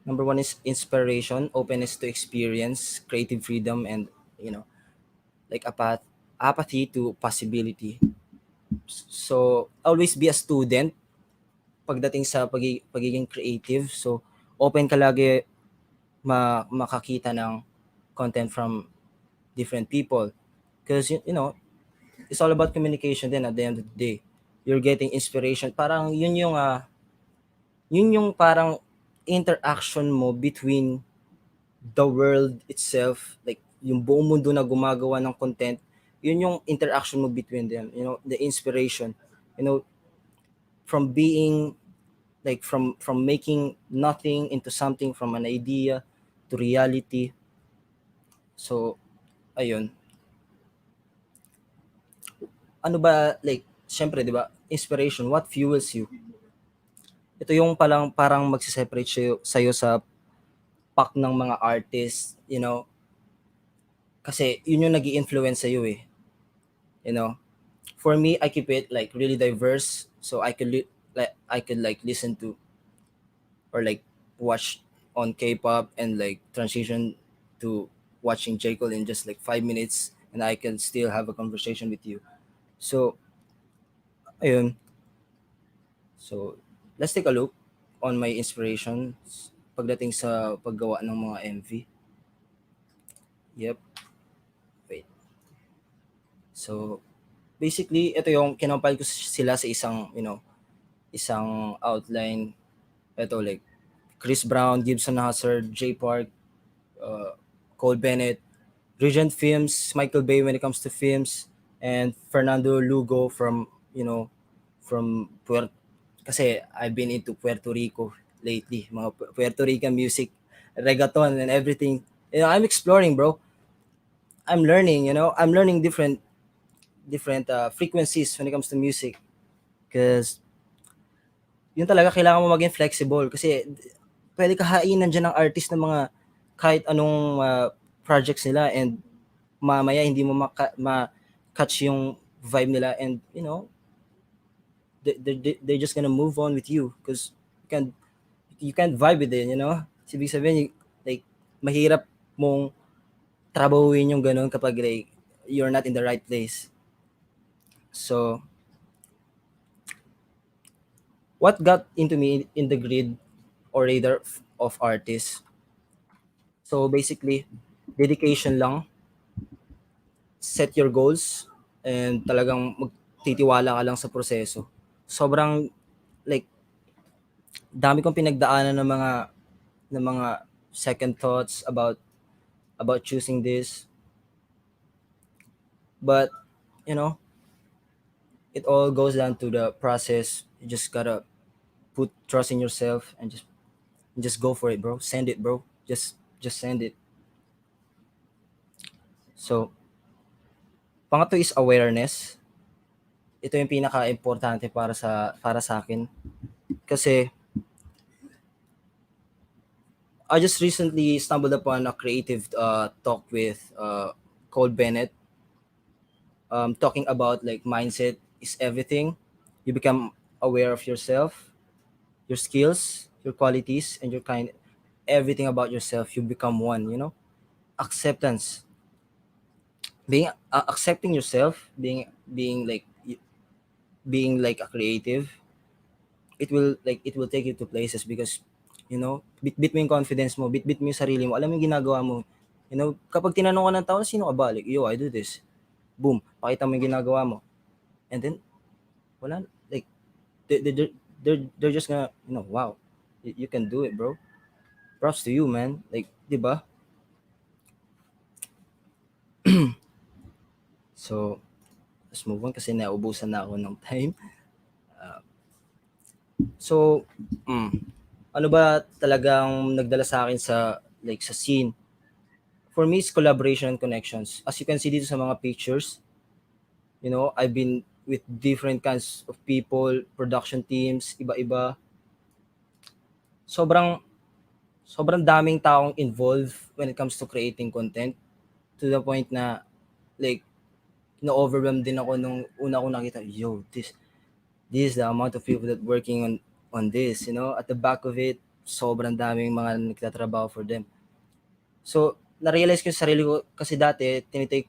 Speaker 3: Number one is inspiration, openness to experience, creative freedom, and you know, like apathy to possibility. So always be a student pagdating sa pagiging creative. So open ka lagi makakita ng content from different people, because you know, it's all about communication. Then at the end of the day, you're getting inspiration. Parang yun yung parang interaction mo between the world itself, like yung buong mundo na gumagawa ng content, yun yung interaction mo between them, you know, the inspiration, you know, from being like from making nothing into something, from an idea to reality. So ayun, ano ba, like syempre 'di ba, inspiration, what fuels you? Ito yung parang magse-separate sa'yo sa pack ng mga artists, you know, kasi yun yung nag-i-influence sa'yo eh, you know. For me, I keep it like really diverse, so I could like listen to or like watch on K-pop and like transition to watching J. Cole in just like 5 minutes, and I can still have a conversation with you. So ayun, so let's take a look on my inspirations pagdating sa paggawa ng mga MV. Yep, wait. So basically, ito yung kinompile ko sila sa isang, you know, isang outline. Ito like Chris Brown, Gibson Hazard, J Park, Cole Bennett, Regent Films, Michael Bay when it comes to films, and Fernando Lugo from, you know, from kasi I've been into Puerto Rico lately, mga Puerto Rican music, reggaeton and everything. You know, I'm exploring, bro. I'm learning, you know, I'm learning different frequencies when it comes to music, because yun talaga, kailangan mo maging flexible kasi pwede ka hainan dyan ng artist ng mga kahit anong projects nila, and mamaya hindi mo ma-catch yung vibe nila, and you know, they're just gonna move on with you because you can't vibe with it, you know. Ibig sabihin, like, mahirap mong trabahuin yung ganun kapag like you're not in the right place. So what got into me in the grid or radar of artists? So basically, dedication lang, set your goals, and talagang magtitiwala ka lang sa proseso. Sobrang like dami kong pinagdaanan ng mga second thoughts about choosing this. But you know, it all goes down to the process. You just gotta put trust in yourself and just go for it, bro. Send it, bro. Just send it. So pangatlo is awareness. Ito yung pinaka-importante para sa akin, kasi I just recently stumbled upon a creative talk with Cole Bennett, talking about like mindset is everything. You become aware of yourself, your skills, your qualities, and everything about yourself, you become one, you know? Acceptance. Being accepting yourself, being like a creative, it will take you to places because you know, bit mo yung confidence mo, bit mo yung sarili mo, alam mo yung ginagawa mo. You know, kapag tinanong ka ng tao, sino ka ba? Like, yo, I do this. Boom, pakita mo yung ginagawa mo. And then, wala, like, they're just gonna, you know, wow, you can do it, bro. Props to you, man. Like, di ba? So, let's move on kasi naubusan na ako ng time. So, ano ba talagang nagdala sa akin sa like sa scene? For me, it's collaboration and connections. As you can see dito sa mga pictures, you know, I've been with different kinds of people, production teams, iba-iba. Sobrang sobrang daming taong involved when it comes to creating content to the point na like na-overwhelm din ako nung una ko nakita, yo, this is the amount of people that working on this, you know, at the back of it, sobrang daming mga nagtatrabaho for them. So, na-realize ko sa sarili ko kasi dati tinitake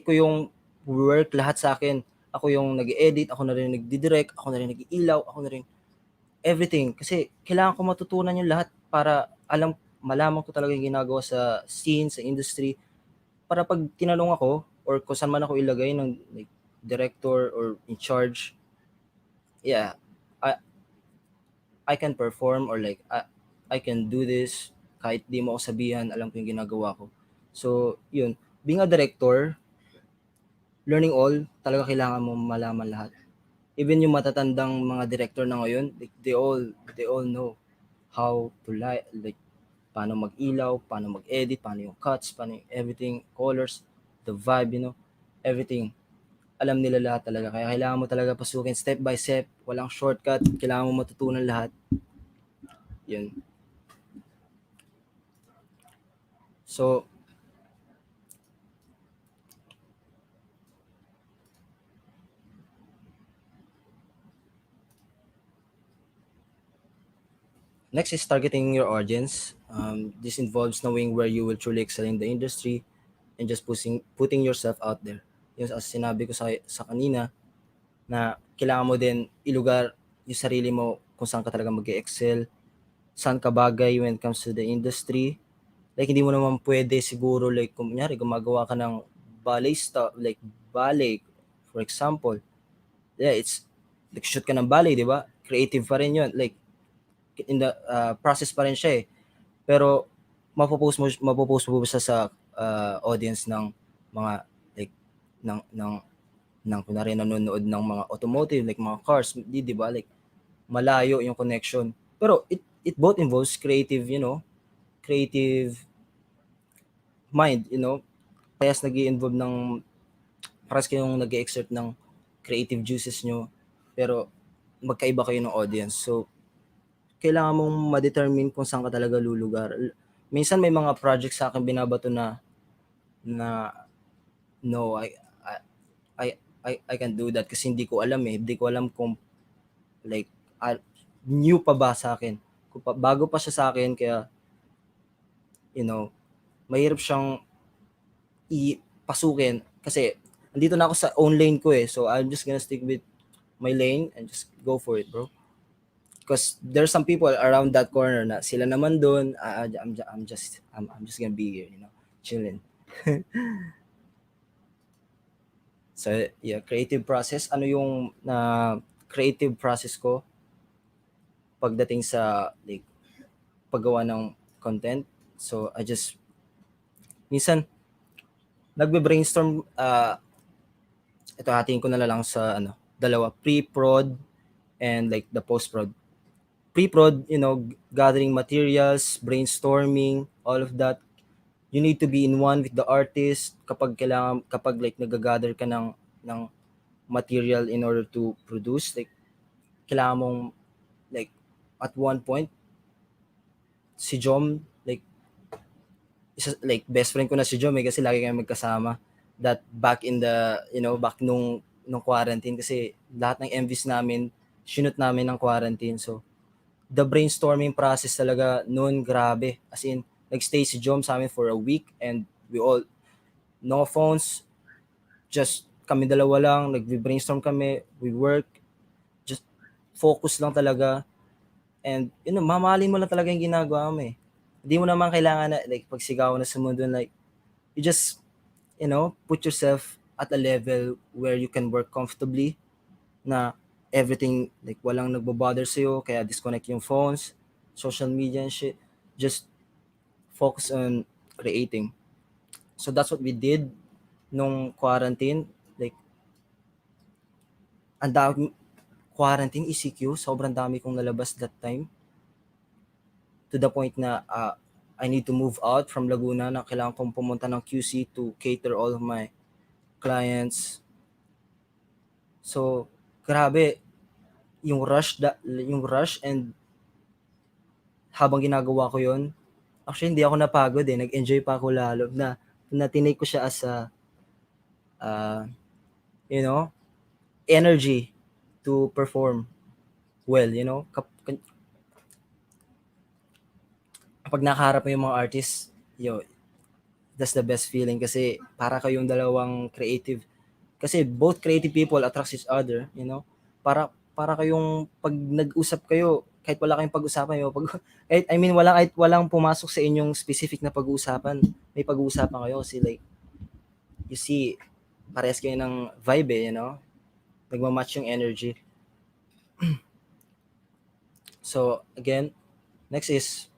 Speaker 3: ko yung work lahat sa akin. Ako yung nag-edit, ako na rin nagdi-direct, ako na rin nag-iilaw, ako na rin everything kasi kailangan ko matutunan yung lahat para malaman ko talaga yung ginagawa sa scene, sa industry para pag tinanong ako or kung saan man ako ilagay ng like, director or in charge, yeah, I can perform or like I can do this kahit di mo ako sabihan, alam ko yung ginagawa ko. So, yun. Being a director, learning all, talaga kailangan mo malaman lahat. Even yung matatandang mga director na ngayon, like, they all know how to like paano mag-ilaw, paano mag-edit, paano yung cuts, paano yung everything, colors, the vibe, you know, everything. Alam nila lahat talaga. Kaya kailangan mo talaga pasukin step by step, walang shortcut, kailangan mo matutunan lahat. Yun. So, next is targeting your audience. This involves knowing where you will truly excel in the industry and just putting yourself out there. Yung as sinabi ko sa kanina na kailangan mo din ilugar yung sarili mo kung saan ka talaga mag-excel, saan ka bagay when it comes to the industry. Like hindi mo naman pwede siguro like kunyari gumagawa ka ng ballet stuff, like ballet for example. Yeah, it's like shoot ka ng ballet, di ba? Creative pa rin yun. Like in the process pa rin siya eh. Pero mapopost mo ba siya sa audience ng mga like ng kunwari nanonood ng mga automotive like mga cars, di ba? Like malayo yung connection. Pero it both involves creative, you know, creative mind, you know. Kaya nag-i-involve ng paras kayong nag-exert ng creative juices nyo pero magkaiba kayo ng audience. So, kailangan mong ma-determine kung saan ka talaga lulugar. Minsan may mga projects sa akin binabato na no, I can do that kasi hindi ko alam eh. Hindi ko alam kung like new pa ba sa akin. Bago pa siya sa akin kaya you know, mahirap siyang ipasukin kasi andito na ako sa own lane ko eh. So I'm just gonna stick with my lane and just go for it, bro. Because there's some people around that corner na sila naman doon, I'm just gonna be here, you know, chilling. So yeah, creative process. Ano yung creative process ko pagdating sa like paggawa ng content? So I just minsan nagbe-brainstorm, ito hatiin ko na lang sa dalawa, pre-prod and like the post-prod. Pre-prod, you know, gathering materials, brainstorming, all of that. You need to be in one with the artist kapag like nag-gather ka ng material in order to produce, like kailangan mong like at one point si Jom like best friend ko na si Jom kasi lagi kami magkasama that back in the back nung quarantine kasi lahat ng MVs namin shoot namin ng quarantine. So the brainstorming process talaga noon, grabe. As in, nag-stay si Jom sa amin for a week and we all, no phones, just kami dalawa lang, nag-brainstorm kami, we work, just focus lang talaga. And mamahalin mo lang talaga yung ginagawa mo eh. Hindi mo naman kailangan na like pagsigaw na sa mundo, like you just put yourself at a level where you can work comfortably, na everything like walang nagbo-bother sa'yo, kaya disconnect yung phones, social media and shit. Just focus on creating. So that's what we did nung quarantine. Like, ang dami, quarantine, ECQ, sobrang dami kong nalabas that time. To the point na I need to move out from Laguna, na kailangan kong pumunta ng QC to cater all of my clients. So, grabe, yung rush and habang ginagawa ko yon, actually hindi ako napagod eh, nag-enjoy pa ako lalo, na tinake ko siya as a you know, energy to perform well, kapag nakaharap mo yung mga artists, that's the best feeling kasi para kayong dalawang creative. Kasi both creative people attract each other, Para kayong pag nag-usap kayo, kahit wala kayong pag-usapan, kahit walang pumasok sa inyong specific na pag-uusapan, may pag-uusapan kayo kasi like, you see, parehas kayo ng vibe nagmamatch yung energy. So, again, next is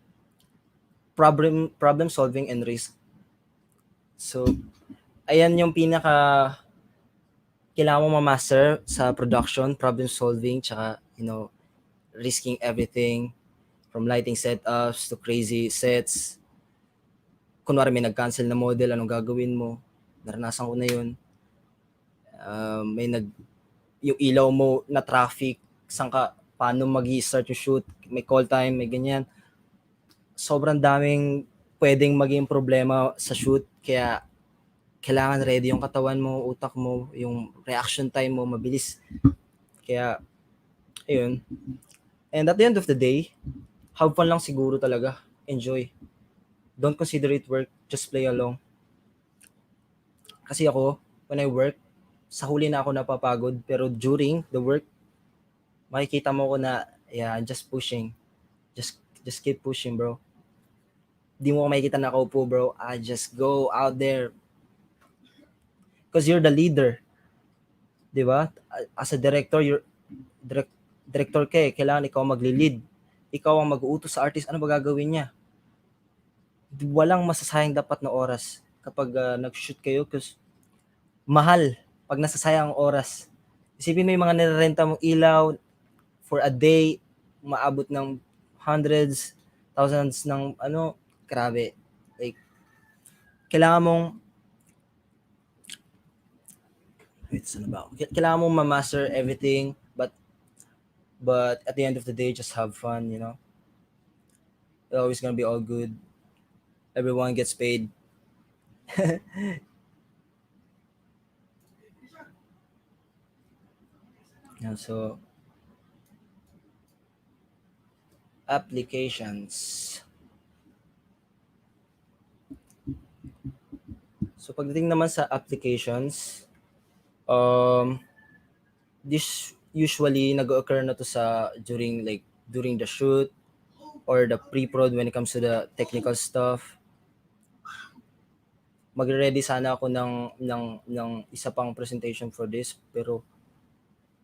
Speaker 3: problem solving and risk. So, ayan yung pinaka kailangan mo ma-master sa production, problem solving, tsaka, risking everything from lighting setups to crazy sets. Kunwari may nag-cancel na model, anong gagawin mo? Naranasan ko na yun. Yung ilaw mo na traffic, paano mag-i-start yung shoot, may call time, may ganyan. Sobrang daming pwedeng maging problema sa shoot, kaya kailangan ready yung katawan mo, utak mo, yung reaction time mo, mabilis. Kaya, ayun. And at the end of the day, have fun lang siguro talaga. Enjoy. Don't consider it work, just play along. Kasi ako, when I work, sa huli na ako napapagod, pero during the work, makikita mo ko na, yeah, I'm just pushing. Just keep pushing, bro. Di mo ko makikita na nakaupo, bro. I just go out there. Because you're the leader. Di ba? As a director, director ka eh. Kailangan ikaw magli-lead. Ikaw ang mag-uutos sa artist. Ano ba gagawin niya? Walang masasayang dapat na oras kapag nag-shoot kayo kasi mahal pag nasasayang ang oras. Isipin mo yung mga nirerenta mong ilaw for a day, maabot ng hundreds, thousands ng grabe. Like, kailangan mong kailangan mong ma-master everything, but at the end of the day, just have fun, It's always gonna be all good. Everyone gets paid. Yeah, so applications. So pagdating naman sa applications, this usually nag-occur na to during the shoot or the pre-prod when it comes to the technical stuff. Magre-ready sana ako ng isa pang presentation for this, pero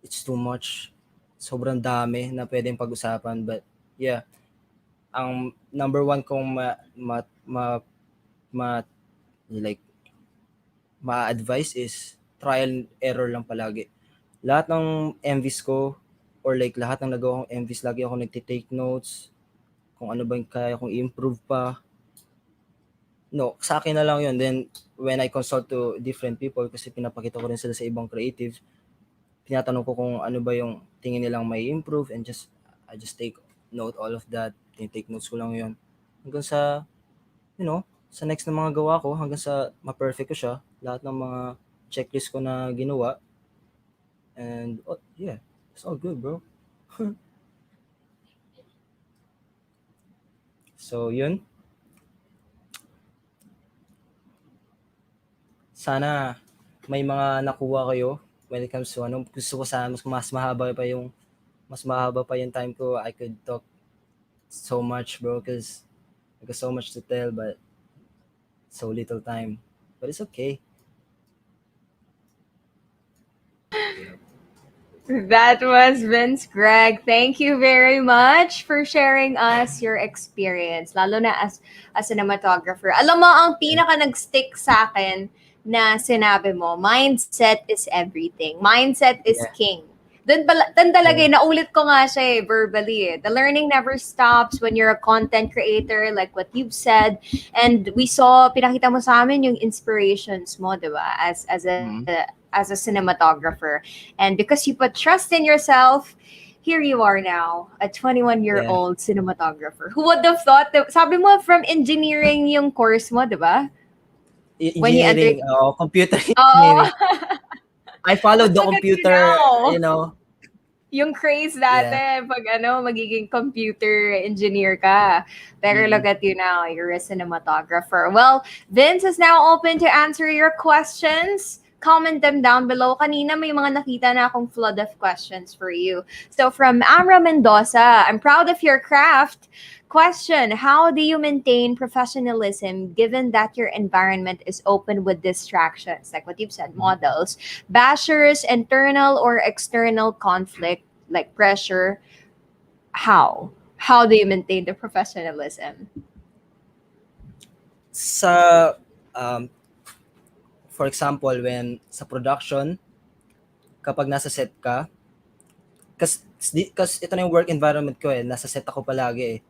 Speaker 3: it's too much. Sobrang dami na pwedeng pag-usapan, but yeah, ang number one kong ma-advise is trial and error lang palagi. Lahat ng MVs ko or like lahat ng nagawa kong MVs, lagi ako nagtitake notes kung ano ba yung kaya kong i-improve pa. No, sa akin na lang yun. Then, when I consult to different people, kasi pinapakita ko rin sila sa ibang creative, tinatanong ko kung ano ba yung tingin nilang may improve and I just take note all of that. Take notes ko lang yun. Hanggang sa, sa next na mga gawa ko, hanggang sa ma-perfect ko siya, lahat ng mga checklist ko na ginawa. And, yeah, it's all good, bro. So, yun. Sana may mga nakuha kayo when it comes to ano. Gusto ko sana mas mahaba pa yung time ko. I could talk so much, bro, because I got so much to tell, but so little time. But it's okay.
Speaker 1: That was Vince Greg. Thank you very much for sharing us your experience, lalo na as a cinematographer. Alam mo, ang pinaka nag-stick sa akin na sinabi mo, mindset is everything. Mindset is
Speaker 3: Yeah.
Speaker 1: king. Doon talaga, naulit ko nga siya verbally. The learning never stops when you're a content creator, like what you've said. And we saw, pinakita mo sa amin yung inspirations mo, di ba? As a cinematographer. And because you put trust in yourself, here you are now, a 21-year-old cinematographer. Who would have thought that, sabi mo, from engineering yung course mo, di ba? When you
Speaker 3: Engineering, computer
Speaker 1: Oo.
Speaker 3: engineering. I followed the
Speaker 1: Look at you
Speaker 3: computer,
Speaker 1: now.
Speaker 3: you know.
Speaker 1: Yung craze dati, pag magiging computer engineer ka. Pero look at you now, you're a cinematographer. Well, Vince is now open to answer your questions. Comment them down below. Kanina may mga nakita na akong flood of questions for you. So from Amra Mendoza, I'm proud of your craft. Question, how do you maintain professionalism given that your environment is open with distractions, like what you've said, models, bashers, internal or external conflict, like pressure? How do you maintain the professionalism?
Speaker 3: Sa, for example, when sa production, kapag nasa set ka, kasi ito na yung work environment ko nasa set ako palagi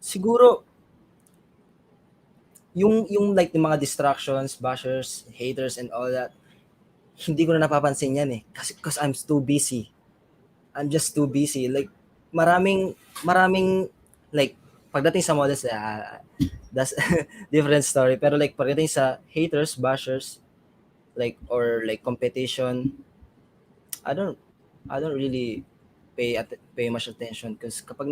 Speaker 3: siguro, yung like yung mga distractions, bashers, haters, and all that, hindi ko na napapansin yan because I'm too busy. I'm just too busy. Like, maraming, like, pagdating sa models, that's different story. Pero like, pagdating sa haters, bashers, like, or like competition, I don't really pay much attention because kapag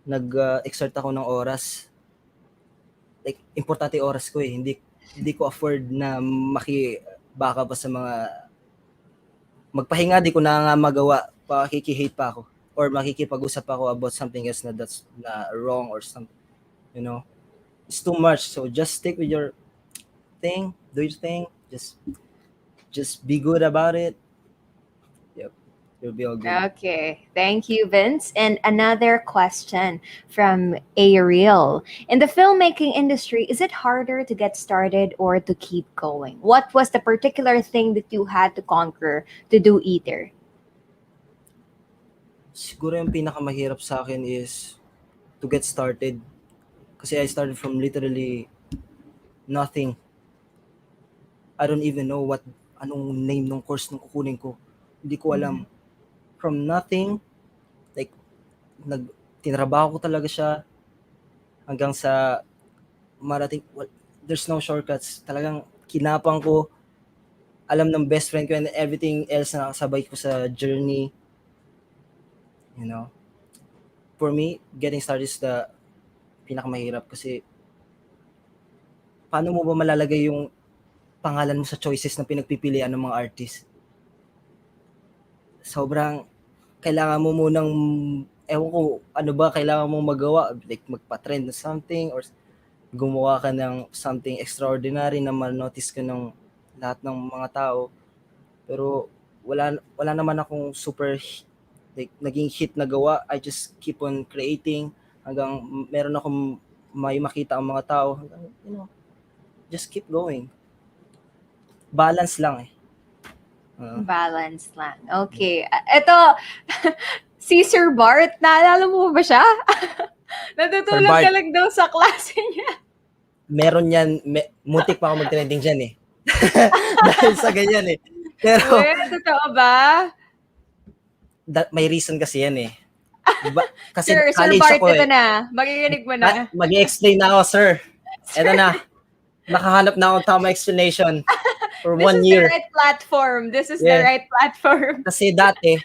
Speaker 3: nag-exert ako ng oras, like, importante yung oras ko hindi ko afford na makibaka pa sa mga magpahinga, di ko na nga magawa, makikihate pa ako or makikipag-usap ako about something else that's wrong or something, you know. It's too much, so just stick with your thing, do your thing, just be good about it. Yep, you'll be all good.
Speaker 1: Okay, thank you, Vince. And another question from Ariel. In the filmmaking industry, is it harder to get started or to keep going? What was the particular thing that you had to conquer to do either?
Speaker 3: Siguro yung pinakamahirap sa akin is to get started. Kasi I started from literally nothing. I don't even know anong name ng course nung kukunin ko. Hindi ko alam. From nothing, like, tinrabaho ko talaga siya hanggang sa marating. There's no shortcuts. Talagang kinapang ko, alam ng best friend ko and everything else na nakasabay ko sa journey. You know? For me, getting started is the pinakamahirap kasi paano mo ba malalagay yung pangalan mo sa choices na pinagpipilian ng mga artist? Sobrang kailangan mo munang, ewan ko, ano ba kailangan mong magawa? Like, magpa-trend na something or gumawa ka ng something extraordinary na ma-notice ka ng lahat ng mga tao. Pero wala naman akong super like naging hit na gawa. I just keep on creating hanggang meron akong may makita ang mga tao. Hanggang, you know, just keep going. Balance lang
Speaker 1: Balance lang. Okay. Ito, si Sir Bart, naalala mo ba siya? Natutulog
Speaker 3: Sir Bart.
Speaker 1: ka lang daw sa klase niya.
Speaker 3: Meron yan, muntik pa ako mag-trending dyan dahil sa ganyan Pero,
Speaker 1: Totoo ba?
Speaker 3: may reason kasi yan Kasi
Speaker 1: Sir
Speaker 3: college
Speaker 1: Bart,
Speaker 3: ako
Speaker 1: ito na. Makikinig mo na.
Speaker 3: Mag-i-explain na ako, sir. Eto na. Nakahanap na akong tama explanation for 1 year.
Speaker 1: This is the right platform.
Speaker 3: Kasi dati,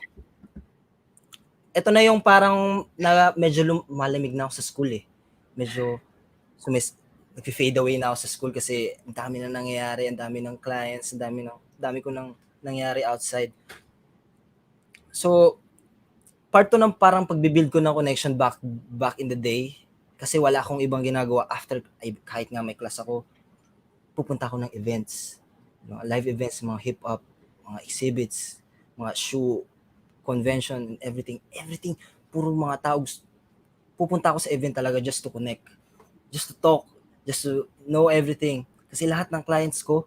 Speaker 3: ito na yung parang na medyo malamig na ako sa school eh. Medyo nag-fade away na ako sa school kasi ang dami na nangyayari, ang dami ng clients, ang dami ko nang nangyayari outside. So, part to ng parang pagbibuild ko ng connection back in the day kasi wala akong ibang ginagawa after kahit nga may class ako, pupunta ako ng events, mga live events, mga hip-hop, mga exhibits, mga shoe, convention, and everything, puro mga tao. Pupunta ako sa event talaga just to connect, just to talk, just to know everything. Kasi lahat ng clients ko,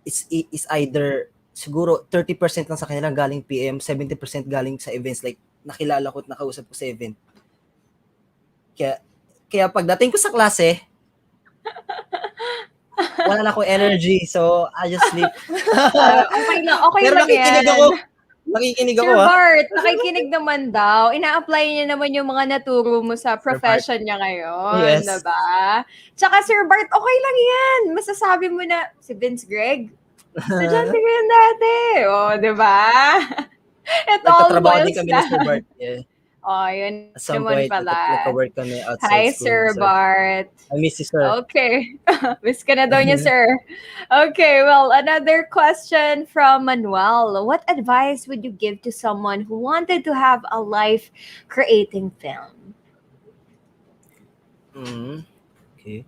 Speaker 3: is either siguro 30% lang sa kanila galing PM, 70% galing sa events like nakilala ko at nakausap ko sa event. Kaya pagdating ko sa klase, wala na akong energy, so I just sleep.
Speaker 1: Okay
Speaker 3: Pero
Speaker 1: lang yan.
Speaker 3: nakikinig ako
Speaker 1: Sir
Speaker 3: ha.
Speaker 1: Bart, nakikinig naman daw. Ina-apply niya naman yung mga naturo mo sa
Speaker 3: Sir Bart.
Speaker 1: profession niya ngayon,
Speaker 3: Yes.
Speaker 1: diba? Tsaka Sir Bart, okay lang yan. Masasabi mo na, si Vince Greg, estudyante ko yan dati. O, diba? It all
Speaker 3: Nagtatrabaho din
Speaker 1: boils
Speaker 3: kami ni Sir
Speaker 1: down.
Speaker 3: Bart. Yeah.
Speaker 1: Oh, yun
Speaker 3: At some
Speaker 1: naman
Speaker 3: point,
Speaker 1: pala.
Speaker 3: nagka-work kami
Speaker 1: Hi,
Speaker 3: outside school.
Speaker 1: Sir
Speaker 3: So,
Speaker 1: Bart.
Speaker 3: I miss you, sir.
Speaker 1: Okay. Miss ka na daw niya, sir. Okay, well, another question from Manuel. What advice would you give to someone who wanted to have a life creating film?
Speaker 3: Okay.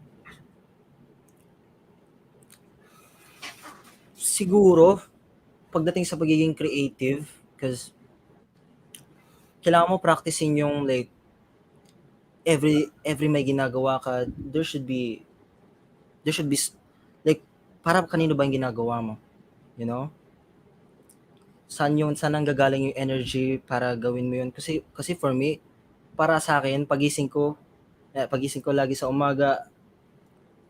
Speaker 3: Siguro, pagdating sa pagiging creative, because kailangan mo practicing yung like, every may ginagawa ka, there should be like, para kanino ba yung ginagawa mo? You know? Saan ang gagaling yung energy para gawin mo yun? Kasi for me, para sa akin, pagising ko lagi sa umaga,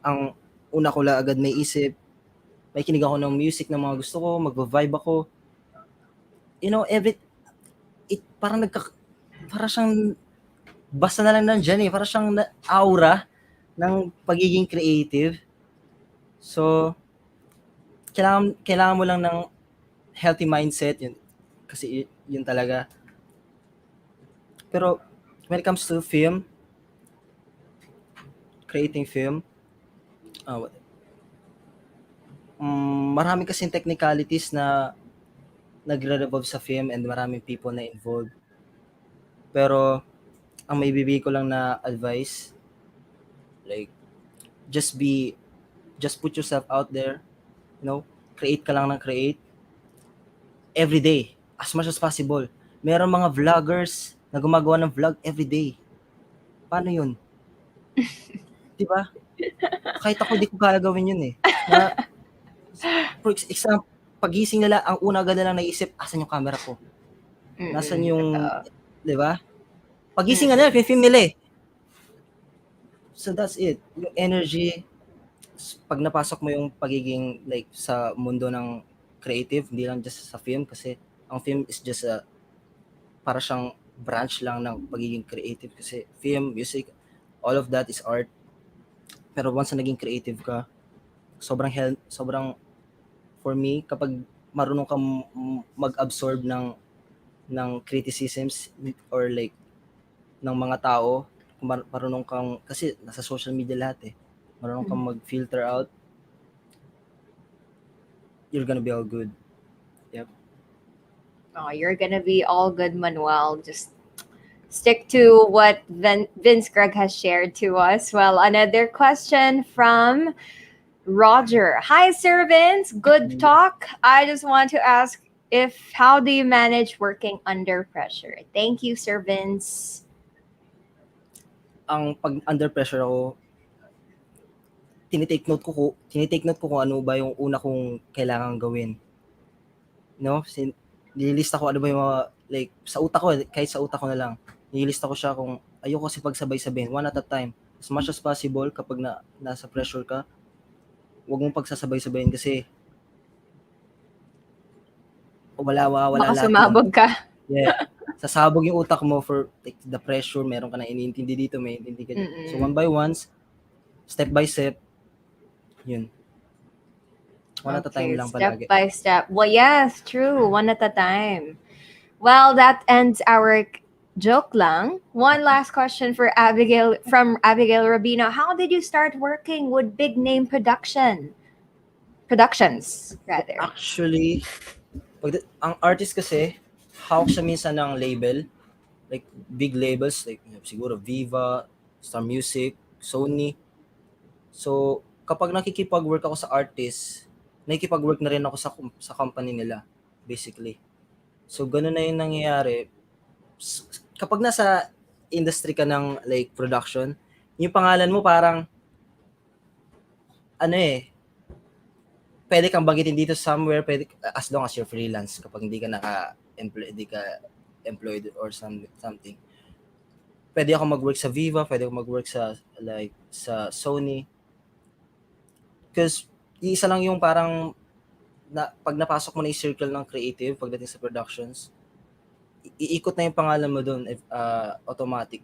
Speaker 3: ang una ko lang agad may isip, may kinig ako ng music na mga gusto ko, magva-vibe ako. You know, para siyang, basta na lang nandyan eh, para siyang aura ng pagiging creative. So, kailangan mo lang ng healthy mindset, yun. Kasi yun talaga. Pero, when it comes to film, creating film, marami kasing technicalities na nagre-revolve sa film and maraming people na involved. Pero, ang may bibigay ko lang na advice, like, just put yourself out there, you know, create ka lang ng create, every day, as much as possible. Meron mga vloggers na gumagawa ng vlog every day. Paano yun? Diba? Kahit ako, di ko kaya gawin yun eh. For example, pagising nila, ang una agad na lang naisip, asan yung camera ko? Nasaan yung, diba? Pagising nila, film nila eh. So that's it. Yung energy, pag napasok mo yung pagiging like sa mundo ng creative, hindi lang just sa film kasi ang film is just para siyang branch lang ng pagiging creative kasi film, music, all of that is art. Pero once na naging creative ka, sobrang for me kapag marunong kang mag-absorb ng criticisms or like ng mga tao, marunong kang kasi nasa social media lahat eh. Marunong kang mag-filter out, you're gonna be all good. Yep.
Speaker 1: Oh, you're gonna be all good, Manuel. Just stick to what Vince Greg has shared to us. Well, another question from Roger. Hi, Sir Vince. Good talk. I just want to ask how do you manage working under pressure? Thank you, Sir Vince.
Speaker 3: Ang pag under pressure ako, tinitake note ko kung ano ba yung una kong kailangan gawin. No? Nililista ko ano ba yung mga, like, sa utak ko, kahit sa utak ko na lang. Nililista ko siya kung ayoko kasi pagsabay-sabayin, one at a time. As much as possible, kapag nasa pressure ka, huwag mong pagsasabay-sabayin kasi wala
Speaker 1: Baka
Speaker 3: lahat
Speaker 1: sumabog ka.
Speaker 3: Yeah. Sasabog yung utak mo for like, the pressure, meron ka na iniintindi dito, may intindi ka dito. So one by one, step by step, yun. One at a time lang palagi.
Speaker 1: Step by step. Well, yes, true. One at a time. Well, that ends our Joke lang. One last question for Abigail from Abigail Rabino. How did you start working with big name productions rather?
Speaker 3: Actually, ang artist kasi, hawak siya minsan ng label. Like, big labels. Like, siguro Viva, Star Music, Sony. So, kapag nakikipag-work ako sa artist, nakikipag-work na rin ako sa company nila, basically. So, ganun na yung nangyayari. Kapag nasa industry ka ng like production, yung pangalan mo parang ano pwede kang banggitin dito somewhere, pwede, as long as you're freelance, kapag hindi ka employed or something. Pwede ako mag-work sa Viva, pwede ako mag-work sa Sony. Because isa lang yung parang pag napasok mo na yung circle ng creative pagdating sa productions, iikot na yung pangalan mo doon automatic.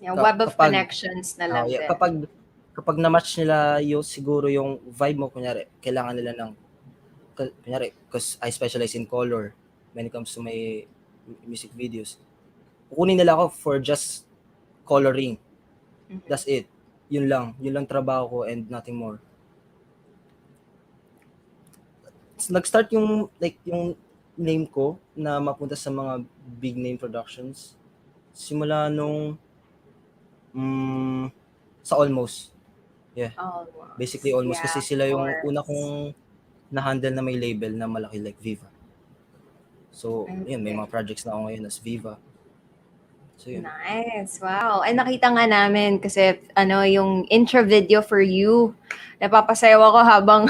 Speaker 1: Yeah, web of connections na lang
Speaker 3: Yeah,
Speaker 1: din.
Speaker 3: kapag na-match nila siguro yung vibe mo, kunyari, kailangan nila kunyari, because I specialize in color when it comes to my music videos. Kukunin nila ako for just coloring. That's it. Yun lang trabaho ko and nothing more. Nag-start yung name ko na mapunta sa mga big name productions simula nung sa Almost. Yeah.
Speaker 1: Almost.
Speaker 3: Basically Almost,
Speaker 1: Yeah,
Speaker 3: kasi sila yung
Speaker 1: of
Speaker 3: una
Speaker 1: course.
Speaker 3: kong na-handle na may label na malaki like Viva. So, yun, may
Speaker 1: Okay.
Speaker 3: mga projects na ako ngayon as Viva. So, yun.
Speaker 1: Nice. Wow. Ay, nakita nga namin kasi yung intro video for you. Napapasayaw ako habang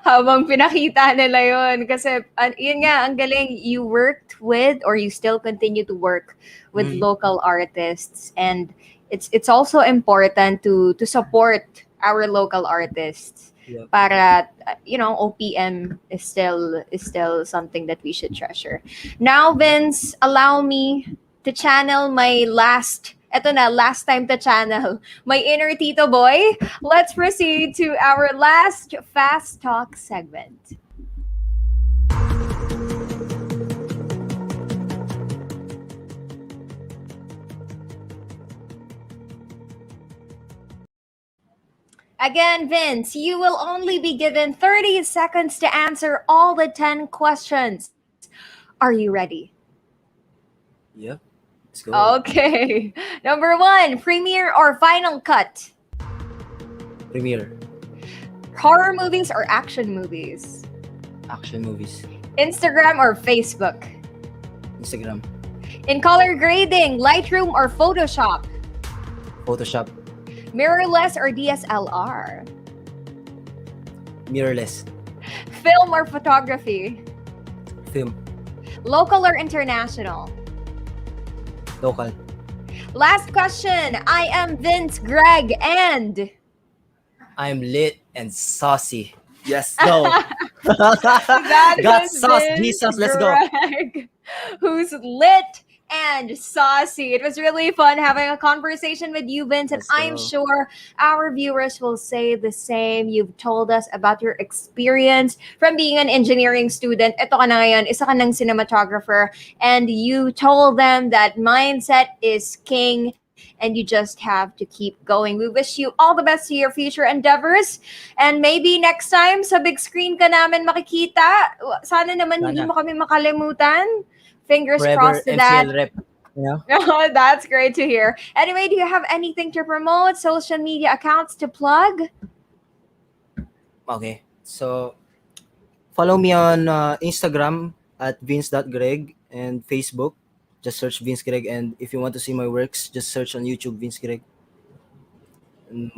Speaker 1: habang pinakita nila yun. Kasi yun nga, ang galing. You worked with or you still continue to work with local artists. And it's also important to support our local artists.
Speaker 3: Yeah.
Speaker 1: Para OPM is still something that we should treasure. Now, Vince, allow me to channel my last time to channel my inner Tito boy. Let's proceed to our last Fast Talk segment. Again, Vince, you will only be given 30 seconds to answer all the 10 questions. Are you ready?
Speaker 3: Yep. Let's go.
Speaker 1: Okay. Number 1, Premiere or Final Cut?
Speaker 3: Premiere.
Speaker 1: Horror movies or action movies?
Speaker 3: Action movies.
Speaker 1: Instagram or Facebook?
Speaker 3: Instagram.
Speaker 1: In color grading, Lightroom or Photoshop?
Speaker 3: Photoshop.
Speaker 1: Mirrorless or DSLR?
Speaker 3: Mirrorless.
Speaker 1: Film or photography?
Speaker 3: Film.
Speaker 1: Local or international?
Speaker 3: Local.
Speaker 1: Last question. I am Vince Greg and
Speaker 3: I'm lit and saucy. Yes, go.
Speaker 1: that
Speaker 3: Got
Speaker 1: is
Speaker 3: sauce,
Speaker 1: Vince
Speaker 3: Jesus, let's go.
Speaker 1: Greg, who's lit and saucy. It was really fun having a conversation with you, Vince, and
Speaker 3: Let's go.
Speaker 1: I'm sure our viewers will say the same. You've told us about your experience from being an engineering student. Ito ka na ngayon, isa ka ng cinematographer, and you told them that mindset is king and you just have to keep going. We wish you all the best to your future endeavors. And maybe next time, sa big screen ka namin makikita. Sana naman hindi mo kami makalimutan. Fingers
Speaker 3: Forever
Speaker 1: crossed to that.
Speaker 3: MCL rep. You know?
Speaker 1: Oh, that's great to hear. Anyway, do you have anything to promote? Social media accounts to plug?
Speaker 3: Okay. So, follow me on Instagram at vince.greg and Facebook. Just search Vince Greg, and if you want to see my works, just search on YouTube Vince Greg.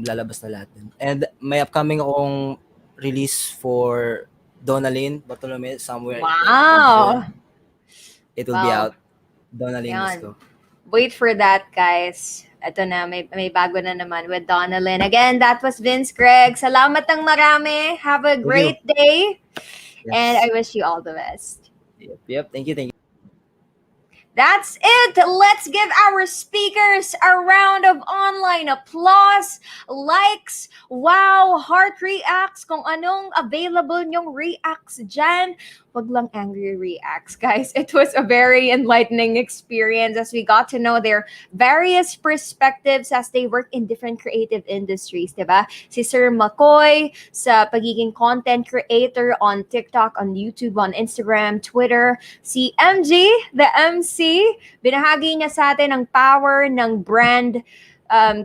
Speaker 3: Lalabas na lahat din. And may upcoming akong release for Donalyn Bartolome somewhere.
Speaker 1: Wow.
Speaker 3: It will be out. Donalyn, let's go.
Speaker 1: Wait for that, guys. Ito na, may bago na naman with Donalyn. Again, that was Vince Greg. Salamat ng marami. Have a great day.
Speaker 3: Yes.
Speaker 1: And I wish you all the best.
Speaker 3: Yep. Thank you.
Speaker 1: That's it. Let's give our speakers a round of online applause, likes, wow, heart reacts, kung anong available nyong reacts dyan. wag lang angry reacts, guys. It was a very enlightening experience as we got to know their various perspectives as they work in different creative industries, diba? Si Sir Macoy sa pagiging content creator on TikTok, on YouTube, on Instagram, Twitter. Si MG, the MC, binahagi niya sa atin ang power ng brand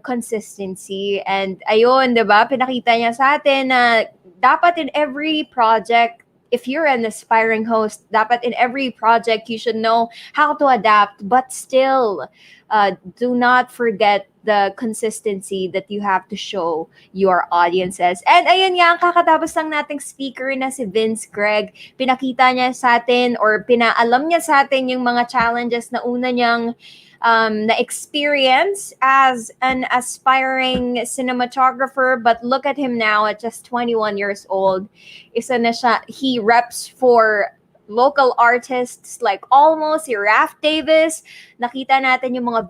Speaker 1: consistency. And ayun, diba? Pinakita niya sa atin na dapat in every project, if you're an aspiring host, dapat in every project, you should know how to adapt, but still, do not forget the consistency that you have to show your audiences. And ayun nga, ang kakatapos lang nating speaker na si Vince Greg, pinakita niya sa atin or pinaalam niya sa atin yung mga challenges na una niyang na-experience as an aspiring cinematographer. But look at him now at just 21 years old. Isa na siya, he reps for local artists like Almost, si Raph Davis. Nakita natin yung mga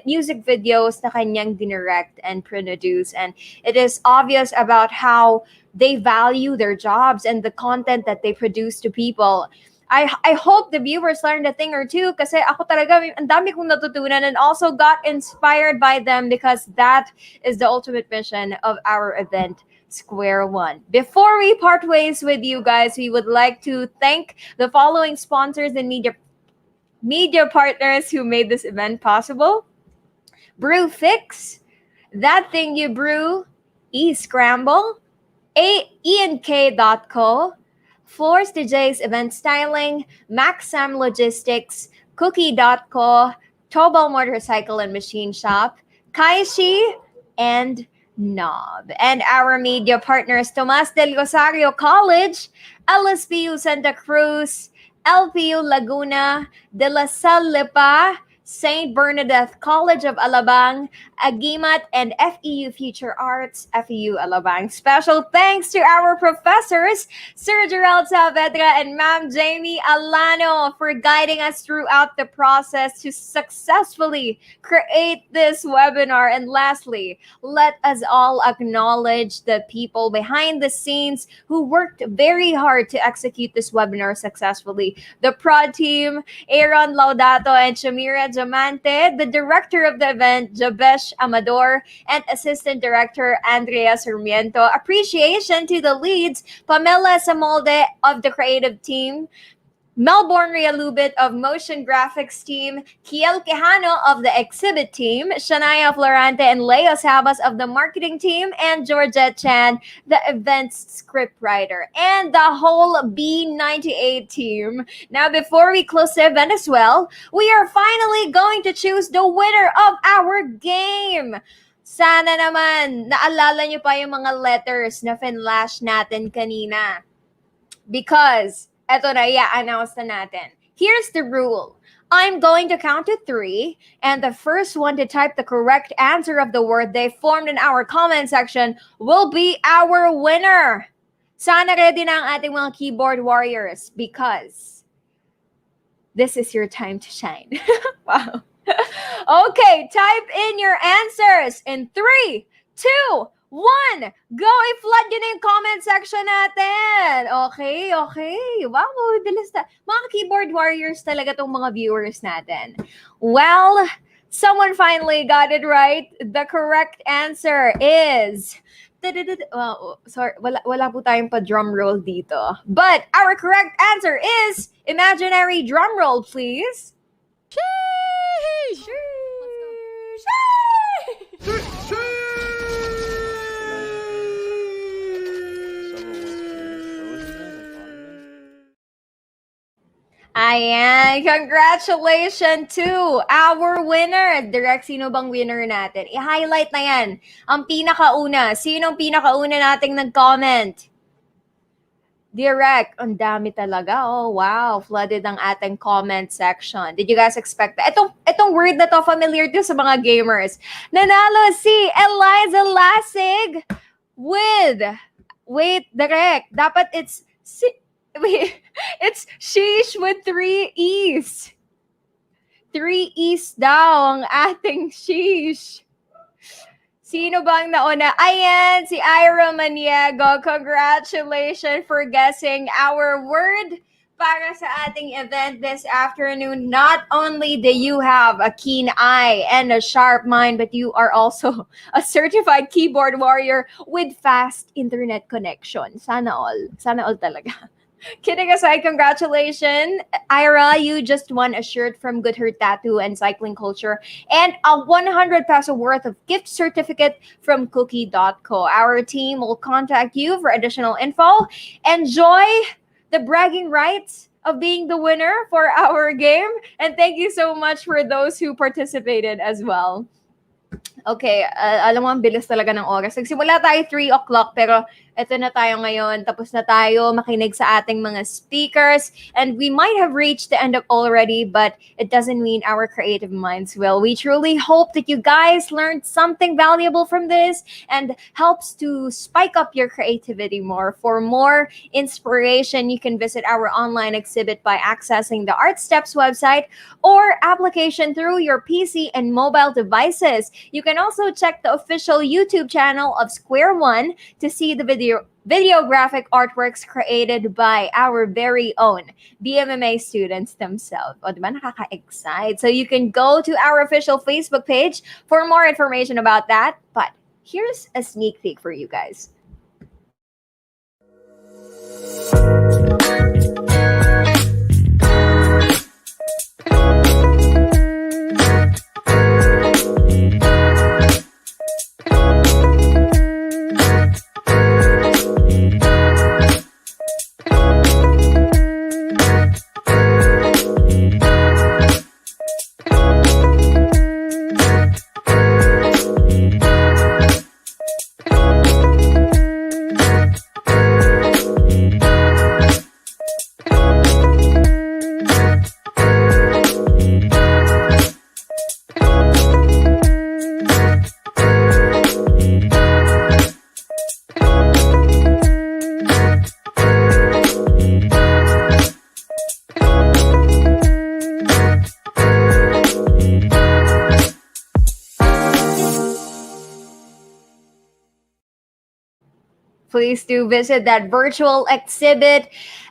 Speaker 1: music videos na kanyang dinirect and produce. And it is obvious about how they value their jobs and the content that they produce to people. I hope the viewers learned a thing or two kasi ako talaga, ang dami kong natutunan and also got inspired by them because that is the ultimate mission of our event, Square One. Before we part ways with you guys, we would like to thank the following sponsors and media partners who made this event possible. Brew Fix, That Thing You Brew, E-Scramble, ENK.co, Floors DJ's Event Styling, Maxam Logistics, Cookie.co, Tobal Motorcycle and Machine Shop, Kaishi, and Knob. And our media partners, Tomas del Rosario College, LSPU Santa Cruz, LPU Laguna, De La Salle Lipa, St. Bernadette College of Alabang, Agimat, and FEU Future Arts, FEU Alabang. Special thanks to our professors, Sir Gerald Saavedra and Ma'am Jamie Alano, for guiding us throughout the process to successfully create this webinar. And lastly, let us all acknowledge the people behind the scenes who worked very hard to execute this webinar successfully. The prod team, Aaron Laudato and Shamira Diamante, the director of the event, Jabesh Amador, and assistant director, Andrea Sarmiento. Appreciation to the leads, Pamela Samolde of the creative team, Melbourne Realubit of motion graphics team, Kiel Quijano of the exhibit team, Shania Florante and Leo Sabas of the marketing team, and Georgette Chan, the events scriptwriter, and the whole B98 team. Now, before we close the event as well, we are finally going to choose the winner of our game. Sana naman, naalala nyo pa yung mga letters na finlash natin kanina. Because eto na, i-announce na natin. Here's the rule. I'm going to count to 3, and the first one to type the correct answer of the word they formed in our comment section will be our winner. Sana ready na ang ating mga keyboard warriors because this is your time to shine. Wow. Okay, type in your answers in 3, 2, 1, go! I-flood yun na yung comment section natin. Okay. Wow, bilis na. Mga keyboard warriors talaga tong mga viewers natin. Well, someone finally got it right. The correct answer is... sorry, wala po tayong pa drum roll dito. But our correct answer is imaginary drum roll, please. Sheesh! Ayan, congratulations to our winner. Direct, sino bang winner natin? I-highlight na yan. Ang pinakauna. Sino ang pinakauna nating nag-comment? Direct, ang dami talaga. Oh, wow. Flooded ang ating comment section. Did you guys expect that? Itong word na to, familiar to sa mga gamers. Nanalo si Eliza Lasig with, wait, Direct, dapat it's sheesh with 3 E's. 3 E's daw ang ating sheesh. Sino bang nauna? Ayan, si Ira Maniego. Congratulations for guessing our word para sa ating event this afternoon. Not only do you have a keen eye and a sharp mind, but you are also a certified keyboard warrior with fast internet connection. Sana all. Sana all talaga. Kidding aside, congratulations. Ira, you just won a shirt from Good Hurt Tattoo and Cycling Culture and a 100 peso worth of gift certificate from cookie.co. Our team will contact you for additional info. Enjoy the bragging rights of being the winner for our game. And thank you so much for those who participated as well. Okay, alam mo, ang bilis talaga ng oras. Nagsimula tayo 3 o'clock, pero eto na tayo ngayon. Tapos na tayo makinig sa ating mga speakers. And we might have reached the end of already, but it doesn't mean our creative minds will. We truly hope that you guys learned something valuable from this and helps to spike up your creativity more. For more inspiration, you can visit our online exhibit by accessing the Art Steps website or application through your PC and mobile devices. You can also check the official YouTube channel of Square One to see the video graphic artworks created by our very own BMMA students themselves. O, diba? Nakaka-excite. So you can go to our official Facebook page for more information about that. But here's a sneak peek for you guys. Please do visit that virtual exhibit.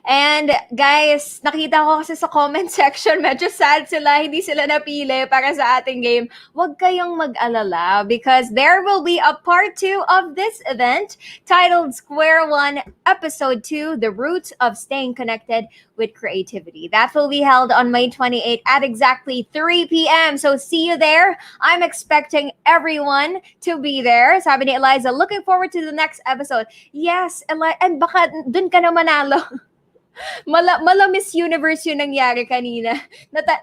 Speaker 1: And guys, nakita ko kasi sa comment section, medyo sad sila, hindi sila napili para sa ating game. Huwag kayong mag-alala because there will be a part 2 of this event titled Square One Episode 2, The Roots of Staying Connected with Creativity. That will be held on May 28 at exactly 3 p.m. So see you there. I'm expecting everyone to be there. Sabi ni Eliza, looking forward to the next episode. Yes, and baka dun ka na manalo. Mala Miss Universe yung nangyari kanina.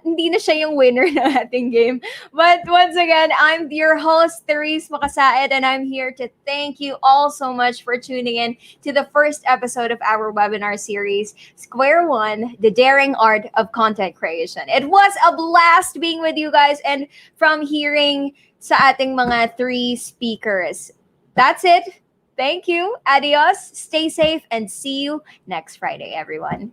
Speaker 1: Hindi na siya yung winner ng ating game. But once again, I'm your host, Therese Macasaet, and I'm here to thank you all so much for tuning in to the first episode of our webinar series, Square One, The Daring Art of Content Creation. It was a blast being with you guys and from hearing sa ating mga 3 speakers. That's it. Thank you. Adios. Stay safe and see you next Friday, everyone.